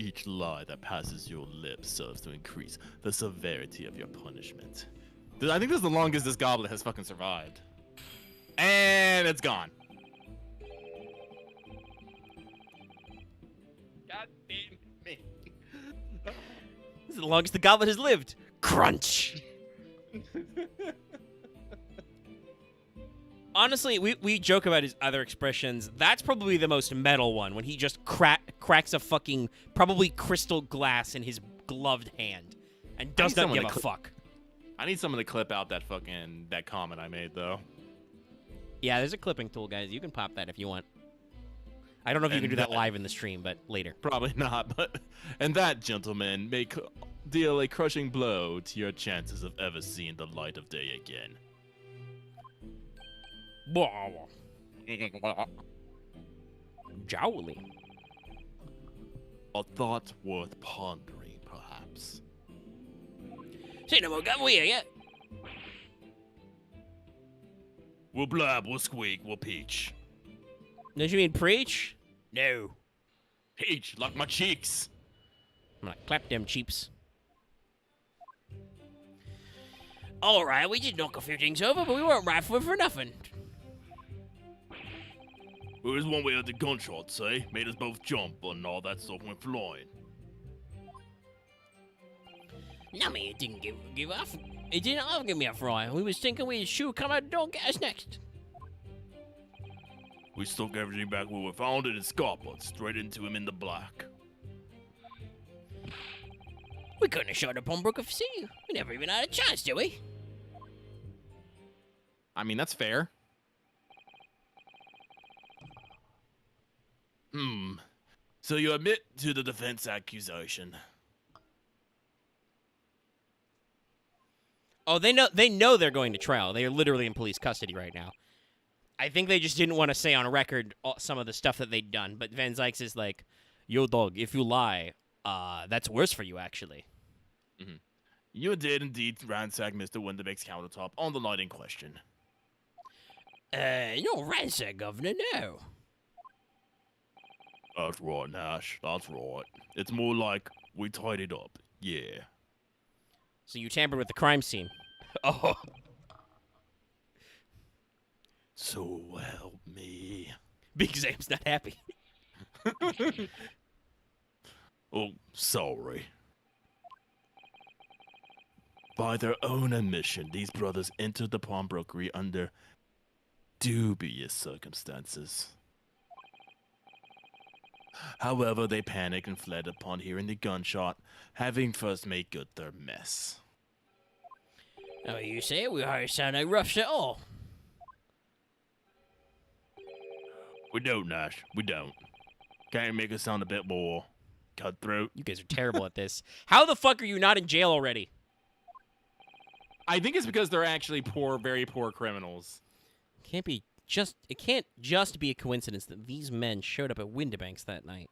Each lie that passes your lips serves to increase the severity of your punishment. I think this is the longest this goblet has fucking survived. And it's gone. God damn me. This is the longest the goblet has lived. Crunch. Honestly, we joke about his other expressions. That's probably the most metal one, when he just cracks a fucking probably crystal glass in his gloved hand and does not give a fuck. I need someone to clip out that comment I made, though. Yeah, there's a clipping tool, guys. You can pop that if you want. I don't know if you can do that live in the stream, but later. Probably not, and that, gentlemen, may deal a crushing blow to your chances of ever seeing the light of day again. Jowly. A thought worth pondering, perhaps. Say no more, got here yet? We'll blab, we'll squeak, we'll peach. Don't you mean preach? No. Peach, like my cheeks. I'm gonna clap them cheeps. All right, we just knock a few things over, but we weren't right for nothing. It was one way of the gunshots, eh? Made us both jump, and all that stuff went flying. No, man, it didn't give off. It didn't all give me a fry. We was thinking we'd shoot come out the door and get us next. We stuck everything back where we found it and scarped straight into him in the black. We couldn't have shot up on Brook of Sea. We never even had a chance, did we? I mean, that's fair. So you admit to the defense accusation. Oh, they know they're going to trial. They are literally in police custody right now. I think they just didn't want to say on record some of the stuff that they'd done. But Van Zykes is like, yo, dog, if you lie, that's worse for you, actually. Mm-hmm. You did indeed ransack Mr. Winterbeck's countertop on the night in question. No ransack, Governor, no. That's right, Nash. That's right. It's more like we tidied up. Yeah. So you tampered with the crime scene. Oh. So help me. Big Sam's not happy. Oh, sorry. By their own admission, these brothers entered the pawnbrokery under dubious circumstances. However, they panicked and fled upon hearing the gunshot, having first made good their mess. Oh, you say we hardly sound like roughs at all. We don't, Nash. We don't. Can't you make us sound a bit more cutthroat? You guys are terrible at this. How the fuck are you not in jail already? I think it's because they're actually poor, very poor criminals. It can't just be a coincidence that these men showed up at Winterbank's that night.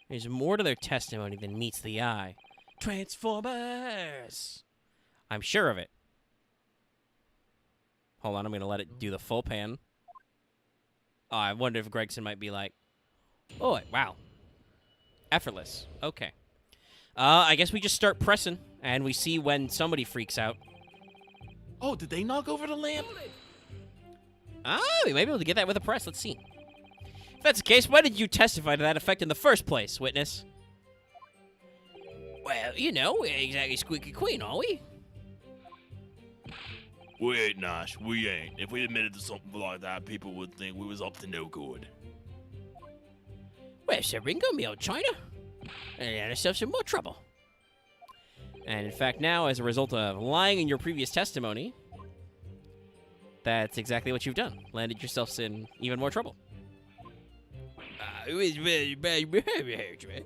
There's more to their testimony than meets the eye. Transformers! I'm sure of it. Hold on, I'm gonna let it do the full pan. Oh, I wonder if Gregson might be like, oh, wow. Effortless. Okay. I guess we just start pressing, and we see when somebody freaks out. Oh, did they knock over the lamp? We might be able to get that with a press. Let's see. If that's the case, why did you testify to that effect in the first place, witness? Well, you know, we ain't exactly squeaky clean, are we? We ain't, Nash. We ain't. If we admitted to something like that, people would think we was up to no good. Well, Sir Ringo, me old China. And had ourselves some more trouble. And in fact, now, as a result of lying in your previous testimony, that's exactly what you've done. Landed yourselves in even more trouble. It was very bad behavior, man.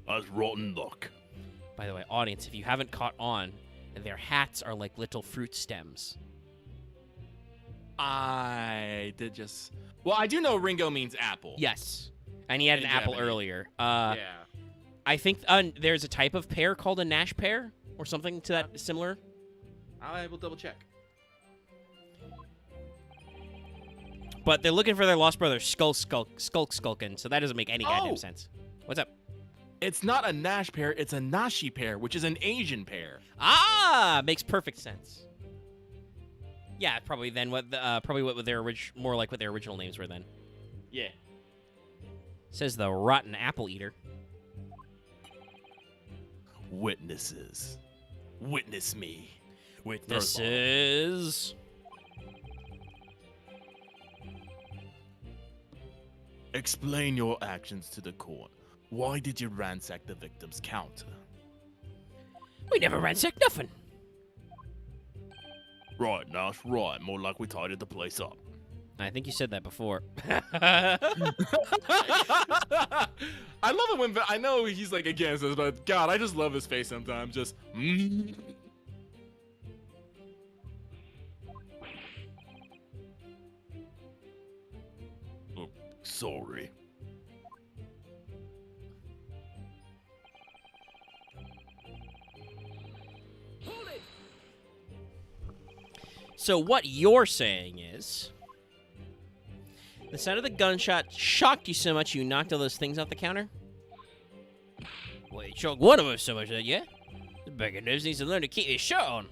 That's rotten luck. By the way, audience, if you haven't caught on, their hats are like little fruit stems. I did just... Well, I do know Ringo means apple. Yes. And he had an apple Japanese. earlier. Yeah. I think there's a type of pear called a Nash pear or something to that similar. I will double check. But they're looking for their lost brother, Skulkin, so that doesn't make any goddamn sense. What's up? It's not a Nash pear, it's a Nashi pear, which is an Asian pear. Ah, makes perfect sense. Yeah, probably then what their more like what their original names were then. Yeah. Says the rotten apple eater. Witnesses. Witness me. Witnesses. Explain your actions to the court. Why did you ransack the victim's counter? We never ransacked nothing. Right, Nash, right. More like we tidied the place up. I think you said that before. I love it when I know he's like against us, but God, I just love his face sometimes. Just. Oh, sorry. Hold it! So what you're saying is, the sound of the gunshot shocked you so much you knocked all those things off the counter? Well, it shocked one of us so much that, yeah? The beggar news needs to learn to keep his shirt on.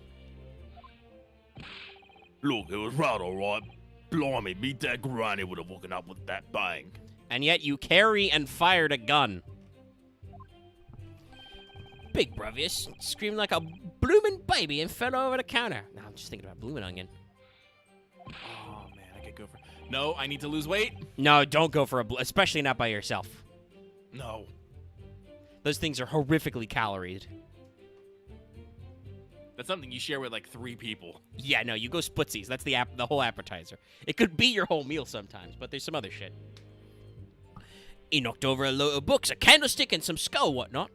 Look, it was right, all right. Blimey, me that granny would have woken up with that bang. And yet you carry and fired a gun. Big brother screamed like a bloomin' baby and fell over the counter. Now I'm just thinking about bloomin' onion. Oh man, I could go for. No, I need to lose weight. No, don't go for especially not by yourself. No. Those things are horrifically caloried. That's something you share with like 3 people. Yeah, no, you go splitsies. That's the whole appetizer. It could be your whole meal sometimes, but there's some other shit. He knocked over a load of books, a candlestick, and some skull whatnot.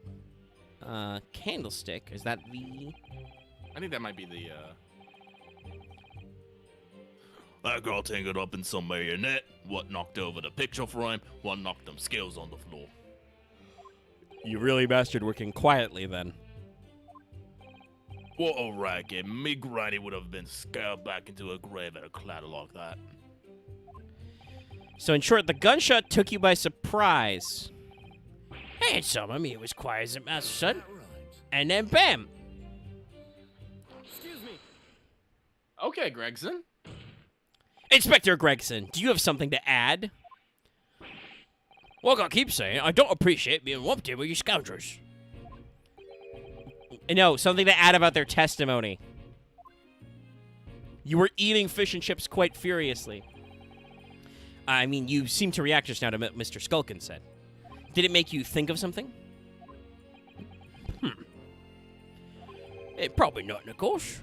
Candlestick? Is that the... I think that might be the, That girl tangled up in some marionette. What knocked over the picture frame, what knocked them scales on the floor. You really bastard working quietly, then. What a racket. Me granny would have been scared back into a grave at a clatter like that. So in short, the gunshot took you by surprise. Hey, some of me, it was quiet as a mouse, son. That right. And then bam! Excuse me. Okay, Gregson. Inspector Gregson, do you have something to add? Like I keep saying, I don't appreciate being lumped in with you scoundrels. No, something to add about their testimony. You were eating fish and chips quite furiously. I mean, you seem to react just now to what Mr. Skulkin said. Did it make you think of something? Probably not, of course.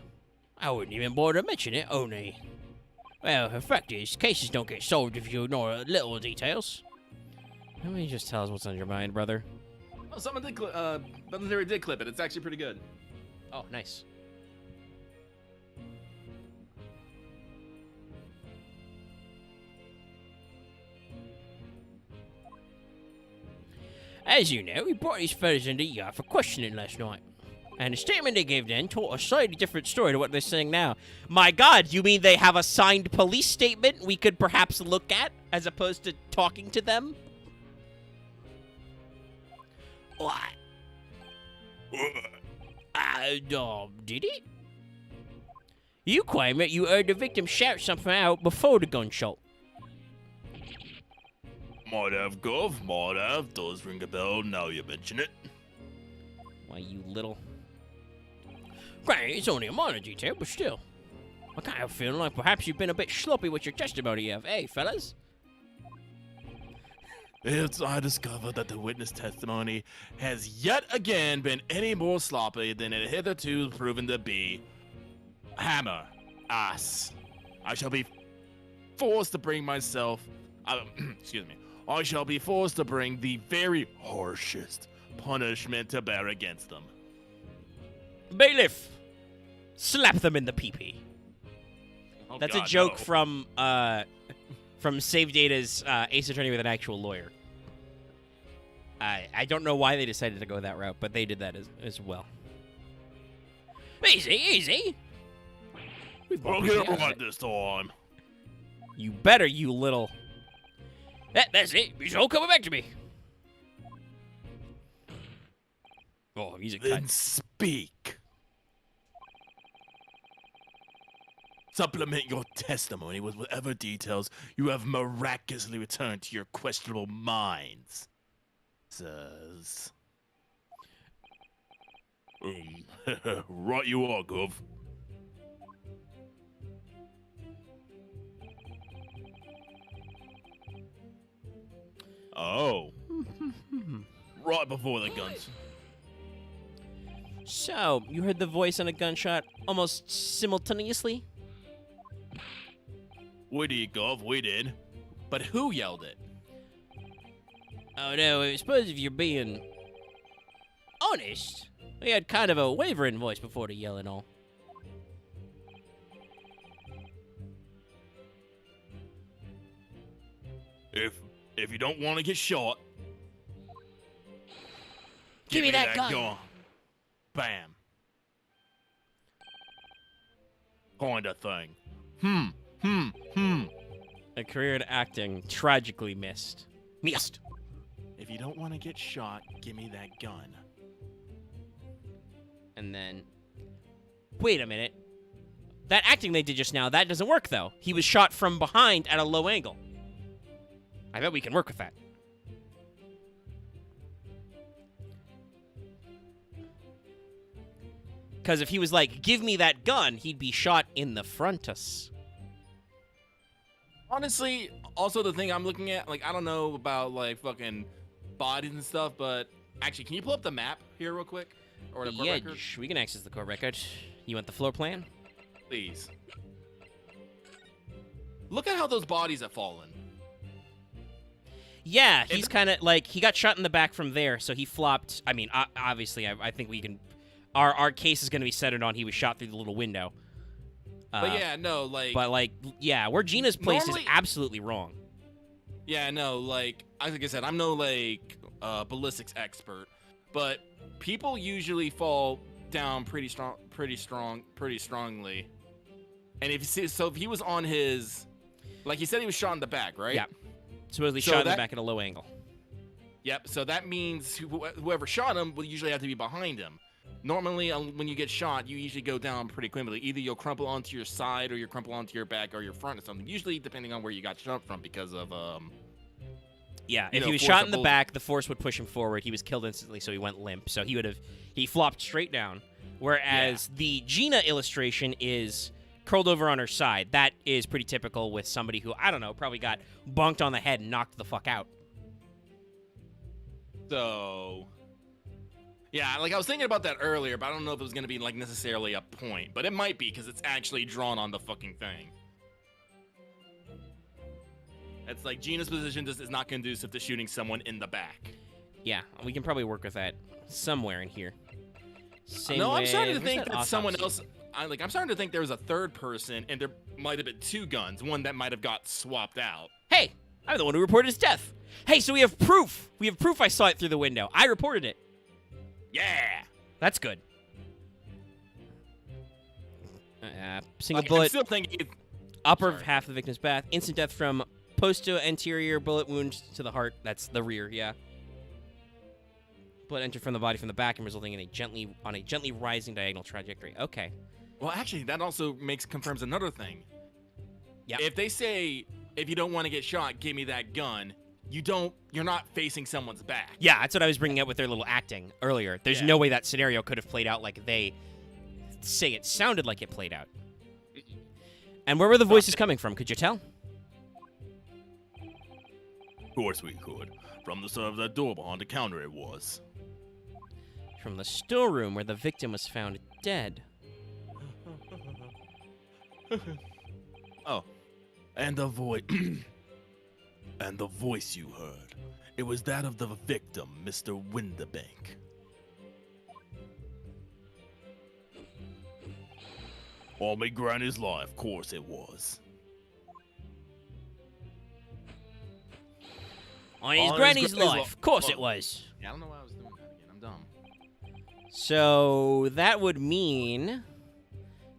I wouldn't even bother to mention it, only... Well, the fact is, cases don't get solved if you ignore little details. Let me just tell us what's on your mind, brother. Oh, someone did clip it. It's actually pretty good. Oh, nice. As you know, we brought these fellas into the yard for questioning last night. And the statement they gave then told a slightly different story to what they're saying now. My God, you mean they have a signed police statement we could perhaps look at, as opposed to talking to them? What? Did it? You claim that you heard the victim shout something out before the gunshot. Might have, Gov. Might have. Does ring a bell now you mention it. Why, you little... Granted, it's only a minor detail, but still. I kind of feel like perhaps you've been a bit sloppy with your testimony, hey, fellas? It's I discovered that the witness testimony has yet again been any more sloppy than it hitherto proven to be. Hammer. Ass. I shall be forced to bring myself... excuse me. I shall be forced to bring the very harshest punishment to bear against them. Bailiff! Slap them in the pee-pee. Oh, That's God, a joke no. from Save Data's Ace Attorney with an actual lawyer. I don't know why they decided to go that route, but they did that as well. Easy, easy! We'll get it right this time. You better, you little... That's it. He's all coming back to me. Oh, music cut. Then speak. Supplement your testimony with whatever details you have miraculously returned to your questionable minds. Says. Right you are, Gov. Oh. Right before the guns. So, you heard the voice on a gunshot almost simultaneously? We did, Gov, we did. But who yelled it? Oh no, I suppose if you're being honest, we had kind of a wavering voice before the yell and all. If you don't want to get shot, Give me that gun. Bam. Kind of thing. A career in acting tragically missed. Missed. If you don't want to get shot, give me that gun. And then, wait a minute. That acting they did just now, that doesn't work though. He was shot from behind at a low angle. I bet we can work with that. Because if he was like, give me that gun, he'd be shot in the frontus. Honestly, also the thing I'm looking at, like, I don't know about, like, fucking bodies and stuff, but actually, can you pull up the map here real quick? Or the court record? We can access the court record. You want the floor plan? Please. Look at how those bodies have fallen. Yeah, he's kind of like, he got shot in the back from there, so he flopped. I mean, obviously, I think we can, our case is going to be centered on he was shot through the little window. But yeah, no, like... But, like, yeah, where Gina's place normally, is absolutely wrong. Yeah, no, like I said, I'm no, like, ballistics expert, but people usually fall down pretty strongly. And if you see, so if he was on his, like he said, he was shot in the back, right? Yeah. Supposedly shot in the back at a low angle. Yep. So that means whoever shot him will usually have to be behind him. Normally, when you get shot, you usually go down pretty quickly. Either you'll crumple onto your side, or you crumple onto your back, or your front, or something. Usually, depending on where you got shot from, because of yeah, if he was shot in the back, the force would push him forward. He was killed instantly, so he went limp. So he flopped straight down. Whereas the Gina illustration is curled over on her side. That is pretty typical with somebody who, I don't know, probably got bonked on the head and knocked the fuck out. So, yeah, like I was thinking about that earlier, but I don't know if it was going to be like necessarily a point, but it might be because it's actually drawn on the fucking thing. It's like Gina's position is not conducive to shooting someone in the back. Yeah, we can probably work with that somewhere in here. I'm starting to think that someone else. I'm starting to think there was a third person, and there might have been two guns. One that might have got swapped out. Hey, I'm the one who reported his death. Hey, so we have proof. We have proof I saw it through the window. I reported it. Yeah. That's good. Single bullet. I'm still thinking upper half of the victim's back. Instant death from posto-anterior bullet wound to the heart. That's the rear, yeah. Bullet entered from the body from the back and resulting in a gently rising diagonal trajectory. Okay. Well, actually, that also confirms another thing. Yeah. If they say, if you don't want to get shot, give me that gun, you're not facing someone's back. Yeah, that's what I was bringing up with their little acting earlier. There's no way that scenario could have played out like they say it sounded like it played out. And where were the voices coming from? Could you tell? Of course we could. From the side of that door behind the counter it was. From the storeroom where the victim was found dead. Oh. And the voice and the voice you heard. It was that of the victim, Mr. Winterbank. On me granny's life, of course it was. On his granny's life. Of course it was. Yeah, I don't know why I was doing that again. I'm dumb. So that would mean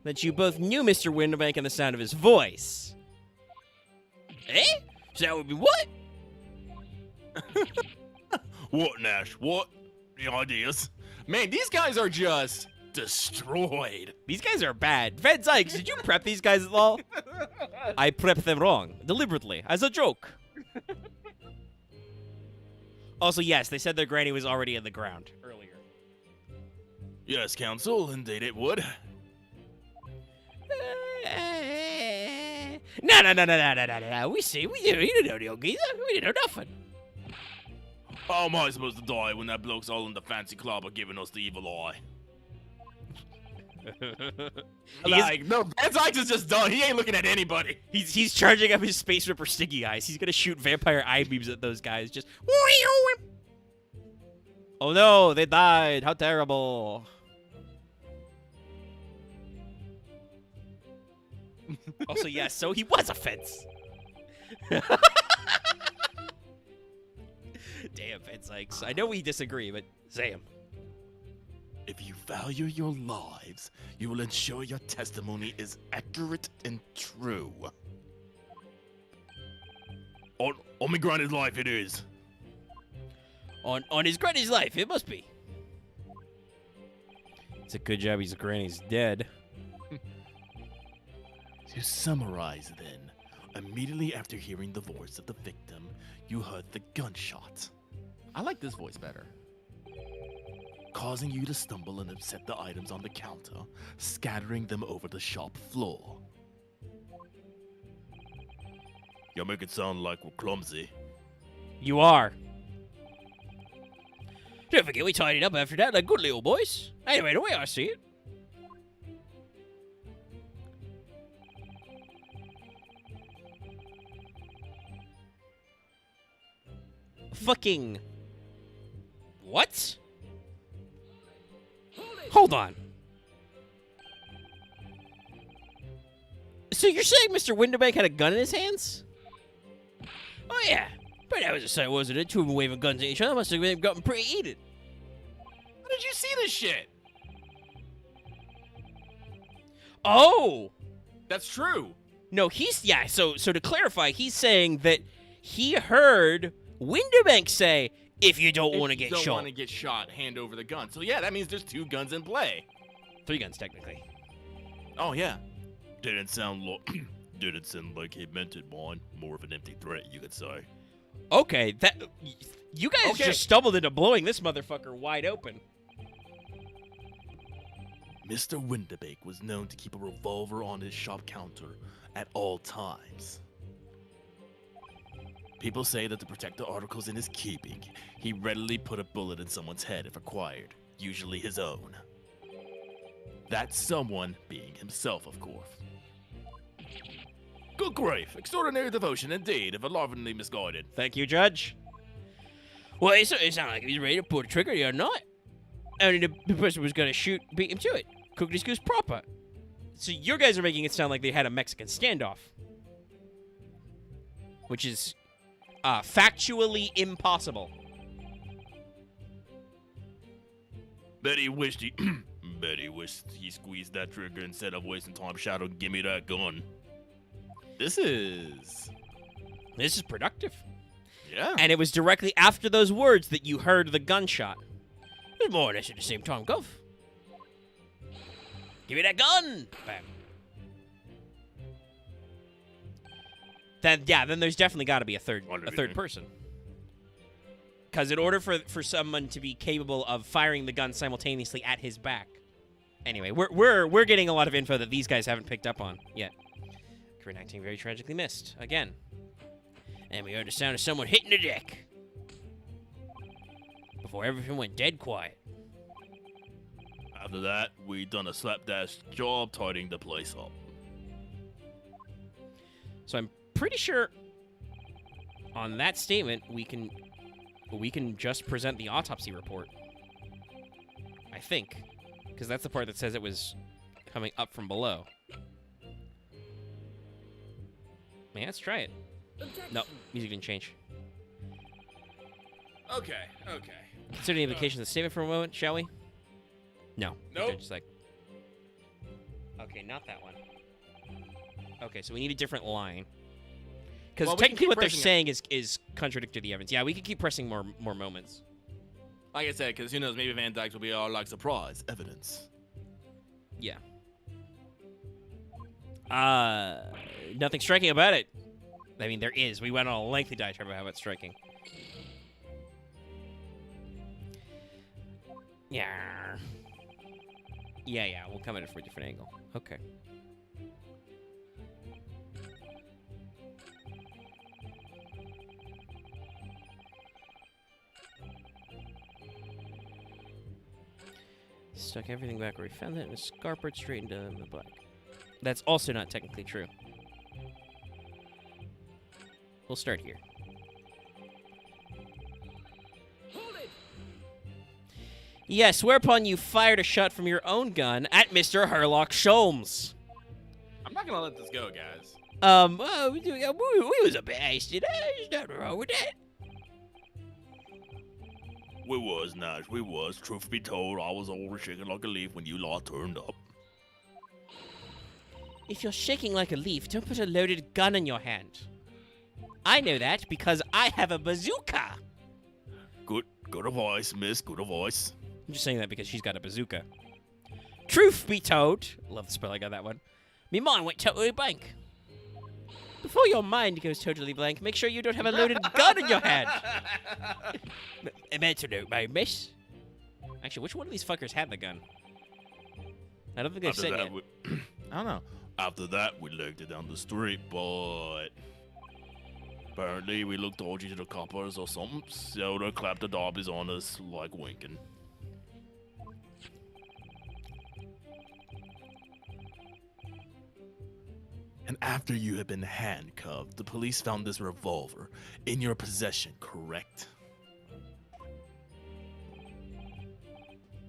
that you both knew Mr. Winterbank and the sound of his voice. Eh? So that would be what? What, Nash? What? The ideas? Man, these guys are just destroyed. These guys are bad. Van Zykes, did you prep these guys at all? I prepped them wrong, deliberately, as a joke. Also, yes, they said their granny was already in the ground earlier. Yes, Counsel, indeed it would. No. We didn't know the geezer. We didn't know nothing. How am I supposed to die when that bloke's all in the fancy club are giving us the evil eye? No, Van Zykes is just done. He ain't looking at anybody. He's charging up his Space Ripper sticky eyes. He's gonna shoot vampire eye beams at those guys. Just. Oh no, they died. How terrible. Also, yes, so he was a fence. Damn, Van Zykes. I know we disagree, but Sam. If you value your lives, you will ensure your testimony is accurate and true. On my granny's life, it is. On his granny's life, it must be. It's a good job his granny's dead. To summarize, then, immediately after hearing the voice of the victim, you heard the gunshot. I like this voice better. Causing you to stumble and upset the items on the counter, scattering them over the shop floor. You make it sound like we're clumsy. You are. Don't forget we tidied up after that like good little boys. Anyway, the way I see it. Fucking... What? Hold on. So you're saying Mr. Winterbank had a gun in his hands? Oh yeah. But that was a sight, wasn't it? Two of them waving guns at each other. Must have gotten pretty heated. How did you see this shit? Oh! That's true. No, yeah, so to clarify, he's saying that he heard Winterbank say, if you don't want to get Don't shot. want to get shot, hand over the gun. So yeah, that means there's 2 guns in play. 3 guns, technically. Oh yeah. Didn't sound like he meant it, man. More of an empty threat, you could say. Okay, you guys just stumbled into blowing this motherfucker wide open. Mr. Winterbank was known to keep a revolver on his shop counter at all times. People say that to protect the articles in his keeping, he readily put a bullet in someone's head if required, usually his own. That someone being himself, of course. Good grief, extraordinary devotion indeed, if alarmingly misguided. Thank you, Judge. Well, it sounded like he was ready to pull the trigger or not. Only the person was going to shoot beat him to it. Cooked his goose proper. So you guys are making it sound like they had a Mexican standoff. Which is factually impossible. Betty wished he squeezed that trigger instead of wasting time shouting, "Give me that gun." This is productive. Yeah. And it was directly after those words that you heard the gunshot. It was more or less at the same time, Gov. Give me that gun! Bam. Then there's definitely got to be a third person. Because in order for someone to be capable of firing the gun simultaneously at his back. Anyway, we're getting a lot of info that these guys haven't picked up on yet. Career acting very tragically missed again, and we heard the sound of someone hitting the deck before everything went dead quiet. After that, we done a slapdash job tidying the place up. So I'm pretty sure on that statement we can just present the autopsy report. I think, because that's the part that says it was coming up from below. Man, let's try it. No, music didn't change. Okay. Consider the implications of the statement for a moment, shall we? No. Nope. They're just like... Okay, not that one. Okay, so we need a different line. Because Well, we can technically keep what they're pressing saying is contradictory to the evidence. Yeah, we could keep pressing more moments. Like I said, because who knows, maybe Van Dyke will be all like, surprise, evidence. Yeah. Nothing striking about it. I mean, there is. We went on a lengthy diatribe about how it's striking. Yeah. Yeah, we'll come at it from a different angle. Okay. Stuck everything back where we found it and scarpered straight into the black. That's also not technically true. We'll start here. Hold it! Yes, whereupon you fired a shot from your own gun at Mr. Herlock Sholmes. I'm not gonna let this go, guys. Well, we was a bit hasty. There's nothing wrong with that. We was, Nash, we was. Truth be told, I was already shaking like a leaf when you lot turned up. If you're shaking like a leaf, don't put a loaded gun in your hand. I know that because I have a bazooka. Good advice, miss, good advice. I'm just saying that because she's got a bazooka. Truth be told, love the spelling on that one, me mind went totally blank. Before your mind goes totally blank, make sure you don't have a loaded gun in your hand. A mental note, my miss. Actually, which one of these fuckers had the gun? I don't think they've said yet. I don't know. After that, we legged it down the street, but apparently we looked dodgy to the coppers or something, so they clapped the derbies on us like winking. And after you had been handcuffed, the police found this revolver in your possession, correct?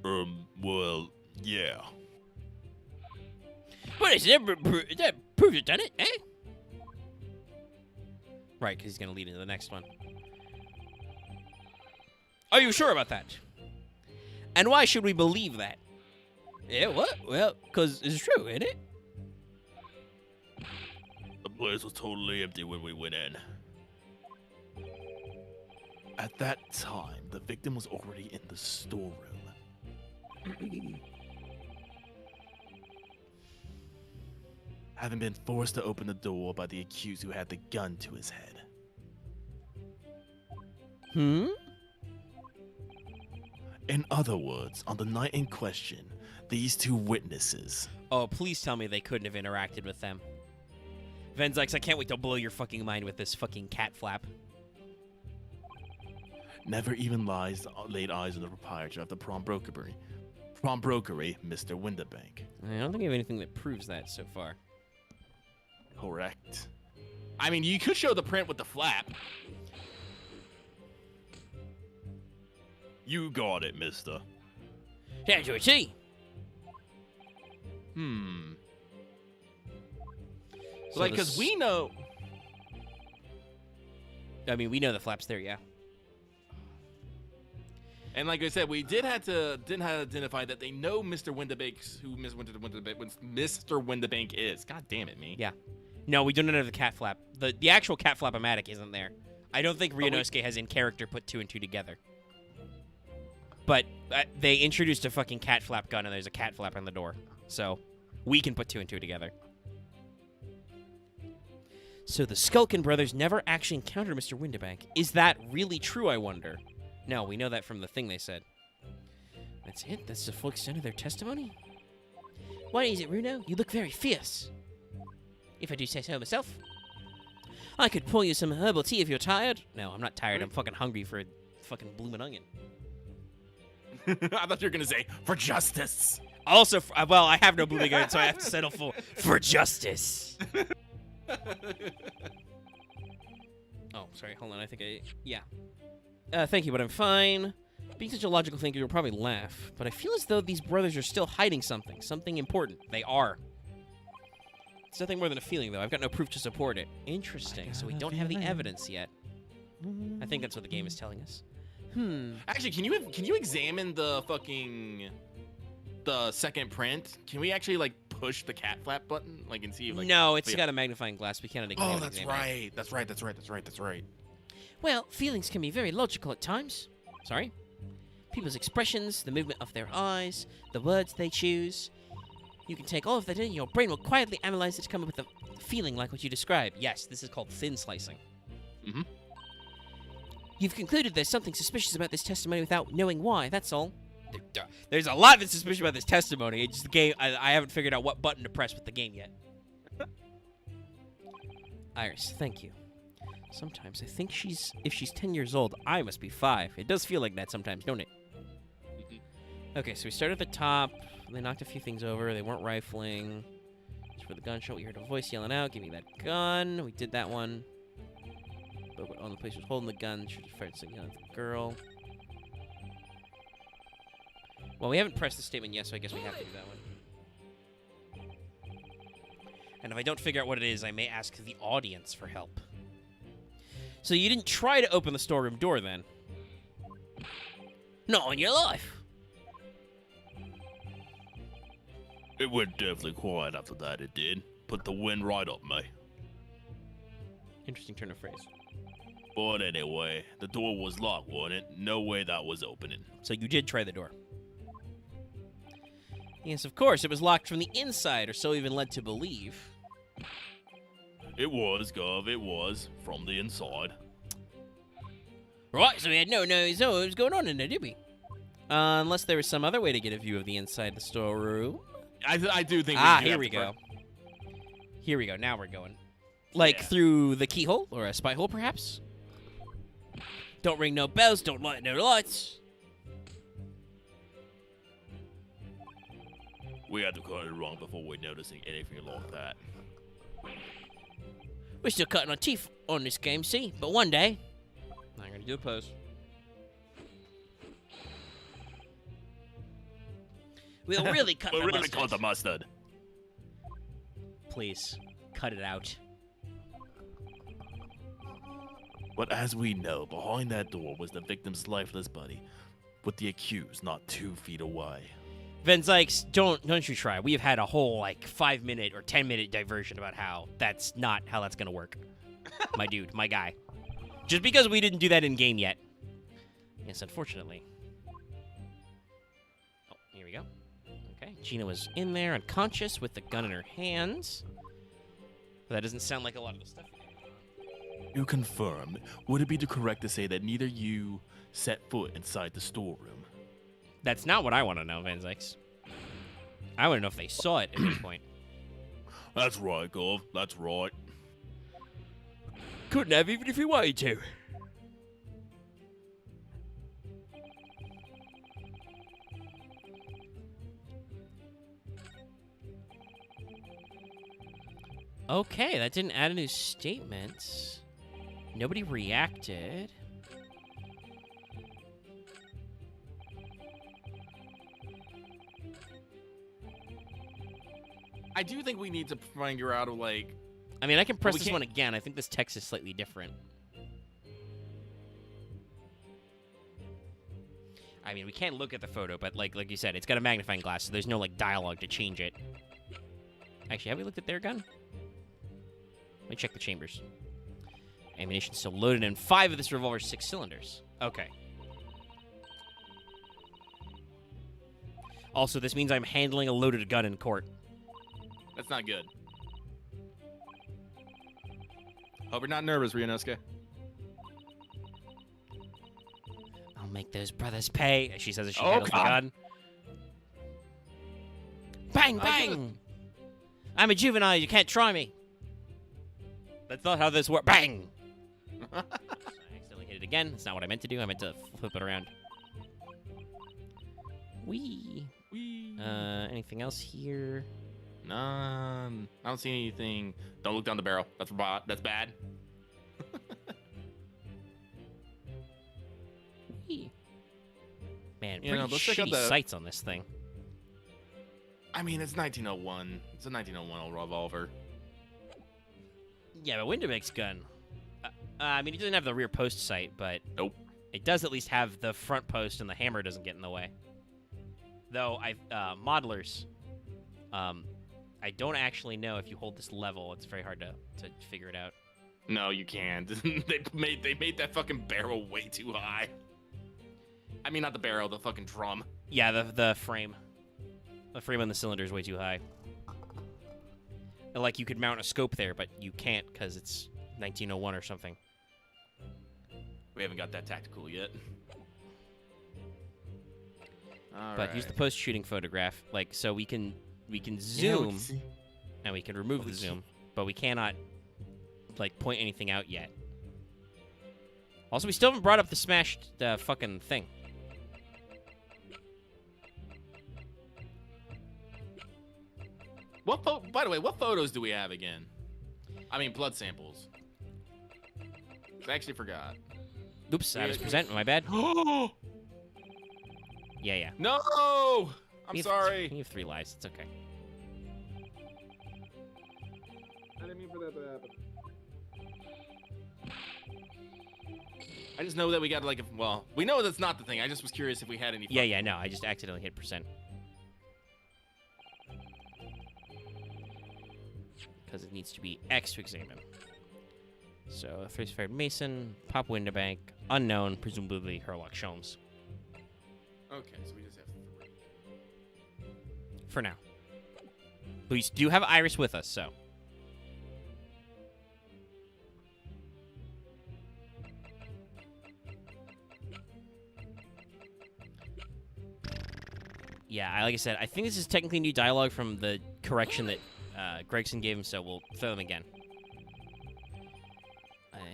Well, yeah. What is it? That proves you done it, eh? Right, because he's going to lead into the next one. Are you sure about that? And why should we believe that? Yeah, what? Well, because it's true, ain't it? The place was totally empty when we went in. At that time, the victim was already in the storeroom. Having been forced to open the door by the accused who had the gun to his head. Hmm? In other words, on the night in question, these two witnesses... Oh, please tell me they couldn't have interacted with them. Ven's like, I can't wait to blow your fucking mind with this fucking cat flap. never even laid eyes on the proprietor of the Prom Brokery, Mr. Windabank. I don't think we have anything that proves that so far. Correct. I mean, you could show the print with the flap. You got it, mister. Yeah, do see. So Like, because we know... I mean, we know the flap's there, yeah. And like I said, we didn't have to identify that they know Mr. Windabank, who Mr. Windabank is. God damn it, me. Yeah. No, we don't know the cat flap. The actual cat flap-o-matic isn't there. I don't think Ryunosuke has in character put two and two together. But they introduced a fucking cat flap gun, and there's a cat flap on the door. So we can put two and two together. So the Skulkin brothers never actually encountered Mr. Windabank. Is that really true, I wonder? No, we know that from the thing they said. That's it? That's the full extent of their testimony? What is it, Runo? You look very fierce. If I do say so myself. I could pour you some herbal tea if you're tired. No, I'm not tired. I'm fucking hungry for a fucking bloomin' onion. I thought you were going to say, for justice. Also, well, I have no blooming onion, so I have to settle for justice. Oh, sorry. Hold on. I think yeah. Thank you, but I'm fine. Being such a logical thinker, you'll probably laugh. But I feel as though these brothers are still hiding something. Something important. They are. It's nothing more than a feeling, though. I've got no proof to support it. Interesting. So we don't have the evidence yet. I think that's what the game is telling us. Actually, can you examine the second print? Can we actually, like, push the cat flap button, like, and see? Like, no, it's got a magnifying glass. We can't examine. Oh, that's right. That's right. Well, feelings can be very logical at times. Sorry. People's expressions, the movement of their eyes, the words they choose. You can take all of that in, your brain will quietly analyze it to come up with a feeling like what you describe. Yes, this is called thin slicing. Mm-hmm. You've concluded there's something suspicious about this testimony without knowing why, that's all. There's a lot that's suspicious about this testimony. It's just the game. I haven't figured out what button to press with the game yet. Iris, thank you. Sometimes I think if she's 10 years old, I must be 5. It does feel like that sometimes, don't it? Okay, so we started at the top. They knocked a few things over. They weren't rifling. Just for the gunshot, we heard a voice yelling out, "Give me that gun." We did that one. But on the place was holding the gun. Should have fired something at the girl. Well, we haven't pressed the statement yet, so I guess we have to do that one. And if I don't figure out what it is, I may ask the audience for help. So you didn't try to open the storeroom door, then? Not in your life. It went definitely quiet after that, it did. Put the wind right up me. Interesting turn of phrase. But anyway, the door was locked, wasn't it? No way that was opening. So you did try the door. Yes, of course, it was locked from the inside, or so we've been led to believe. It was, Gov, it was. From the inside. Right, so we had no idea what was going on in there, did we? Unless there was some other way to get a view of the inside of the storeroom. I do think. Here we go. Here we go. Now we're going. Like through the keyhole or a spy hole, perhaps. Don't ring no bells. Don't light no lights. We had to cut it wrong before we noticing anything like that. We're still cutting our teeth on this game, see? But one day, I'm gonna do a pose. We'll really cut the We'll really mustard. cut the mustard. Please, cut it out. But as we know, behind that door was the victim's lifeless body, with the accused not 2 feet away. Van Zykes, don't you try. We've had a whole, 5-minute or 10-minute diversion about how that's not how that's gonna work. My dude, my guy. Just because we didn't do that in-game yet. Yes, unfortunately. Oh, here we go. Okay, Gina was in there, unconscious, with the gun in her hands. But that doesn't sound like a lot of the stuff. You confirm, would it be correct to say that neither you set foot inside the storeroom? That's not what I want to know, Van Zykes. I want to know if they saw it at this point. That's right, Gov, that's right. Couldn't have, even if we wanted to. Okay, that didn't add a new statement. Nobody reacted. I do think we need to figure out I mean, I can press we this can't- one again. I think this text is slightly different. I mean, we can't look at the photo, but like you said, it's got a magnifying glass, so there's no dialogue to change it. Actually, have we looked at their gun? Let me check the chambers. Ammunition still loaded in 5 of this revolver's 6 cylinders. Okay. Also, this means I'm handling a loaded gun in court. That's not good. Hope you're not nervous, Ryunosuke. I'll make those brothers pay, she says as she Oh, handles the God. gun. Bang, bang! I'm a juvenile, you can't try me. That's not how this works. Bang! I accidentally hit it again. That's not what I meant to do. I meant to flip it around. Wee. Whee. Anything else here? None. I don't see anything. Don't look down the barrel. That's bad. Wee. Man, You pretty know, let's check out shitty the- sights on this thing. I mean, it's 1901. It's a 1901 revolver. Yeah, but Windebeck's gun. I mean, it doesn't have the rear post sight, but Nope. it does at least have the front post, and the hammer doesn't get in the way. Though modelers, I don't actually know if you hold this level. It's very hard to figure it out. No, you can't. they made that fucking barrel way too high. I mean, not the barrel, the fucking drum. Yeah, the frame. The frame on the cylinder is way too high. Like, you could mount a scope there, but you can't because it's 1901 or something. We haven't got that tactical yet. But use the post-shooting photograph, like, so we can zoom, and we can remove the zoom, but we cannot, like, point anything out yet. Also, we still haven't brought up the smashed fucking thing. By the way, what photos do we have again? I mean, blood samples. I actually forgot. Oops, I was present. My bad. Yeah. No! I'm sorry. You have 3 lives. It's okay. I didn't mean for that to happen. I just know that we got like well, we know that's not the thing. I just was curious if we had any. Yeah, no. I just accidentally hit %. Because it needs to be X to examine. So, 3-fired Mason, pop window bank, unknown, presumably Herlock Sholmes. Okay, so we just have 3. For now. We do have Iris with us, so. Yeah, like I said, I think this is technically new dialogue from the correction that Gregson gave him, so we'll throw them again.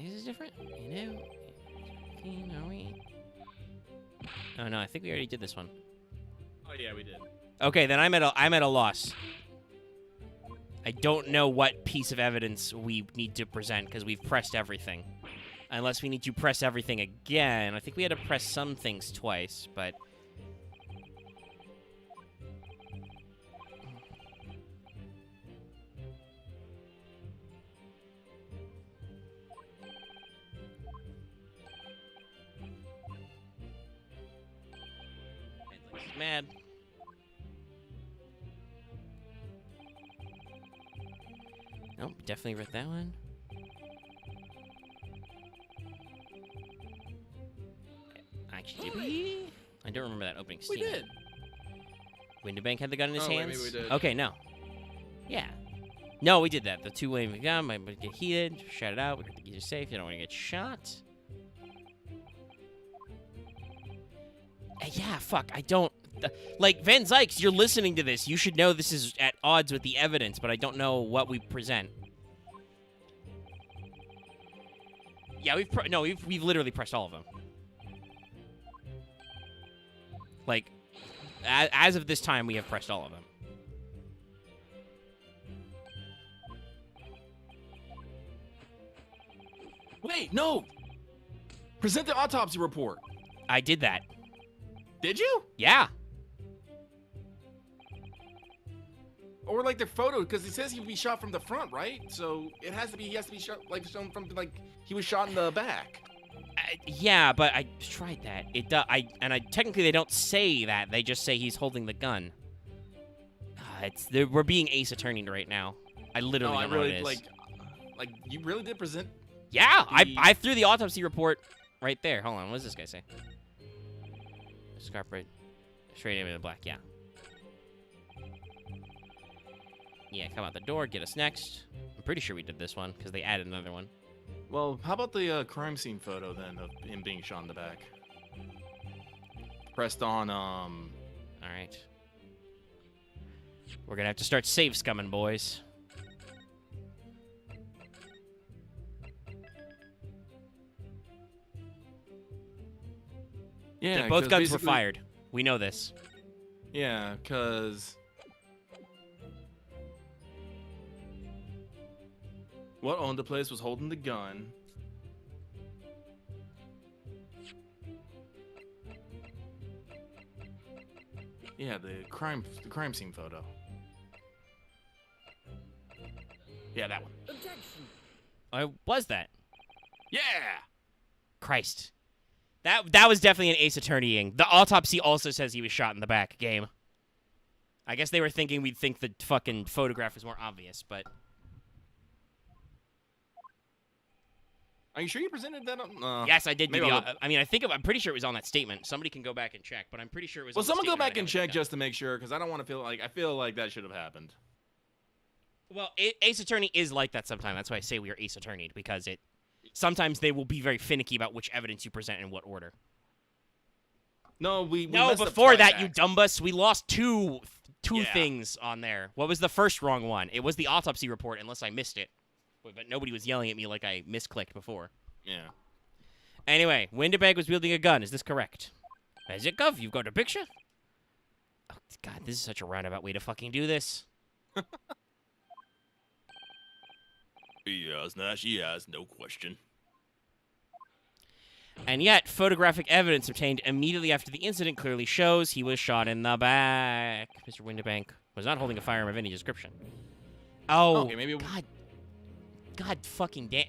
This is different, you know. Are we? Oh no, I think we already did this one. Oh yeah, we did. Okay, then I'm at a loss. I don't know what piece of evidence we need to present because we've pressed everything. Unless we need to press everything again. I think we had to press some things twice, but. Mad. Nope, definitely read that one. Actually, did we? I don't remember that opening scene. We did. Windowbank had the gun in his Oh, wait, hands? maybe we did. Okay, no. Yeah. No, we did that. The two-way gun might get heated. Shut it out. We got to get you safe. You don't want to get shot. Yeah, fuck. I don't... Like, Van Zykes, you're listening to this. You should know this is at odds with the evidence, but I don't know what we present. Yeah, we've literally pressed all of them. Like, as of this time, we have pressed all of them. Wait, no! Present the autopsy report. I did that. Did you? Yeah. Or like the photo, because it says he would be shot from the front, right? So he has to be shot like shown from like he was shot in the back. Yeah, but I tried that. Technically they don't say that. They just say he's holding the gun. We're being Ace Attorney right now. I literally don't know what it is. Like you really did present. Yeah, I threw the autopsy report right there. Hold on, what does this guy say? Scarp right, straight into the black. Yeah. Yeah, come out the door, get us next. I'm pretty sure we did this one because they added another one. Well, how about the crime scene photo then of him being shot in the back? Pressed on. All right. We're gonna have to start save scumming, boys. Yeah, both guns were fired. We know this. Yeah, because what owned the place was holding the gun. Yeah, the crime scene photo. Yeah, that one. Objection. Was that? Yeah. Christ. That was definitely an Ace Attorneying. The autopsy also says he was shot in the back. Game. I guess they were thinking we'd think the fucking photograph was more obvious, but... Are you sure you presented that? Yes, I did. maybe I'm pretty sure it was on that statement. Somebody can go back and check, but I'm pretty sure it was. Well, on the someone go statement back that I and haven't check done. just to make sure, because I don't want to feel like I feel like that should have happened. Well, Ace Attorney is like that sometimes. That's why I say we are Ace Attorney, because sometimes they will be very finicky about which evidence you present in what order. No, we No, messed up before twice, that, you dumbass, we lost two Yeah. things on there. What was the first wrong one? It was the autopsy report, unless I missed it. But nobody was yelling at me like I misclicked before. Yeah. Anyway, Winterbank was wielding a gun. Is this correct? Is it, Gov? You've got a picture? Oh, God, this is such a roundabout way to fucking do this. Yes, Nash, yes, no question. And yet, photographic evidence obtained immediately after the incident clearly shows he was shot in the back. Mr. Winterbank was not holding a firearm of any description. Oh, Okay, maybe. God fucking damn.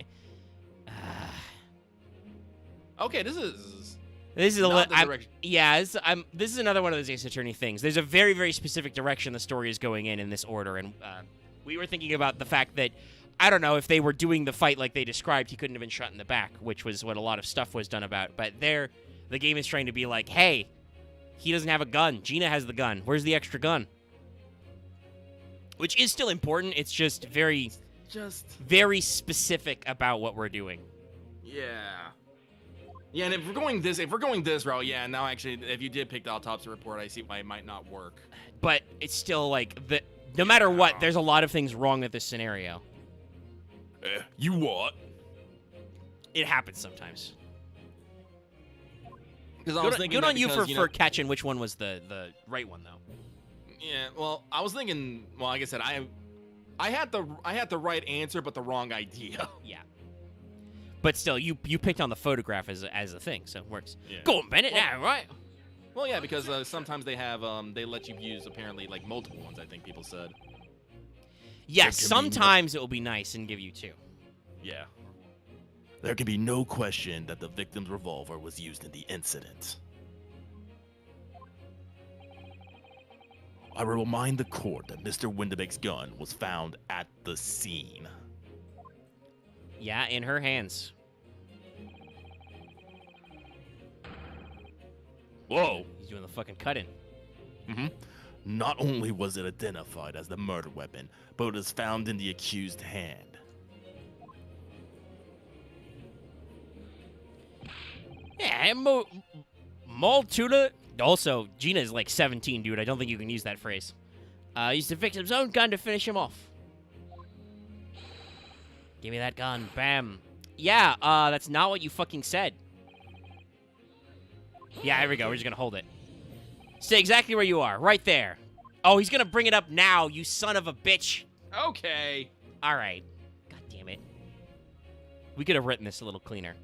Okay, this is. This is Not the direction. This is another one of those Ace Attorney things. There's a very, very specific direction the story is going in this order, and we were thinking about the fact that, I don't know, if they were doing the fight like they described, he couldn't have been shot in the back, which was what a lot of stuff was done about. But there, the game is trying to be like, hey, he doesn't have a gun. Gina has the gun. Where's the extra gun? Which is still important. It's just very specific about what we're doing. Yeah. Yeah, and if we're going this route, yeah. Now, actually, if you did pick the autopsy report, I see why it might not work. But it's still like no matter what, there's a lot of things wrong with this scenario. You what? It happens sometimes. Because I was thinking Good that on you because, for catching which one was the right one, though. Yeah, well, I was thinking. Well, like I said, I had the right answer, but the wrong idea. Yeah. But still, you picked on the photograph as a thing, so it works. Yeah. Go on, Bennett. Well- Yeah, right. Well, yeah, because sometimes they have they let you use apparently like multiple ones. I think people said. Yes, There can be no- sometimes it will be nice and give you two. Yeah. There can be no question that the victim's revolver was used in the incident. I will remind the court that Mr. Windebeck's gun was found at the scene. Yeah, in her hands. Whoa! He's doing the fucking cut-in. Not only was it identified as the murder weapon, but it was found in the accused's hand. Yeah, Multula. Also, Gina is like 17, dude. I don't think you can use that phrase. Used the victim's own gun to finish him off. Give me that gun. Bam. Yeah, that's not what you fucking said. Yeah, here we go. We're just gonna hold it. Stay exactly where you are. Right there. Oh, he's gonna bring it up now, you son of a bitch. Okay. All right. God damn it. We could have written this a little cleaner.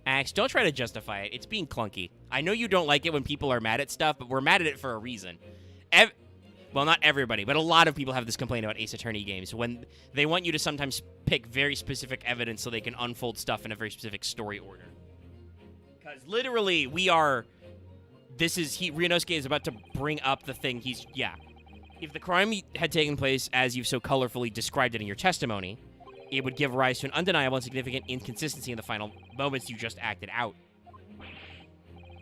Axe, don't try to justify it. It's being clunky. I know you don't like it when people are mad at stuff, but we're mad at it for a reason. Well, not everybody, but a lot of people have this complaint about Ace Attorney games when they want you to sometimes pick very specific evidence so they can unfold stuff in a very specific story order. Because literally, Ryunosuke is about to bring up the thing If the crime had taken place as you've so colorfully described it in your testimony, it would give rise to an undeniable and significant inconsistency in the final moments you just acted out.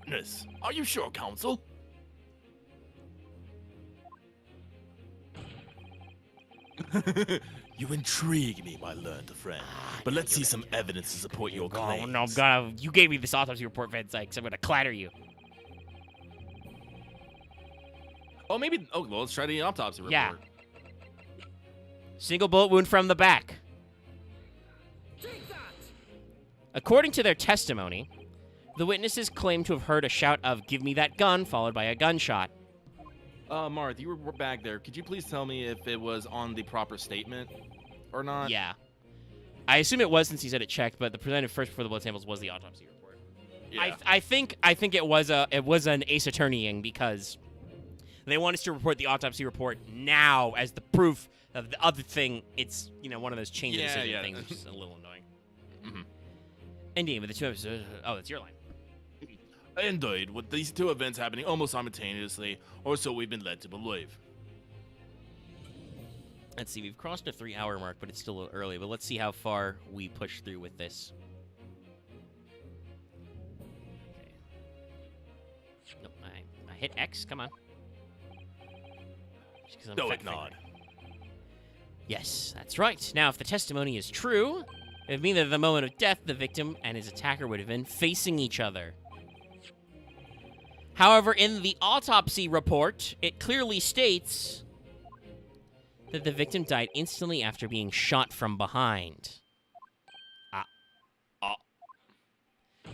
Goodness, are you sure, counsel? You intrigue me, my learned friend. But let's see some evidence to support your Oh, claims. no, God, you gave me this autopsy report, Van Sykes. I'm going to clatter you. Oh, maybe. Oh, well, let's try the autopsy report. Yeah. Single bullet wound from the back. Take that! According to their testimony, the witnesses claim to have heard a shout of, "Give me that gun," followed by a gunshot. Marth, you were back there. Could you please tell me if it was on the proper statement or not? Yeah. I assume it was since he said it checked, but the presented first before the blood samples was the autopsy report. Yeah. I think it was an Ace Attorneying because they want us to report the autopsy report now as the proof of the other thing. It's one of those change of decision things, which is a little annoying. Mhm. Indeed, with the two episodes. Oh, that's your line. Indeed, with these two events happening almost simultaneously, or so we've been led to believe. Let's see, we've crossed the 3-hour mark, but it's still a little early. But let's see how far we push through with this. Okay. Nope, I hit X. Come on. Just 'cause I'm No, fat it not. fingering. Yes, that's right. Now, if the testimony is true, it would mean that at the moment of death, the victim and his attacker would have been facing each other. However, in the autopsy report, it clearly states that the victim died instantly after being shot from behind.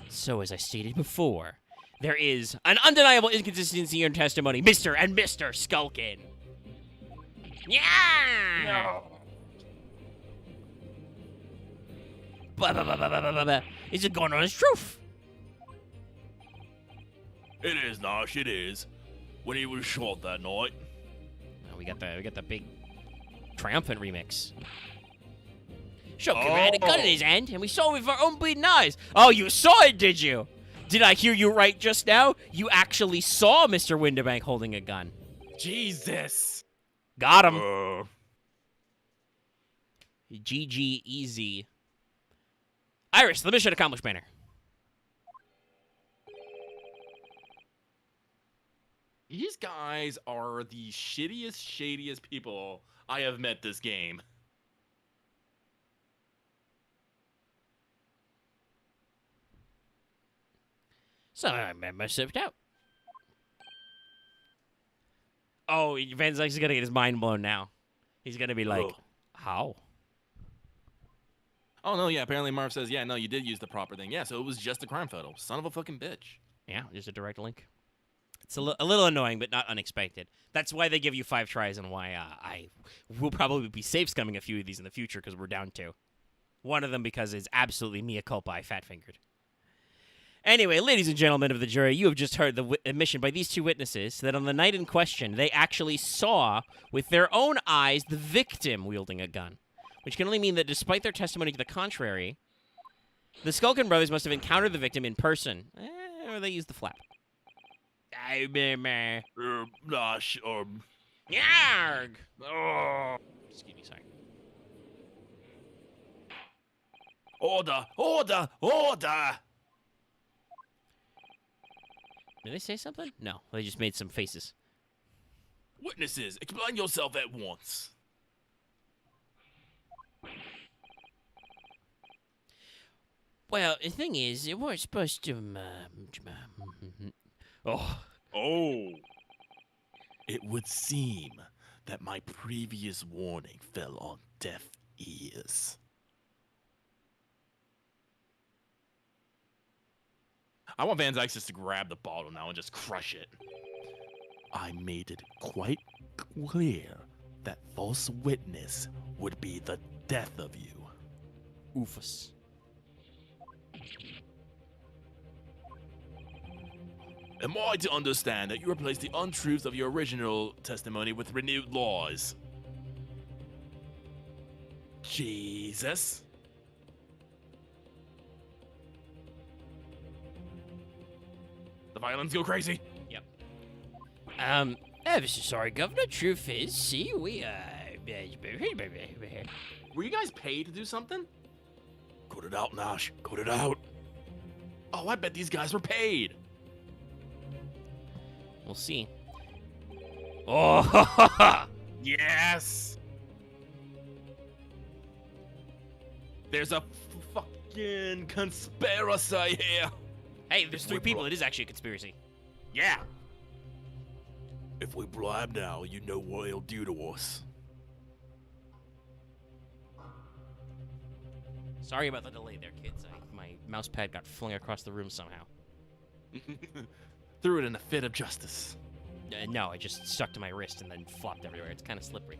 So, as I stated before, there is an undeniable inconsistency in testimony, Mr. and Mr. Skulkin. Yeah! No. Is it going on as truth? It is, Nosh, it is. When he was shot that night. Oh, we got the big triumphant remix. Shulkin had a gun in his hand, and we saw it with our own bleeding eyes. Oh, you saw it, did you? Did I hear you right just now? You actually saw Mr. Winterbank holding a gun. Jesus. Got him. GG easy. Iris, the mission accomplished banner. These guys are the shittiest, shadiest people I have met this game. So I remember sipped out. Oh, Van Zyke's gonna get his mind blown now. He's gonna be like, Ugh. how? Oh, no, yeah, apparently Marv says, yeah, no, you did use the proper thing. Yeah, so it was just a crime photo. Son of a fucking bitch. Yeah, just a direct link. It's a little annoying, but not unexpected. That's why they give you 5 tries, and why I will probably be safe scumming a few of these in the future, because we're down 2. One of them because it's absolutely mea culpa, I fat-fingered. Anyway, ladies and gentlemen of the jury, you have just heard the admission by these 2 witnesses that on the night in question, they actually saw, with their own eyes, the victim wielding a gun. Which can only mean that despite their testimony to the contrary, the Skulkin brothers must have encountered the victim in person. Or they used the flap. Nosh, Yarg! Oh. Excuse me, sorry. Order! Order! Order! Did they say something? No, they just made some faces. Witnesses, explain yourself at once. Well, the thing is, it weren't supposed to, Oh. Oh. It would seem that my previous warning fell on deaf ears. I want Van Zyke just to grab the bottle now and just crush it. I made it quite clear that false witness would be the death of you. Oofus. Am I to understand that you replaced the untruths of your original testimony with renewed lies? Jesus. The violins go crazy. Yep. Ever so sorry, Governor. Truth is, see, we, Were you guys paid to do something? Cut it out, Nosh. Cut it out. Oh, I bet these guys were paid. We'll see. Oh, Yes. There's a fucking conspiracy here. hey, there's 3 people. It is actually a conspiracy. Yeah. If we bribe now, you know what he'll do to us. Sorry about the delay there, kids. My mouse pad got flung across the room somehow. Threw it in a fit of justice. No, it just stuck to my wrist and then flopped everywhere. It's kind of slippery.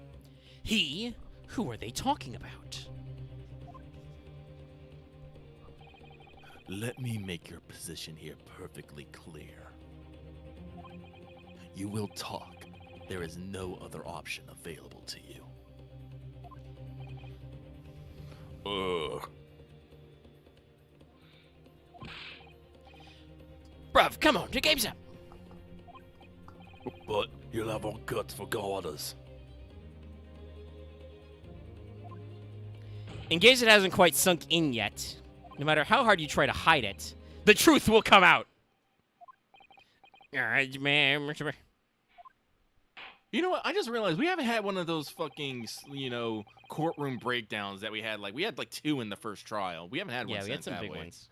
He? Who are they talking about? Let me make your position here perfectly clear. You will talk. There is no other option available to you. Bruv, come on, the game's up. But you'll have our guts regardless. In case it hasn't quite sunk in yet, no matter how hard you try to hide it, the truth will come out. You know what? I just realized we haven't had one of those fucking, courtroom breakdowns that we had. Like, we had like 2 in the first trial. We haven't had one Yeah, since, we had some have big we? ones.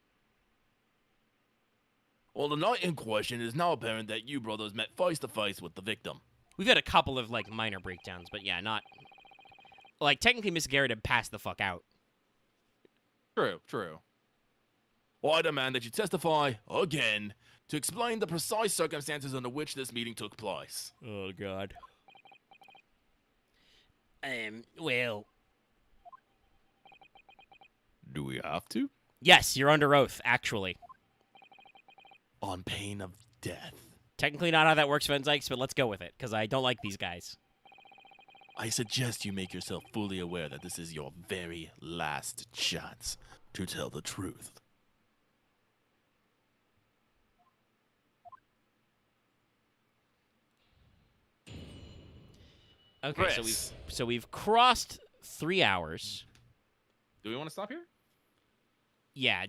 Well, the night in question, it is now apparent that you brothers met face to face with the victim. We've had a couple of, like, minor breakdowns, but yeah, not... Like, technically, Miss Garrett had passed the fuck out. True. Well, I demand that you testify, again, to explain the precise circumstances under which this meeting took place. Oh, God. Well... Do we have to? Yes, you're under oath, actually. On pain of death. Technically not how that works, Van Zykes, but let's go with it, because I don't like these guys. I suggest you make yourself fully aware that this is your very last chance to tell the truth. Okay, Chris. so we've crossed 3 hours. Do we want to stop here? Yeah,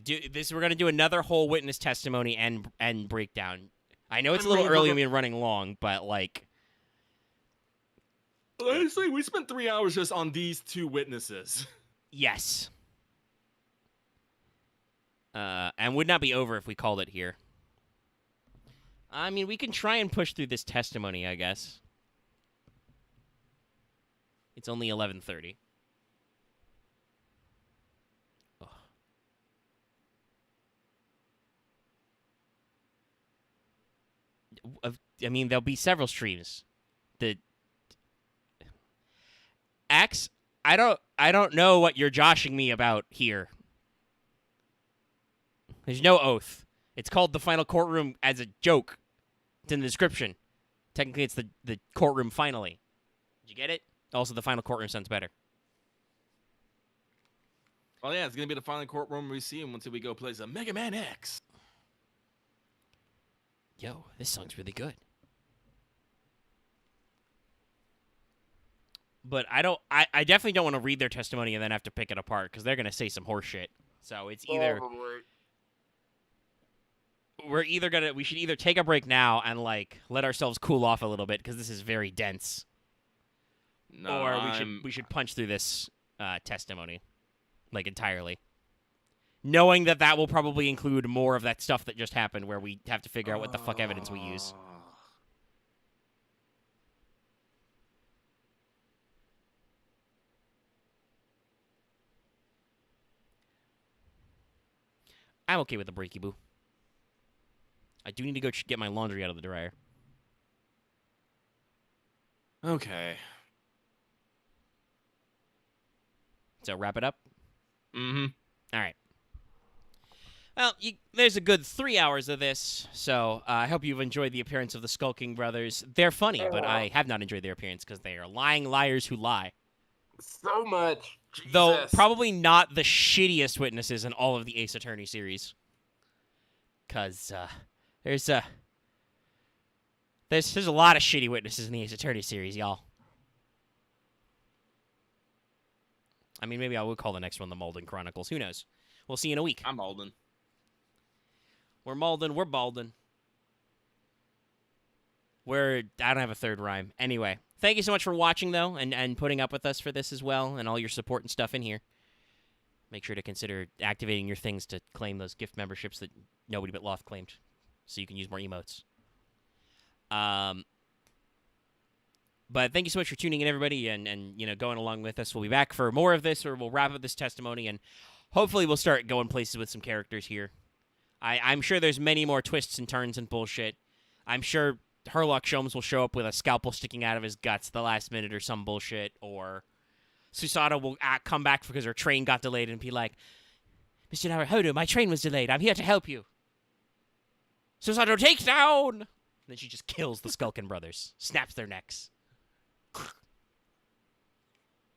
we're gonna do another whole witness testimony and breakdown. I know it's a little early and we're running long, but like, Honestly, we spent 3 hours just on these 2 witnesses. yes. And would not be over if we called it here. I mean, we can try and push through this testimony, I guess. It's only 11:30. I mean, there'll be several streams. Axe, I don't know what you're joshing me about here. There's no oath. It's called the final courtroom as a joke. It's in the description. Technically, it's the courtroom finally. Did you get it? Also, the final courtroom sounds better. Well, yeah, it's going to be the final courtroom we see him until we go play some Mega Man X. Yo, this song's really good. But I definitely don't want to read their testimony and then have to pick it apart, because they're going to say some horse shit. So it's either... we should either take a break now and, like, let ourselves cool off a little bit, because this is very dense. No, or we should punch through this testimony, like, entirely. Knowing that will probably include more of that stuff that just happened, where we have to figure out what the fuck evidence we use. I'm okay with the breaky boo. I do need to go get my laundry out of the dryer. Okay. So wrap it up? Mm-hmm. All right. Well, there's a good 3 hours of this, so I hope you've enjoyed the appearance of the Skulking Brothers. They're funny, but I have not enjoyed their appearance because they are lying liars who lie. So much. Jesus. Though probably not the shittiest witnesses in all of the Ace Attorney series. Because there's a lot of shitty witnesses in the Ace Attorney series, y'all. I mean, maybe I would call the next one the Malden Chronicles. Who knows? We'll see you in a week. I'm Alden. We're Malden. We're Balden. I don't have a third rhyme. Anyway, thank you so much for watching, though, and putting up with us for this as well, and all your support and stuff in here. Make sure to consider activating your things to claim those gift memberships that nobody but Loth claimed, so you can use more emotes. But thank you so much for tuning in, everybody, and going along with us. We'll be back for more of this, or we'll wrap up this testimony, and hopefully we'll start going places with some characters here. I'm sure there's many more twists and turns and bullshit. I'm sure Herlock Sholmes will show up with a scalpel sticking out of his guts the last minute or some bullshit, or Susato will come back because her train got delayed and be like, Mr. Naruhodo, my train was delayed. I'm here to help you. Susato, take down! And then she just kills the Skulkin brothers, snaps their necks.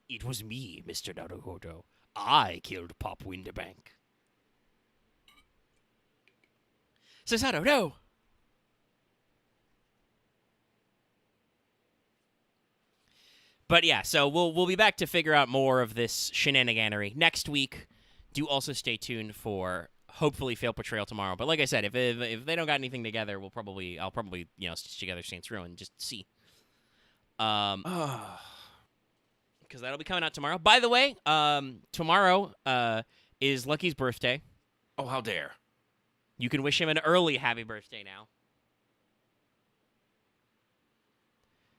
It was me, Mr. Naruhodo. I killed Pop Winterbank. Susato, no! But yeah, so we'll be back to figure out more of this shenaniganery next week. Do also stay tuned for hopefully Fail Portrayal tomorrow. But like I said, if they don't got anything together, I'll probably stitch together Saints Row and just see. Because that'll be coming out tomorrow. By the way, tomorrow is Lucky's birthday. Oh, how dare! You can wish him an early happy birthday now.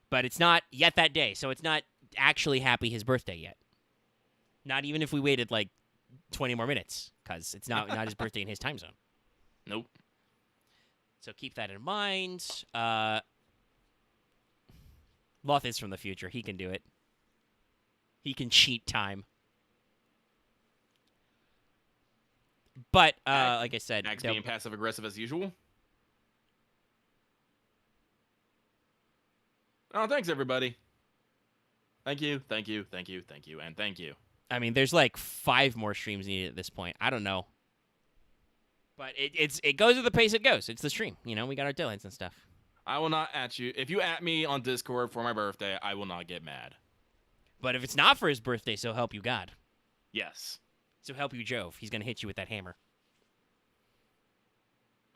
But it's not yet that day, so it's not actually happy his birthday yet. Not even if we waited like 20 more minutes, because it's not his birthday in his time zone. Nope. So keep that in mind. Loth is from the future. He can do it. He can cheat time. But, like I said... Max being passive-aggressive as usual. Oh, thanks, everybody. Thank you, thank you, thank you, thank you, and thank you. I mean, there's like 5 more streams needed at this point. I don't know. But it goes at the pace it goes. It's the stream. You know, we got our deadlines and stuff. I will not at you. If you at me on Discord for my birthday, I will not get mad. But if it's not for his birthday, so help you God. Yes. So help you Jove. He's going to hit you with that hammer.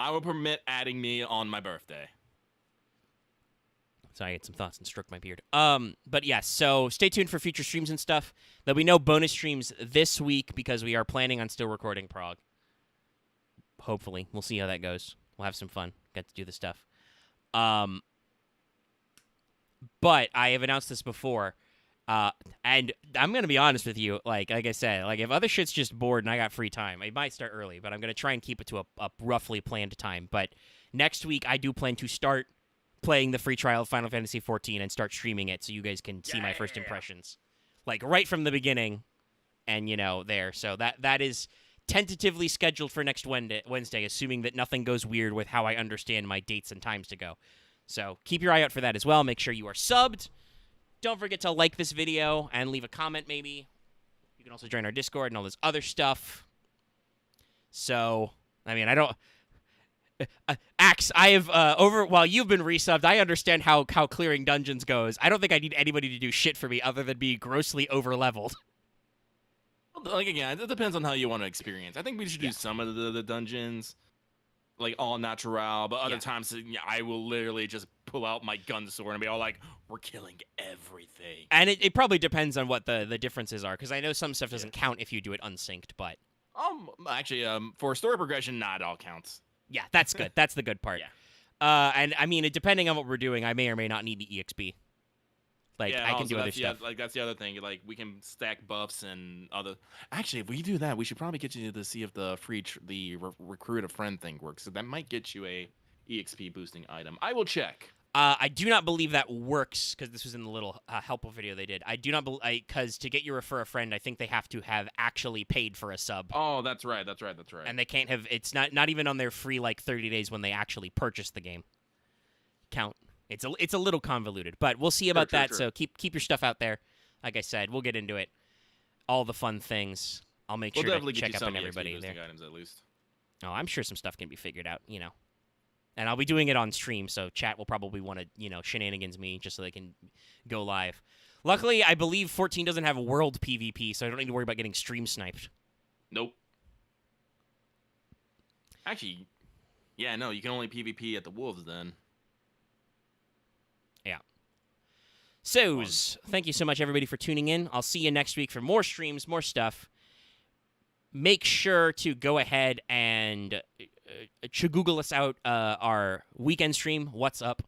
I will permit adding me on my birthday. So I had some thoughts and stroked my beard. But yes, so stay tuned for future streams and stuff. There'll be no bonus streams this week because we are planning on still recording Prague. Hopefully. We'll see how that goes. We'll have some fun. Get to do the stuff. But I have announced this before. And I'm going to be honest with you. Like I said, like if other shit's just bored and I got free time, I might start early, but I'm going to try and keep it to a roughly planned time. But next week, I do plan to start playing the free trial of Final Fantasy XIV and start streaming it so you guys can see my first impressions. Like right from the beginning and, there. So that is tentatively scheduled for next Wednesday, assuming that nothing goes weird with how I understand my dates and times to go. So keep your eye out for that as well. Make sure you are subbed. Don't forget to like this video and leave a comment maybe. You can also join our Discord and all this other stuff. So, I mean, I don't... Axe, I have, while you've been resubbed, I understand how clearing dungeons goes. I don't think I need anybody to do shit for me other than be grossly over-leveled. Like, again, it depends on how you want to experience. I think we should do some of the dungeons, like, all natural, but other times, I will literally just pull out my gun sword and be all like, we're killing everything. And it probably depends on what the differences are, because I know some stuff doesn't count if you do it unsynced, but... Actually, for story progression, not all counts. Yeah, that's good. That's the good part. Yeah. And I mean, depending on what we're doing, I may or may not need the EXP. Like, I can do other stuff. Like, that's the other thing. Like, we can stack buffs and other... Actually, if we do that, we should probably get you to see if the recruit a friend thing works. So that might get you a EXP boosting item. I will check. I do not believe that works, because this was in the little helpful video they did. I do not believe... Because to get you refer a friend, I think they have to have actually paid for a sub. Oh, that's right. And they can't have... It's not even on their free, 30 days when they actually purchase the game. Count. It's a little convoluted, but we'll see about that. Sure. So keep your stuff out there. Like I said, we'll get into it. All the fun things. I'll make sure to check up on everybody there. Items at least. Oh, I'm sure some stuff can be figured out, And I'll be doing it on stream, so chat will probably want to, shenanigans me just so they can go live. Luckily, I believe 14 doesn't have world PvP, so I don't need to worry about getting stream sniped. Nope. Actually, yeah, no, you can only PvP at the wolves then. Yeah. So, thank you so much, everybody, for tuning in. I'll see you next week for more streams, more stuff. Make sure to go ahead and Google us out our weekend stream, What's Up.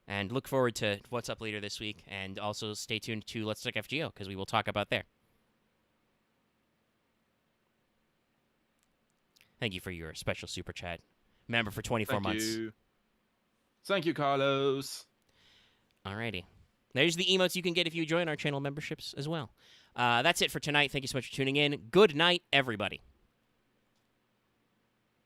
And look forward to What's Up later this week. And also stay tuned to Let's Talk FGO, because we will talk about there. Thank you for your special super chat. Member for 24 months. Thank you, Carlos. Alrighty. There's the emotes you can get if you join our channel memberships as well. That's it for tonight. Thank you so much for tuning in. Good night, everybody.